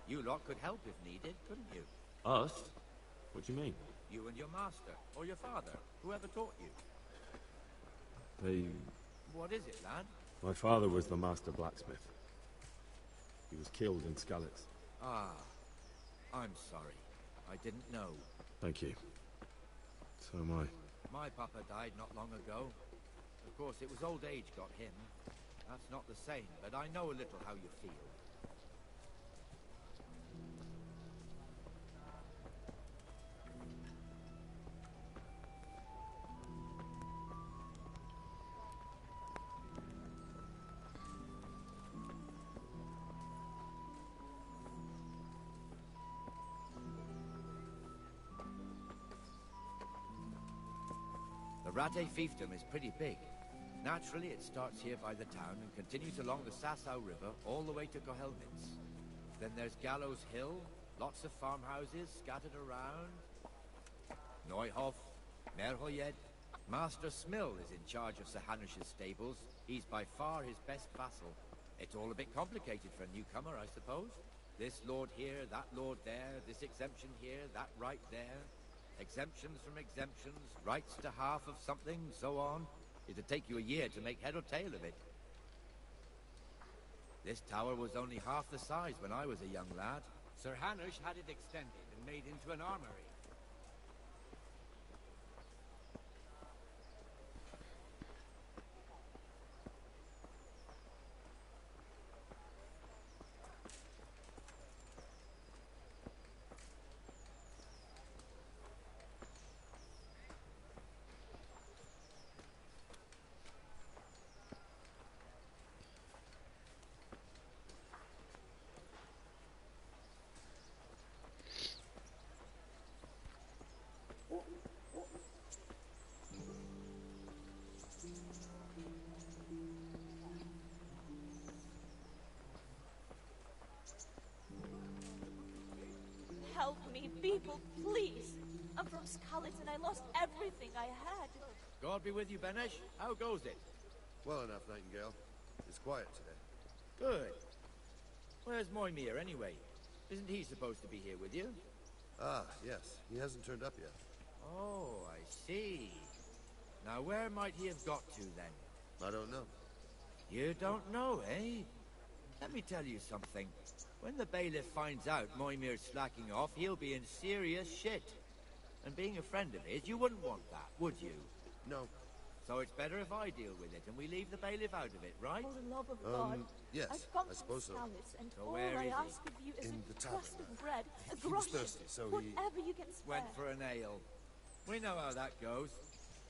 You lot could help if needed, couldn't you? Us? What do you mean? You and your master, or your father, whoever taught you. They... What is it, lad? My father was the master blacksmith. He was killed in Skalitz. Ah, I'm sorry. I didn't know. Thank you. So am I. My papa died not long ago. Of course, it was old age got him. That's not the same, but I know a little how you feel. The Rate fiefdom is pretty big. Naturally, it starts here by the town and continues along the Sasau River all the way to Kohelnitz. Then there's Gallows Hill, lots of farmhouses scattered around. Neuhof, Merhoyed. Master Smill is in charge of Sir Hanush's stables. He's by far his best vassal. It's all a bit complicated for a newcomer, I suppose. This lord here, that lord there, this exemption here, that right there. Exemptions from exemptions, rights to half of something, so on. It'd take you a year to make head or tail of it. This tower was only half the size when I was a young lad. Sir Hanush had it extended and made into an armory. Help me, people, please. I'm from Skalitz and I lost everything I had. God be with you, Benesh. How goes it? Well enough, Nightingale. It's quiet today. Good. Where's Moimir, anyway? Isn't he supposed to be here with you? Ah, yes. He hasn't turned up yet. Oh, I see. Now, where might he have got to, then? I don't know. You don't know, eh? Let me tell you something. When the bailiff finds out Moimir's slacking off, he'll be in serious shit. And being a friend of his, you wouldn't want that, would you? No. So it's better if I deal with it, and we leave the bailiff out of it, right? For the love of God, yes, I've come I suppose so. from Skalitz, and So all where I is he? ask of you is In a the tavern, crust of bread, a He was groschen, thirsty, so he... whatever you can spare. Went for an ale. We know how that goes.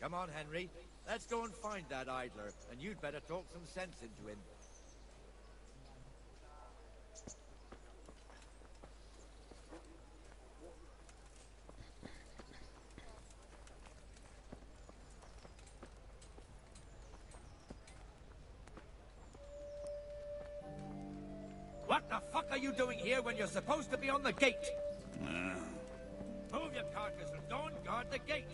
Come on, Henry. Let's go and find that idler, and you'd better talk some sense into him. What the fuck are you doing here when you're supposed to be on the gate? Move your carcass and go and guard the gate.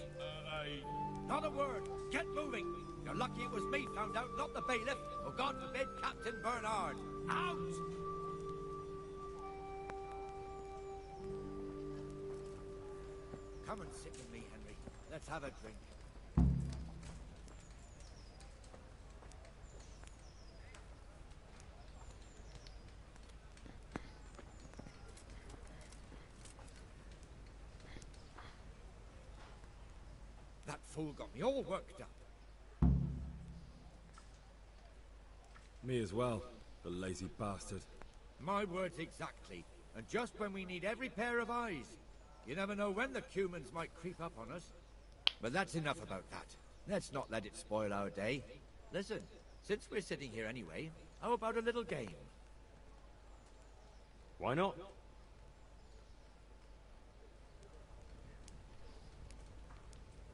Not a word. Get moving. You're lucky it was me found out, not the bailiff, or God forbid, Captain Bernard. Out! Come and sit with me, Henry. Let's have a drink. That fool got me all worked up. Me as well, the lazy bastard. My words exactly. And just when we need every pair of eyes. You never know when the Cumans might creep up on us. But that's enough about that. Let's not let it spoil our day. Listen, since we're sitting here anyway, how about a little game? Why not?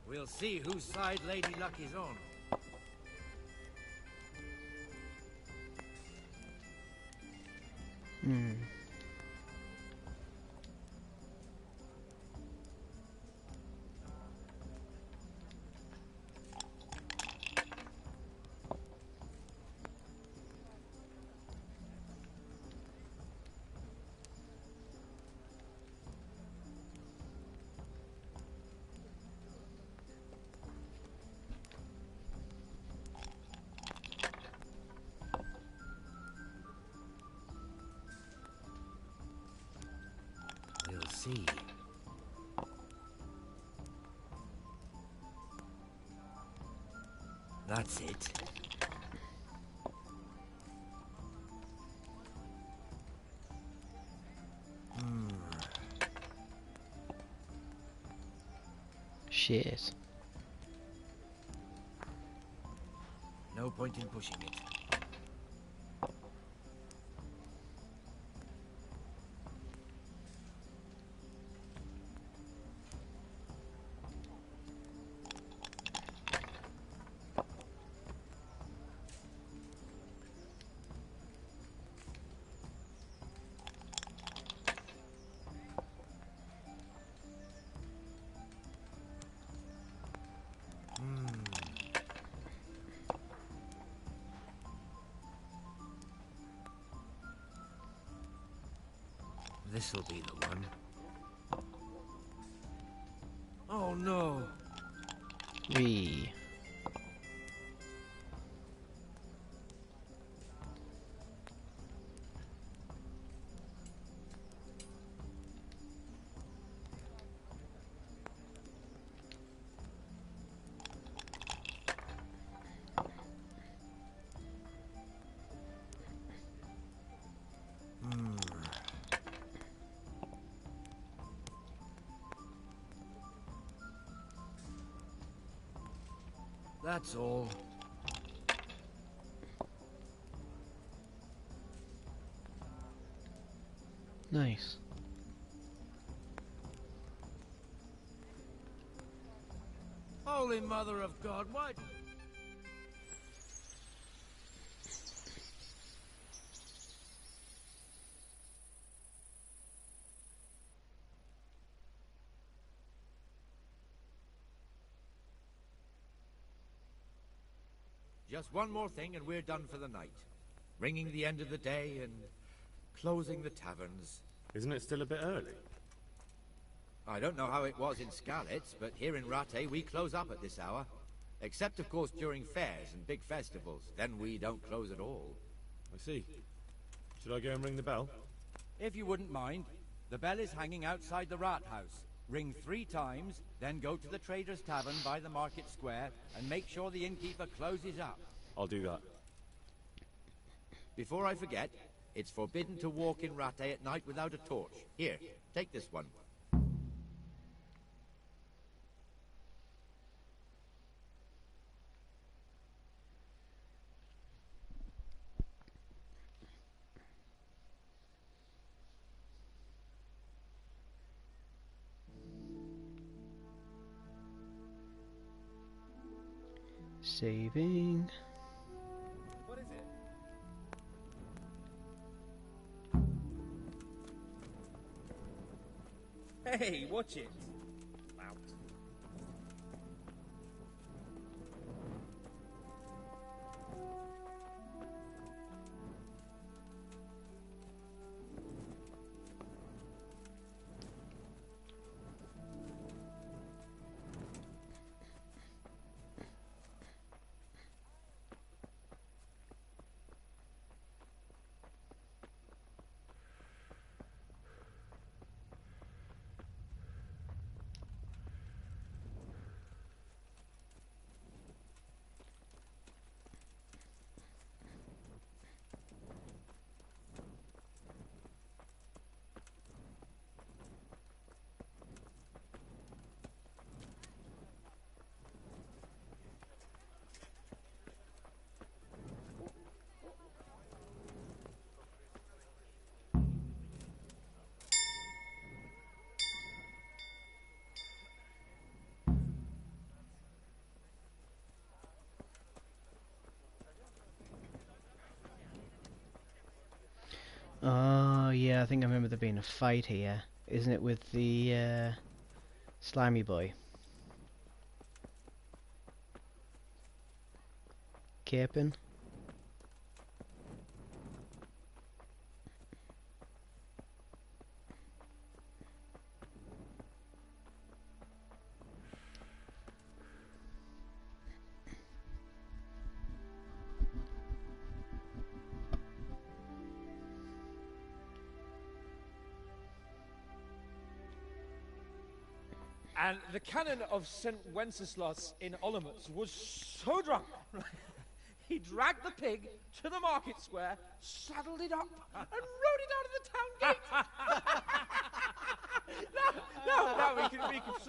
We'll see whose side Lady Luck is on. see. That's it. Shit. No point in pushing it. This'll be the one. Oh no! Wee. That's all. Nice. Holy Mother of God, why? Just one more thing and we're done for the night. Ringing the end of the day and closing the taverns. Isn't it still a bit early? I don't know how it was in Skalitz, but here in Rattay we close up at this hour. Except, of course, during fairs and big festivals. Then we don't close at all. I see. Should I go and ring the bell? If you wouldn't mind, the bell is hanging outside the rat house. Ring 3 times, then go to the Trader's Tavern by the market square and make sure the innkeeper closes up. I'll do that. Before I forget, it's forbidden to walk in Rattay at night without a torch. Here, take this one. Saving. What is it? Hey, watch it. Out. Oh, yeah, I think I remember there being a fight here. Isn't it with the slimy boy? Capon? And the canon of St. Wenceslas in Olomouc was so drunk, he dragged the pig to the market square, saddled it up, and rode it out of the town gate. No, we could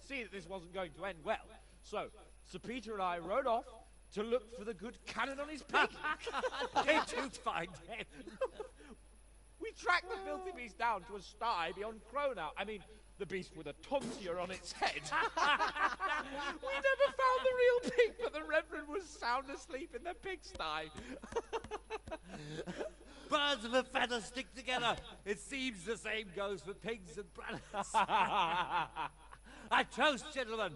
see that this wasn't going to end well. So, Sir Peter and I rode off to look for the good canon on his pig. Did you find him? We tracked the filthy beast down to a sty beyond Cronau. I mean, the beast with a tonsure on its head. We never found the real pig, but the Reverend was sound asleep in the pigsty. Birds of a feather stick together. It seems the same goes for pigs and planets. I toast, gentlemen,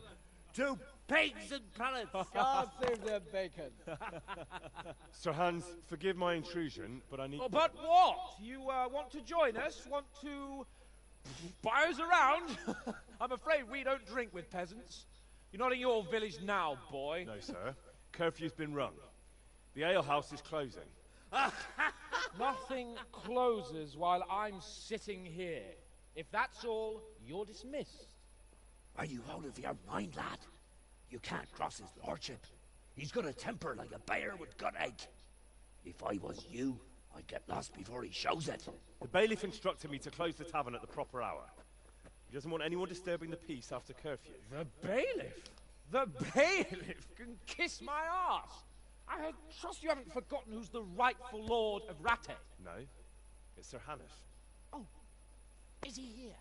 to pigs and planets. God save the bacon. Sir Hans, forgive my intrusion, but I need... Oh, but what? You want to join us? Want to buy us around? I'm afraid we don't drink with peasants. You're not in your village now, boy. No, sir. Curfew's been rung. The alehouse is closing. Nothing closes while I'm sitting here. If that's all, you're dismissed. Are you out of your mind, lad? You can't cross his lordship. He's got a temper like a bear with gut ache. If I was you, I'd get lost before he shows it. The bailiff instructed me to close the tavern at the proper hour. He doesn't want anyone disturbing the peace after curfew. The bailiff? The bailiff can kiss my arse. I trust you haven't forgotten who's the rightful lord of Rattay. No, it's Sir Hannes. Oh, is he here?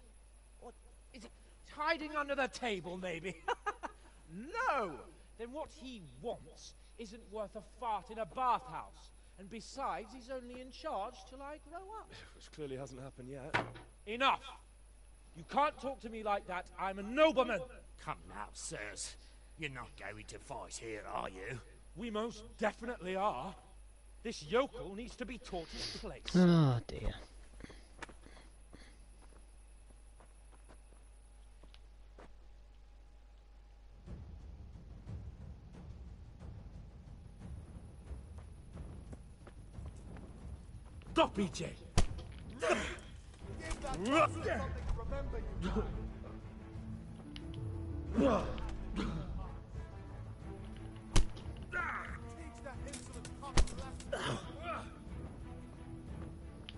Or is he hiding under the table, maybe? No! Then what he wants isn't worth a fart in a bathhouse. And besides, he's only in charge till I grow up. Which clearly hasn't happened yet. Enough! You can't talk to me like that. I'm a nobleman. Come now, sirs. You're not going to fight here, are you? We most definitely are. This yokel needs to be taught his place. Oh dear. Stop, BJ!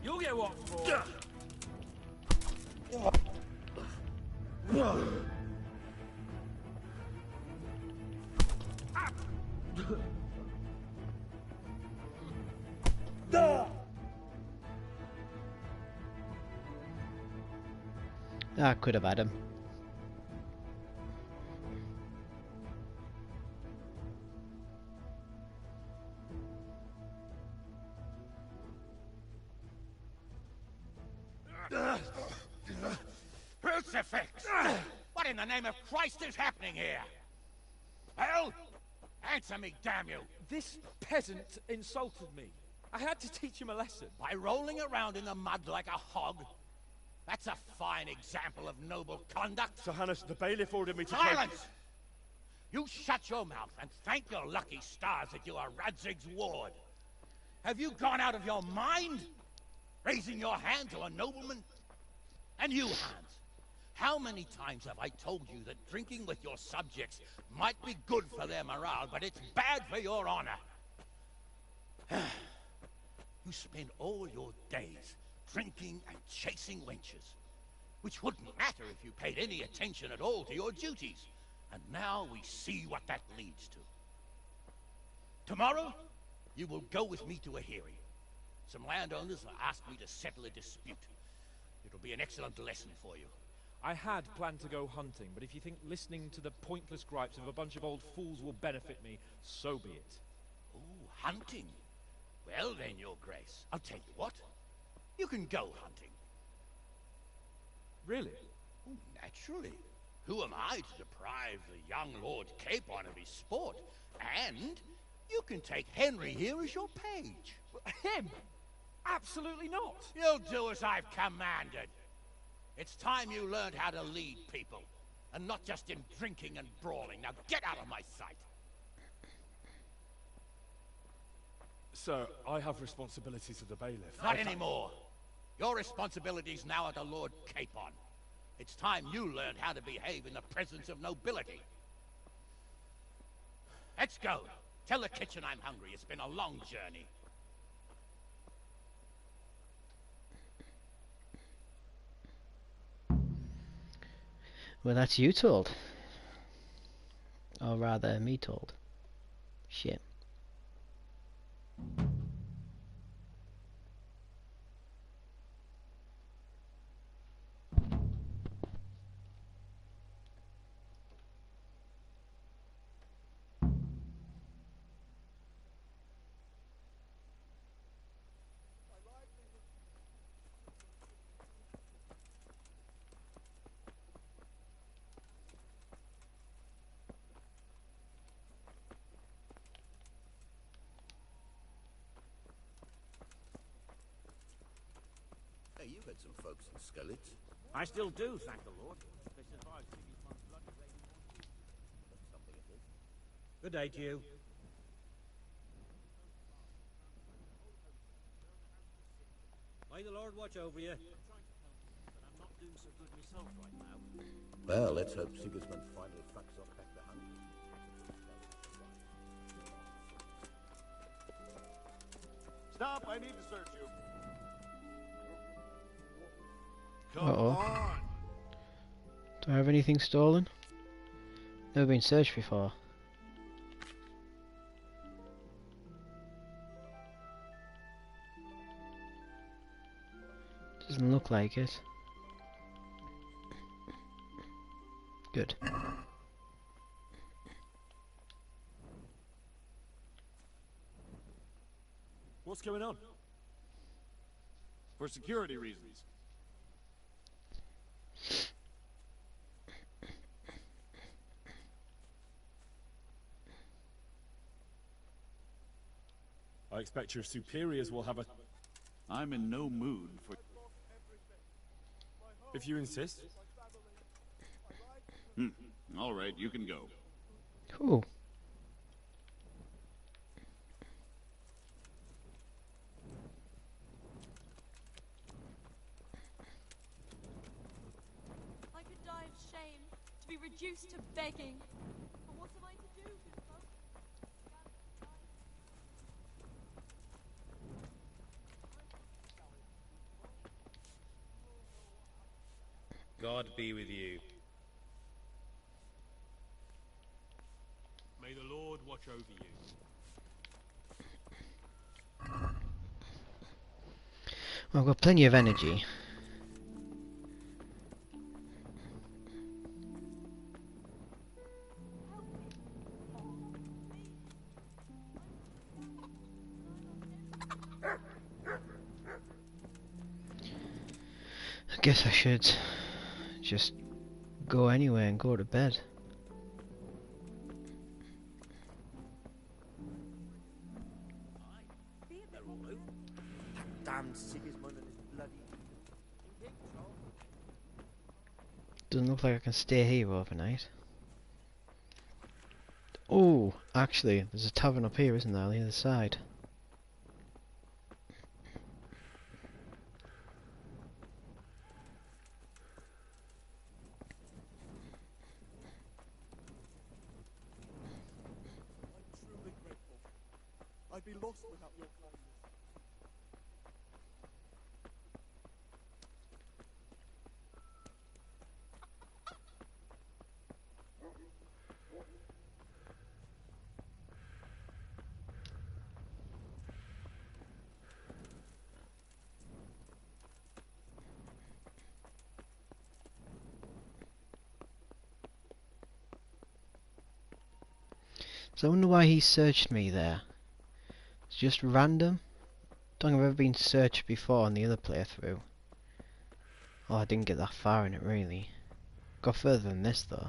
You'll get what for. I could have had him. Crucifix! What in the name of Christ is happening here? Hell? Answer me, damn you! This peasant insulted me. I had to teach him a lesson. By rolling around in the mud like a hog? That's a fine example of noble conduct. Sir Hannes, the bailiff ordered me to... Silence! You shut your mouth and thank your lucky stars that you are Radzig's ward. Have you gone out of your mind? Raising your hand to a nobleman? And you, Hans, how many times have I told you that drinking with your subjects might be good for their morale, but it's bad for your honor? You spend all your days drinking and chasing wenches, which wouldn't matter if you paid any attention at all to your duties. And now we see what that leads to. Tomorrow, you will go with me to a hearing. Some landowners have asked me to settle a dispute. It'll be an excellent lesson for you. I had planned to go hunting, but if you think listening to the pointless gripes of a bunch of old fools will benefit me, so be it. Oh, hunting? Well then, Your Grace, I'll tell you what. You can go hunting. Really? Oh, naturally. Who am I to deprive the young Lord Capon of his sport? And you can take Henry here as your page. Him? Absolutely not. You'll do as I've commanded. It's time you learned how to lead people, and not just in drinking and brawling. Now get out of my sight. Sir, I have responsibilities of the bailiff. Not anymore. Your responsibilities now are to Lord Capon. It's time you learned how to behave in the presence of nobility. Let's go. Tell the kitchen I'm hungry. It's been a long journey. Well, that's you told. Or rather, me told. Shit. Hey, you had some folks in Skellige. I still do, thank the Lord. They survived Sigismund's bloody raiding. Something it is. Good day to you. May the Lord watch over you. But I'm not doing so good myself right now. Well, let's hope Sigismund finally fucks up back to Hungary. Stop, I need to search you. Uh-oh. Do I have anything stolen? Never been searched before. Doesn't look like it. Good. What's going on? For security reasons. I expect your superiors will have a... I'm in no mood for... If you insist. All right, you can go. Cool. I could die of shame, to be reduced to begging. But what am I to do, good folk? God be with you. May the Lord watch over you. Well, I've got plenty of energy. I guess I should just go anywhere and go to bed. Damn Sigismund and his bloody... Doesn't look like I can stay here overnight. Oh, actually, there's a tavern up here, isn't there, on the other side? I'm truly grateful. I'd be lost without your kindness. So I wonder why he searched me there. It's just random. Don't think I've ever been searched before on the other playthrough. Oh, I didn't get that far in it really. Got further than this though.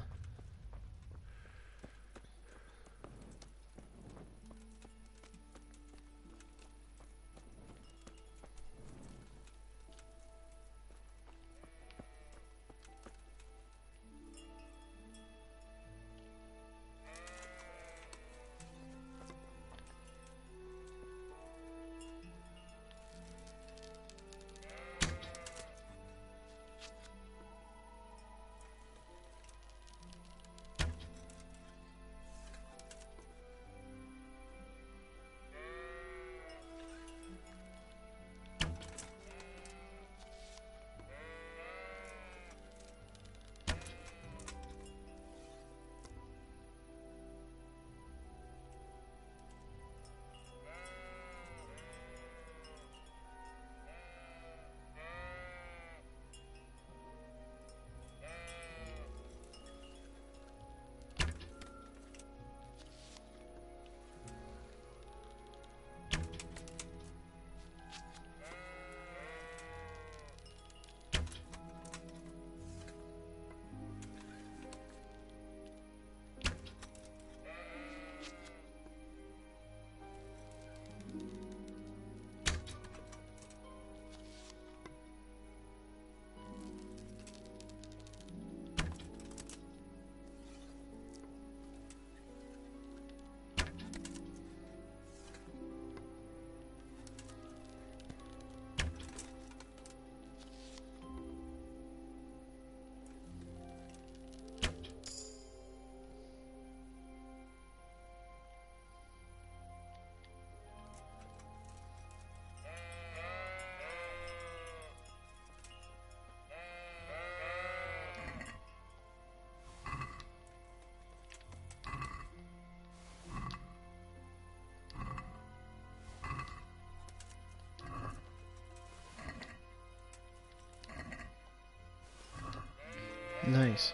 Nice.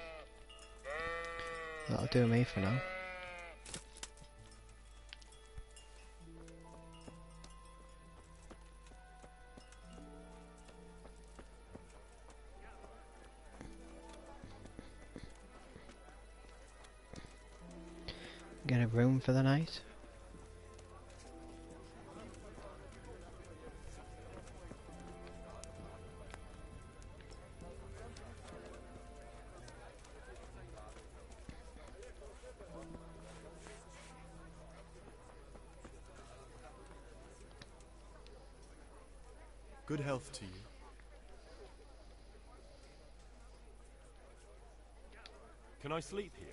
That'll do me for now. Get a room for the night. Good health to you. Can I sleep here?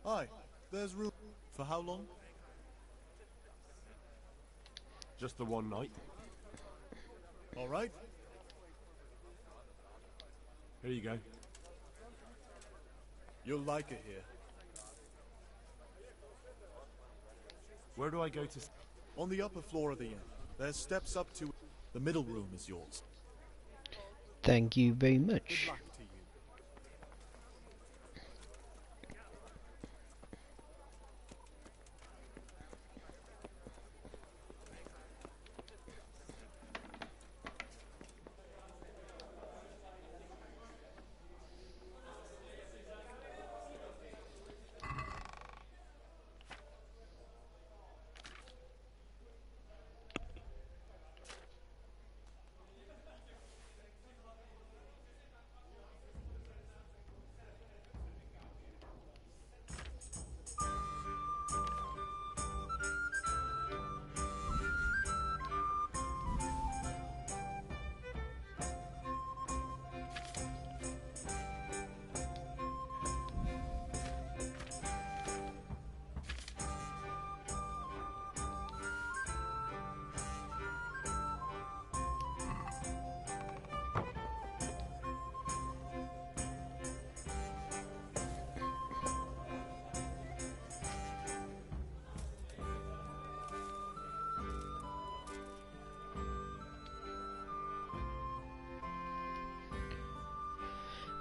Aye, there's room. For how long? Just the one night. All right. Here you go. You'll like it here. Where do I go to? On the upper floor of the inn. There's steps up to... The middle room is yours. Thank you very much. Good luck to you.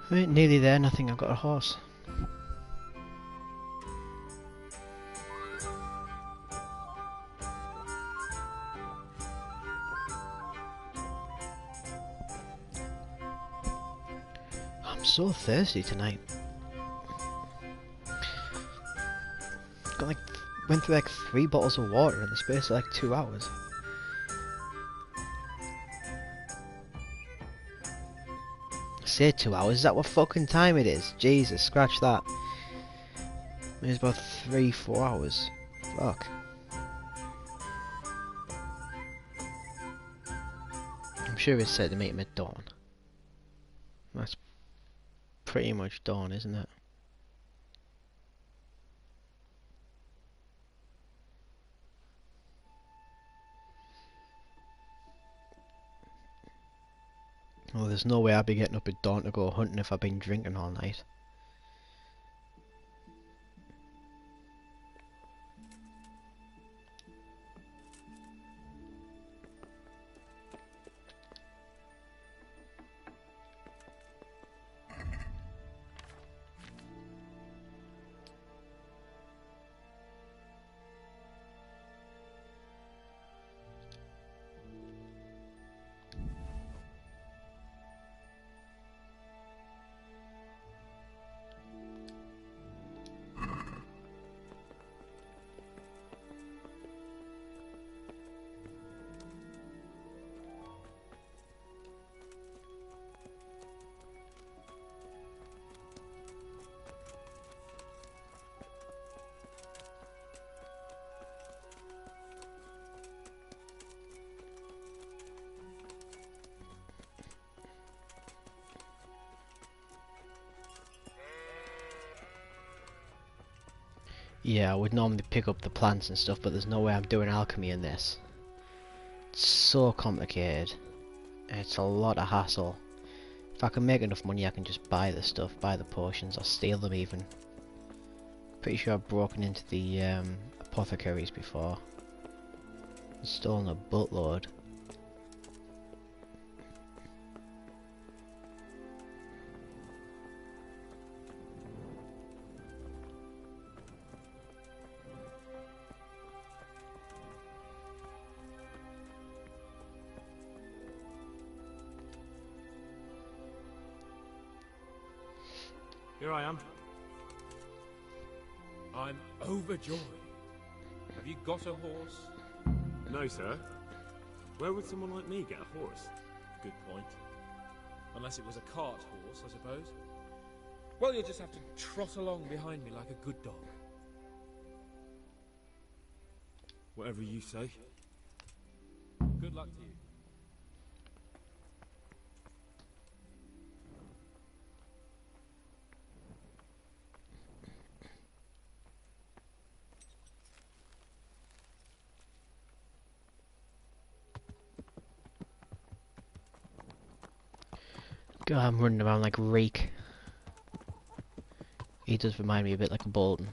Right, nearly there, and I think I've got a horse. I'm so thirsty tonight. Went through like 3 bottles of water in the space of like 2 hours. Say 2 hours, is that what fucking time it is? Jesus, scratch that. It's about 3-4 hours. Fuck. I'm sure it's said to meet him at dawn. That's pretty much dawn, isn't it? Well, there's no way I'd be getting up at dawn to go hunting if I've been drinking all night. Yeah, I would normally pick up the plants and stuff, but there's no way I'm doing alchemy in this. It's so complicated. It's a lot of hassle. If I can make enough money, I can just buy the stuff, buy the potions, or steal them even. Pretty sure I've broken into the apothecaries before. And stolen a buttload. Here I am. I'm overjoyed. Have you got a horse? No, sir. Where would someone like me get a horse? Good point. Unless it was a cart horse, I suppose. Well, you'll just have to trot along behind me like a good dog. Whatever you say. Good luck to you. God, I'm running around like a rake. He does remind me a bit like a Bolton.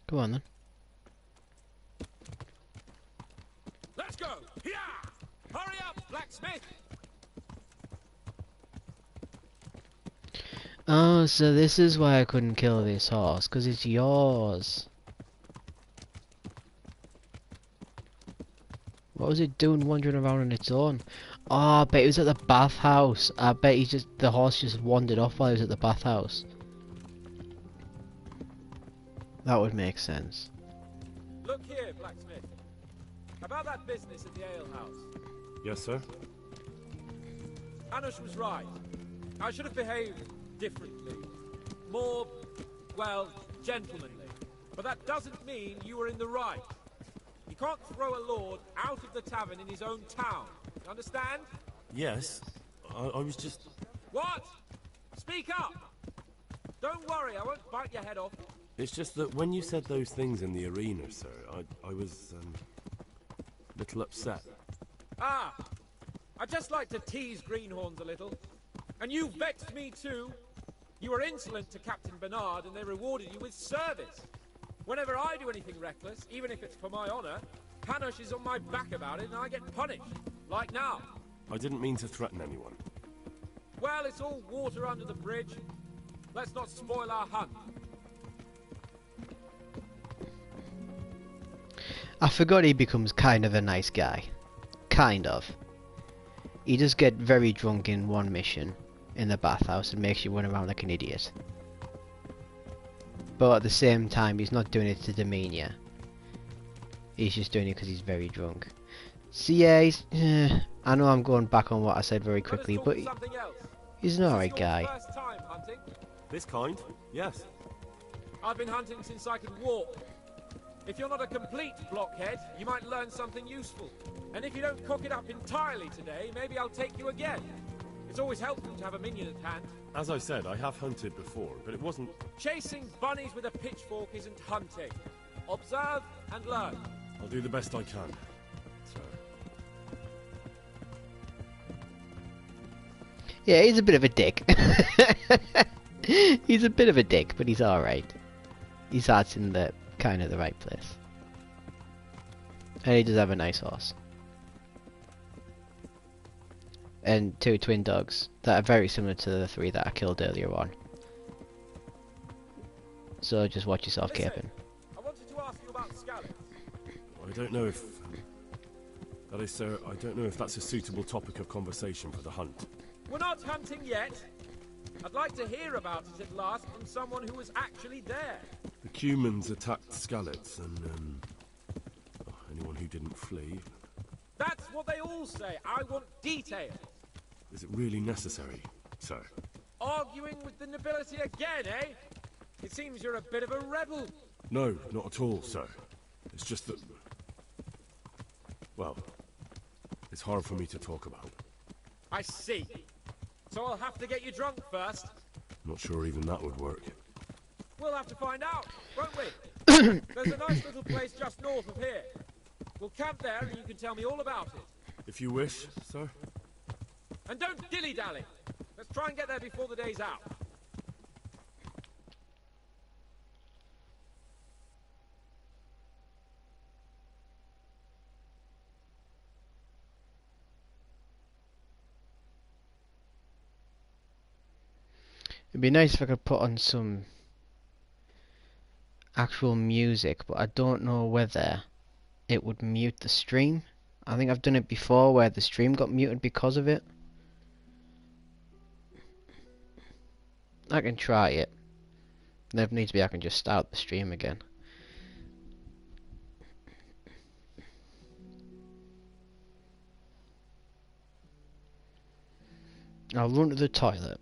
Go on then. Let's go! Yeah! Hurry up, blacksmith! Oh, so this is why I couldn't kill this horse, because it's yours. What was it doing wandering around on its own? Oh, I bet it was at the bathhouse. I bet the horse just wandered off while he was at the bathhouse. That would make sense. Look here, blacksmith. About that business at the alehouse. Yes, sir? Hanush was right. I should have behaved differently. More, well, gentlemanly. But that doesn't mean you were in the right. You can't throw a lord out of the tavern in his own town. You understand? Yes. I was just... What? Speak up! Don't worry, I won't bite your head off. It's just that when you said those things in the arena, sir, I was, a little upset. Ah! I just like to tease greenhorns a little. And you vexed me too. You were insolent to Captain Bernard and they rewarded you with service. Whenever I do anything reckless, even if it's for my honor, Hanush is on my back about it and I get punished. Like now. I didn't mean to threaten anyone. Well, it's all water under the bridge. Let's not spoil our hunt. I forgot he becomes kind of a nice guy. Kind of. He does get very drunk in one mission in the bathhouse and makes you run around like an idiot. But at the same time, he's not doing it to demean you. He's just doing it because he's very drunk. So yeah, I know I'm going back on what I said very quickly, but he's an alright guy. First time hunting? This kind? Yes. I've been hunting since I could walk. If you're not a complete blockhead, you might learn something useful. And if you don't cock it up entirely today, maybe I'll take you again. It's always helpful to have a minion at hand. As I said, I have hunted before, but it wasn't... Chasing bunnies with a pitchfork isn't hunting. Observe and learn. I'll do the best I can, sir. Yeah, he's a bit of a dick. He's a bit of a dick, but he's alright. His heart's in the kind of the right place. And he does have a nice horse. And 2 twin dogs that are very similar to the 3 that I killed earlier on. So just watch yourself, Capon. I wanted to ask you about scallops. I don't know if... That is, sir, I don't know if that's a suitable topic of conversation for the hunt. We're not hunting yet. I'd like to hear about it at last from someone who was actually there. The Cumans attacked Skalitz and, anyone who didn't flee. That's what they all say. I want details. Is it really necessary, sir? Arguing with the nobility again, eh? It seems you're a bit of a rebel. No, not at all, sir. It's just that... Well, it's hard for me to talk about. I see. So I'll have to get you drunk first. Not sure even that would work. We'll have to find out, won't we? There's a nice little place just north of here. We'll camp there and you can tell me all about it. If you wish, sir. And don't dilly-dally. Let's try and get there before the day's out. It'd be nice if I could put on some actual music, but I don't know whether it would mute the stream. I think I've done it before where the stream got muted because of it. I can try it. And if needs be, I can just start the stream again. I'll run to the toilet.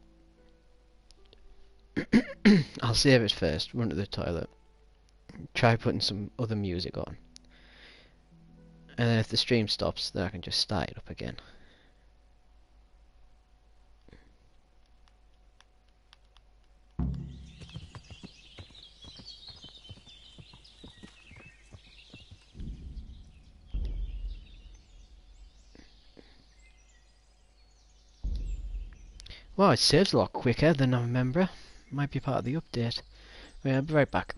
I'll save it first, run to the toilet. Try putting some other music on. And then if the stream stops, then I can just start it up again. Well, it saves a lot quicker than I remember. Might be part of the update. I'll be right back.